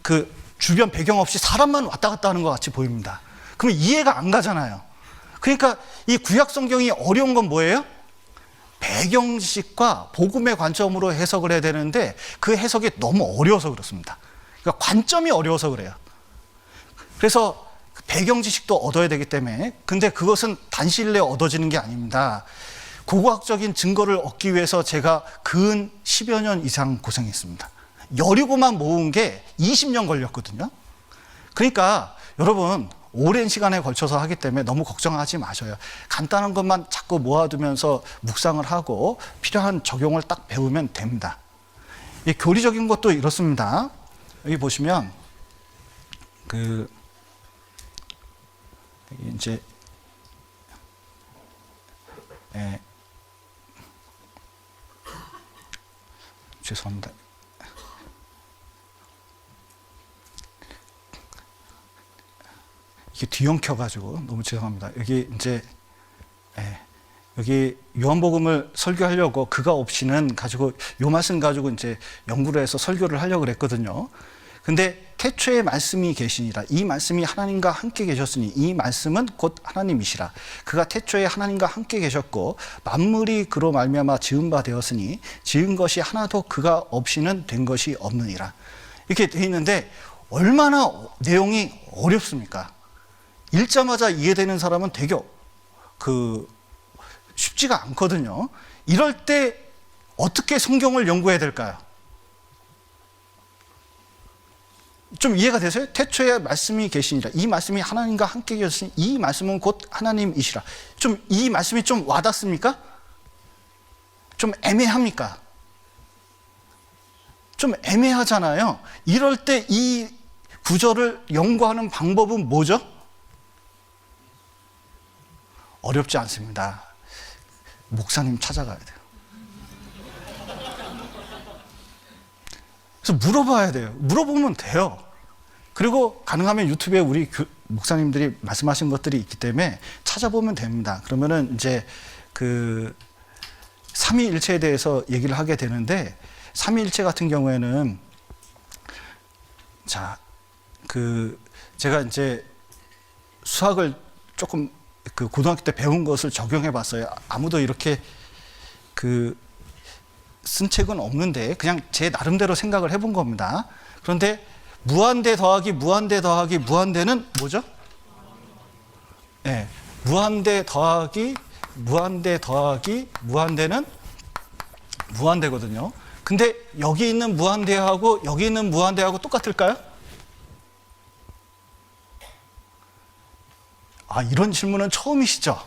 그 주변 배경 없이 사람만 왔다 갔다 하는 것 같이 보입니다. 그러면 이해가 안 가잖아요. 그러니까 이 구약 성경이 어려운 건 뭐예요? 배경 지식과 복음의 관점으로 해석을 해야 되는데 그 해석이 너무 어려워서 그렇습니다. 그러니까 관점이 어려워서 그래요. 그래서 배경 지식도 얻어야 되기 때문에, 근데 그것은 단시일 내에 얻어지는 게 아닙니다. 고고학적인 증거를 얻기 위해서 제가 근 10여 년 이상 고생했습니다. 여리고만 모은 게 20년 걸렸거든요. 그러니까 여러분, 오랜 시간에 걸쳐서 하기 때문에 너무 걱정하지 마셔요. 간단한 것만 자꾸 모아두면서 묵상을 하고 필요한 적용을 딱 배우면 됩니다. 이 교리적인 것도 이렇습니다. 여기 보시면 여기 이제 죄송합니다. 이게 뒤엉켜가지고 너무 죄송합니다. 여기 이제 여기 요한복음을 설교하려고 그가 없이는 가지고 요 말씀 가지고 이제 연구를 해서 설교를 하려고 그랬거든요. 근데 태초에 말씀이 계시니라. 이 말씀이 하나님과 함께 계셨으니 이 말씀은 곧 하나님이시라. 그가 태초에 하나님과 함께 계셨고 만물이 그로 말미암아 지은 바 되었으니 지은 것이 하나도 그가 없이는 된 것이 없느니라. 이렇게 돼 있는데 얼마나 내용이 어렵습니까? 읽자마자 이해되는 사람은 되게 쉽지가 않거든요. 이럴 때 어떻게 성경을 연구해야 될까요? 좀 이해가 되세요? 태초에 말씀이 계시니라. 이 말씀이 하나님과 함께 계셨으니 이 말씀은 곧 하나님이시라. 좀 이 말씀이 좀 와닿습니까? 좀 애매합니까? 좀 애매하잖아요. 이럴 때 이 구절을 연구하는 방법은 뭐죠? 어렵지 않습니다. 목사님 찾아가야 돼요. 그래서 물어봐야 돼요. 물어보면 돼요. 그리고 가능하면 유튜브에 우리 목사님들이 말씀하신 것들이 있기 때문에 찾아보면 됩니다. 그러면은 이제 그 삼위일체에 대해서 얘기를 하게 되는데, 삼위일체 같은 경우에는 제가 이제 수학을 조금 그 고등학교 때 배운 것을 적용해 봤어요. 아무도 이렇게 쓴 책은 없는데 그냥 제 나름대로 생각을 해본 겁니다. 그런데 무한대 더하기 무한대 더하기 무한대는 뭐죠? 네, 무한대 더하기 무한대 더하기 무한대는 무한대거든요. 근데 여기 있는 무한대하고 여기 있는 무한대하고 똑같을까요? 이런 질문은 처음이시죠?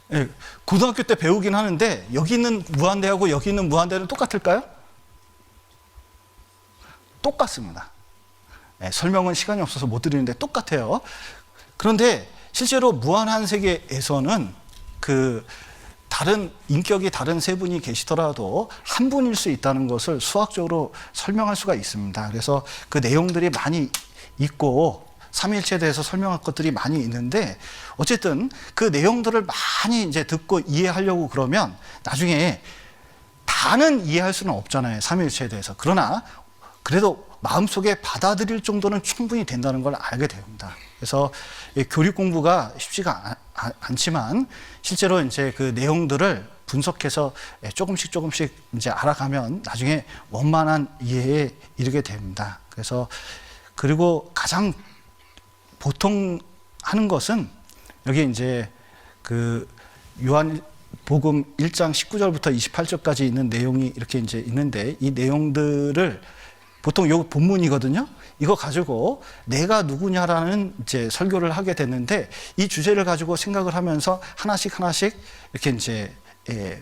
네, 고등학교 때 배우긴 하는데 여기 있는 무한대하고 여기 있는 무한대는 똑같을까요? 똑같습니다. 네, 설명은 시간이 없어서 못 드리는데 똑같아요. 그런데 실제로 무한한 세계에서는 다른 인격이 다른 세 분이 계시더라도 한 분일 수 있다는 것을 수학적으로 설명할 수가 있습니다. 그래서 그 내용들이 많이 있고 삼위일체에 대해서 설명할 것들이 많이 있는데 어쨌든 그 내용들을 많이 이제 듣고 이해하려고 그러면 나중에 다는 이해할 수는 없잖아요. 삼위일체에 대해서. 그러나 그래도 마음속에 받아들일 정도는 충분히 된다는 걸 알게 됩니다. 그래서 교리 공부가 쉽지가 않지만 실제로 이제 그 내용들을 분석해서 조금씩 이제 알아가면 나중에 원만한 이해에 이르게 됩니다. 그래서 그리고 가장 보통 하는 것은 여기 이제 그 요한복음 1장 19절부터 28절까지 있는 내용이 이렇게 이제 있는데 이 내용들을 보통 요 본문이거든요. 이거 가지고 내가 누구냐라는 이제 설교를 하게 됐는데 이 주제를 가지고 생각을 하면서 하나씩 이렇게 이제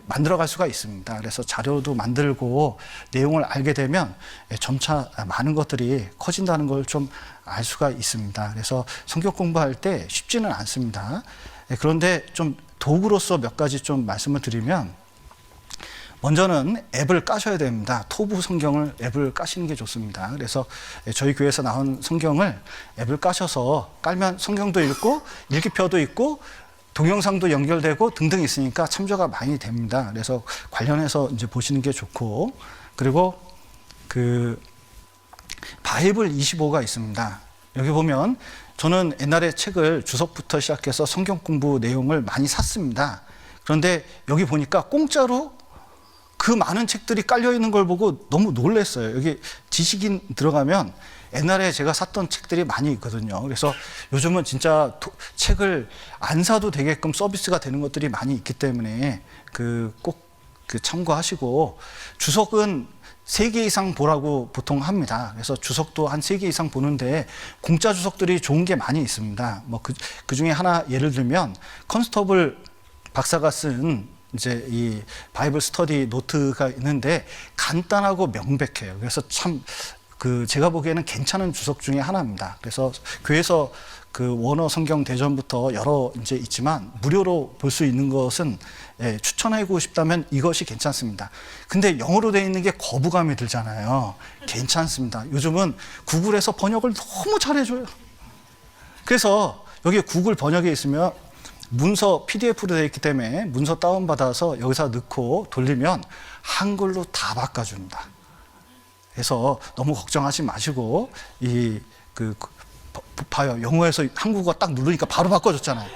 만들어갈 수가 있습니다. 그래서 자료도 만들고 내용을 알게 되면 점차 많은 것들이 커진다는 걸 좀 알 수가 있습니다. 그래서 성경 공부할 때 쉽지는 않습니다. 그런데 좀 도구로서 몇 가지 좀 말씀을 드리면 먼저는 앱을 까셔야 됩니다. 토부 성경을 앱을 까시는 게 좋습니다. 그래서 저희 교회에서 나온 성경을 앱을 까셔서 깔면 성경도 읽고 일기표도 있고 동영상도 연결되고 등등 있으니까 참조가 많이 됩니다. 그래서 관련해서 이제 보시는 게 좋고 그리고 그 바이블 25가 있습니다. 여기 보면 저는 옛날에 책을 주석부터 시작해서 성경 공부 내용을 많이 샀습니다. 그런데 여기 보니까 공짜로 그 많은 책들이 깔려 있는 걸 보고 너무 놀랐어요. 여기 지식인 들어가면 옛날에 제가 샀던 책들이 많이 있거든요. 그래서 요즘은 진짜 책을 안 사도 되게끔 서비스가 되는 것들이 많이 있기 때문에 꼭 참고하시고 주석은 3개 이상 보라고 보통 합니다. 그래서 주석도 한 3개 이상 보는데 공짜 주석들이 좋은 게 많이 있습니다. 뭐 그 중에 하나 예를 들면 컨스터블 박사가 쓴 이제 이 바이블 스터디 노트가 있는데 간단하고 명백해요. 그래서 참 제가 보기에는 괜찮은 주석 중에 하나입니다. 그래서 교회에서 원어 성경 대전부터 여러 이제 있지만 무료로 볼 수 있는 것은 추천하고 싶다면 이것이 괜찮습니다. 근데 영어로 되어 있는 게 거부감이 들잖아요. 괜찮습니다. 요즘은 구글에서 번역을 너무 잘해줘요. 그래서 여기 구글 번역에 있으면 문서 PDF로 되어 있기 때문에 문서 다운받아서 여기서 넣고 돌리면 한글로 다 바꿔줍니다. 그래서 너무 걱정하지 마시고 봐요. 영어에서 한국어 딱 누르니까 바로 바꿔줬잖아요.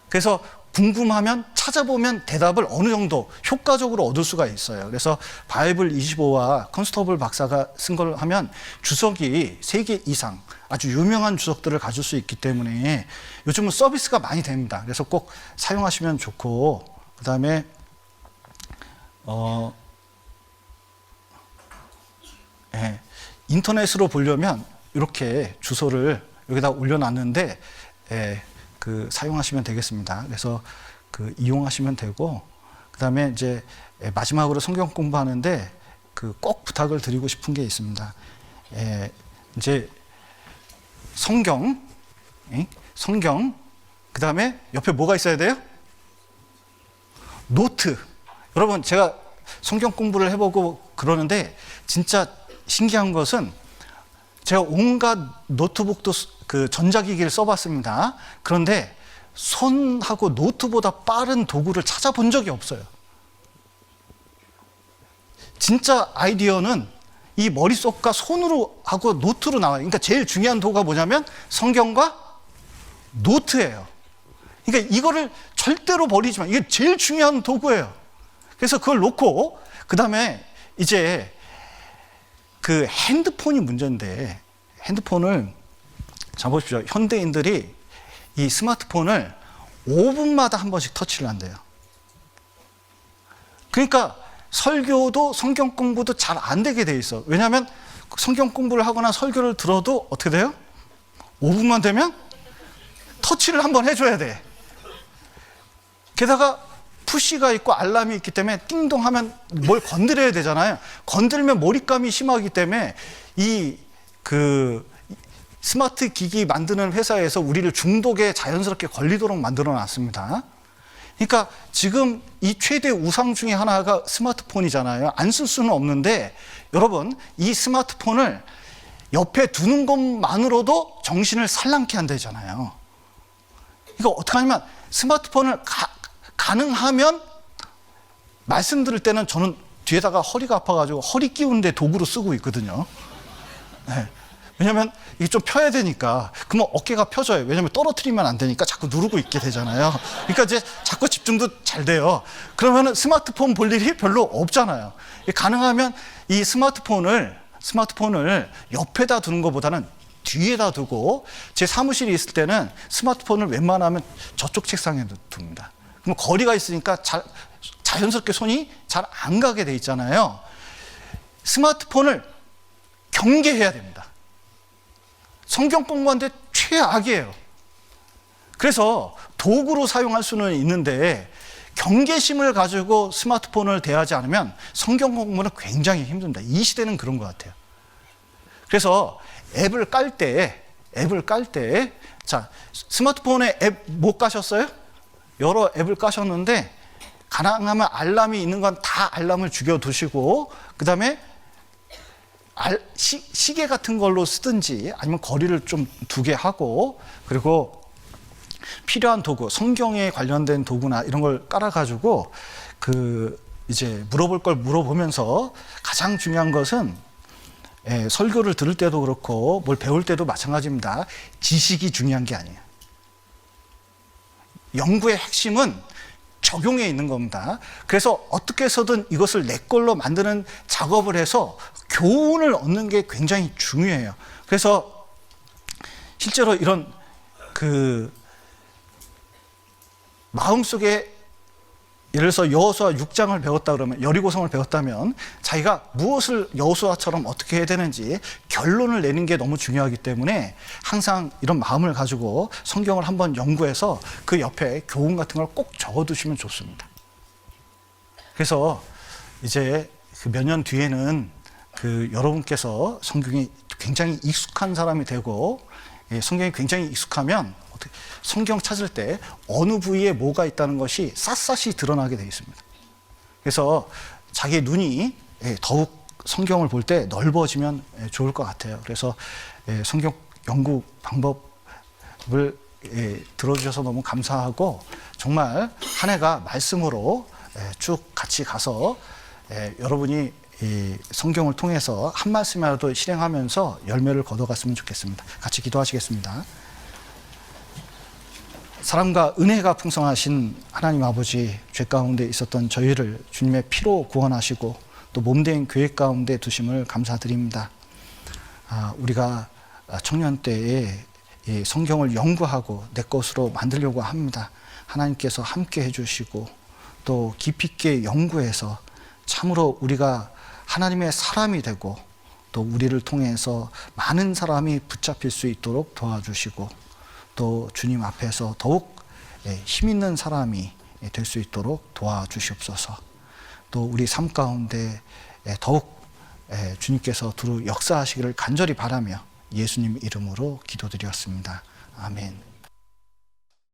그래서 궁금하면 찾아보면 대답을 어느 정도 효과적으로 얻을 수가 있어요. 그래서 바이블 25와 컨스터블 박사가 쓴 걸 하면 주석이 3개 이상 아주 유명한 주석들을 가질 수 있기 때문에 요즘은 서비스가 많이 됩니다. 그래서 꼭 사용하시면 좋고 그 다음에 인터넷으로 보려면 이렇게 주소를 여기다 올려놨는데 사용하시면 되겠습니다. 그래서 이용하시면 되고 그 다음에 이제 마지막으로 성경 공부하는데 꼭 부탁을 드리고 싶은 게 있습니다. 이제 성경 그 다음에 옆에 뭐가 있어야 돼요? 노트. 여러분 제가 성경 공부를 해보고 그러는데 진짜 신기한 것은 제가 온갖 노트북도 전자기기를 써봤습니다. 그런데 손하고 노트보다 빠른 도구를 찾아본 적이 없어요. 진짜 아이디어는 이 머릿속과 손으로 하고 노트로 나와요. 그러니까 제일 중요한 도구가 뭐냐면 성경과 노트예요. 그러니까 이거를 절대로 버리지 마. 이게 제일 중요한 도구예요. 그래서 그걸 놓고 그 다음에 이제 핸드폰이 문제인데 핸드폰을 자 보십시오. 현대인들이 이 스마트폰을 5분마다 한 번씩 터치를 한대요. 그러니까 설교도 성경 공부도 잘 안 되게 돼 있어. 왜냐하면 성경 공부를 하거나 설교를 들어도 어떻게 돼요? 5분만 되면 터치를 한번 해줘야 돼. 게다가 푸시가 있고 알람이 있기 때문에 띵동 하면 뭘 건드려야 되잖아요. 건드리면 몰입감이 심하기 때문에 스마트 기기 만드는 회사에서 우리를 중독에 자연스럽게 걸리도록 만들어 놨습니다. 그러니까 지금 이 최대 우상 중에 하나가 스마트폰이잖아요. 안 쓸 수는 없는데 여러분, 이 스마트폰을 옆에 두는 것만으로도 정신을 산란케 한다잖아요. 이거 어떻게 하냐면 스마트폰을 가능하면 말씀드릴 때는 저는 뒤에다가 허리가 아파가지고 허리 끼우는데 도구로 쓰고 있거든요. 네. 왜냐면 이게 좀 펴야 되니까. 그러면 어깨가 펴져요. 왜냐면 떨어뜨리면 안 되니까 자꾸 누르고 있게 되잖아요. 그러니까 이제 자꾸 집중도 잘 돼요. 그러면은 스마트폰 볼 일이 별로 없잖아요. 가능하면 이 스마트폰을 옆에다 두는 것보다는 뒤에다 두고, 제 사무실에 있을 때는 스마트폰을 웬만하면 저쪽 책상에 둡니다. 그럼 거리가 있으니까 자연스럽게 손이 잘 안 가게 돼 있잖아요. 스마트폰을 경계해야 됩니다. 성경 공부하는데 최악이에요. 그래서 도구로 사용할 수는 있는데 경계심을 가지고 스마트폰을 대하지 않으면 성경 공부는 굉장히 힘듭니다. 이 시대는 그런 것 같아요. 그래서 앱을 깔 때, 자, 스마트폰에 앱 못 까셨어요? 여러 앱을 까셨는데 가능하면 알람이 있는 건 다 알람을 죽여두시고, 그 다음에 시계 같은 걸로 쓰든지 아니면 거리를 좀 두게 하고, 그리고 필요한 도구, 성경에 관련된 도구나 이런 걸 깔아가지고 이제 물어볼 걸 물어보면서, 가장 중요한 것은 설교를 들을 때도 그렇고 뭘 배울 때도 마찬가지입니다. 지식이 중요한 게 아니에요. 연구의 핵심은 적용에 있는 겁니다. 그래서 어떻게 해서든 이것을 내 걸로 만드는 작업을 해서 교훈을 얻는 게 굉장히 중요해요. 그래서 실제로 이런 마음속에, 예를 들어서 여호수아 6장을 배웠다 그러면, 여리고성을 배웠다면 자기가 무엇을 여호수아처럼 어떻게 해야 되는지 결론을 내는 게 너무 중요하기 때문에 항상 이런 마음을 가지고 성경을 한번 연구해서 그 옆에 교훈 같은 걸 꼭 적어두시면 좋습니다. 그래서 이제 몇 년 뒤에는 여러분께서 성경이 굉장히 익숙한 사람이 되고, 성경이 굉장히 익숙하면 성경 찾을 때 어느 부위에 뭐가 있다는 것이 샅샅이 드러나게 되어 있습니다. 그래서 자기의 눈이 더욱 성경을 볼 때 넓어지면 좋을 것 같아요. 그래서 성경 연구 방법을 들어주셔서 너무 감사하고, 정말 한 해가 말씀으로 쭉 같이 가서 여러분이 이 성경을 통해서 한 말씀이라도 실행하면서 열매를 거둬갔으면 좋겠습니다. 같이 기도하시겠습니다. 사랑과 은혜가 풍성하신 하나님 아버지, 죄 가운데 있었던 저희를 주님의 피로 구원하시고 또 몸된 교회 가운데 두심을 감사드립니다. 우리가 청년 때에 이 성경을 연구하고 내 것으로 만들려고 합니다. 하나님께서 함께 해주시고 또 깊이 있게 연구해서 참으로 우리가 하나님의 사람이 되고 또 우리를 통해서 많은 사람이 붙잡힐 수 있도록 도와주시고, 또 주님 앞에서 더욱 힘 있는 사람이 될 수 있도록 도와주시옵소서. 또 우리 삶 가운데 더욱 주님께서 두루 역사하시기를 간절히 바라며 예수님 이름으로 기도드렸습니다. 아멘.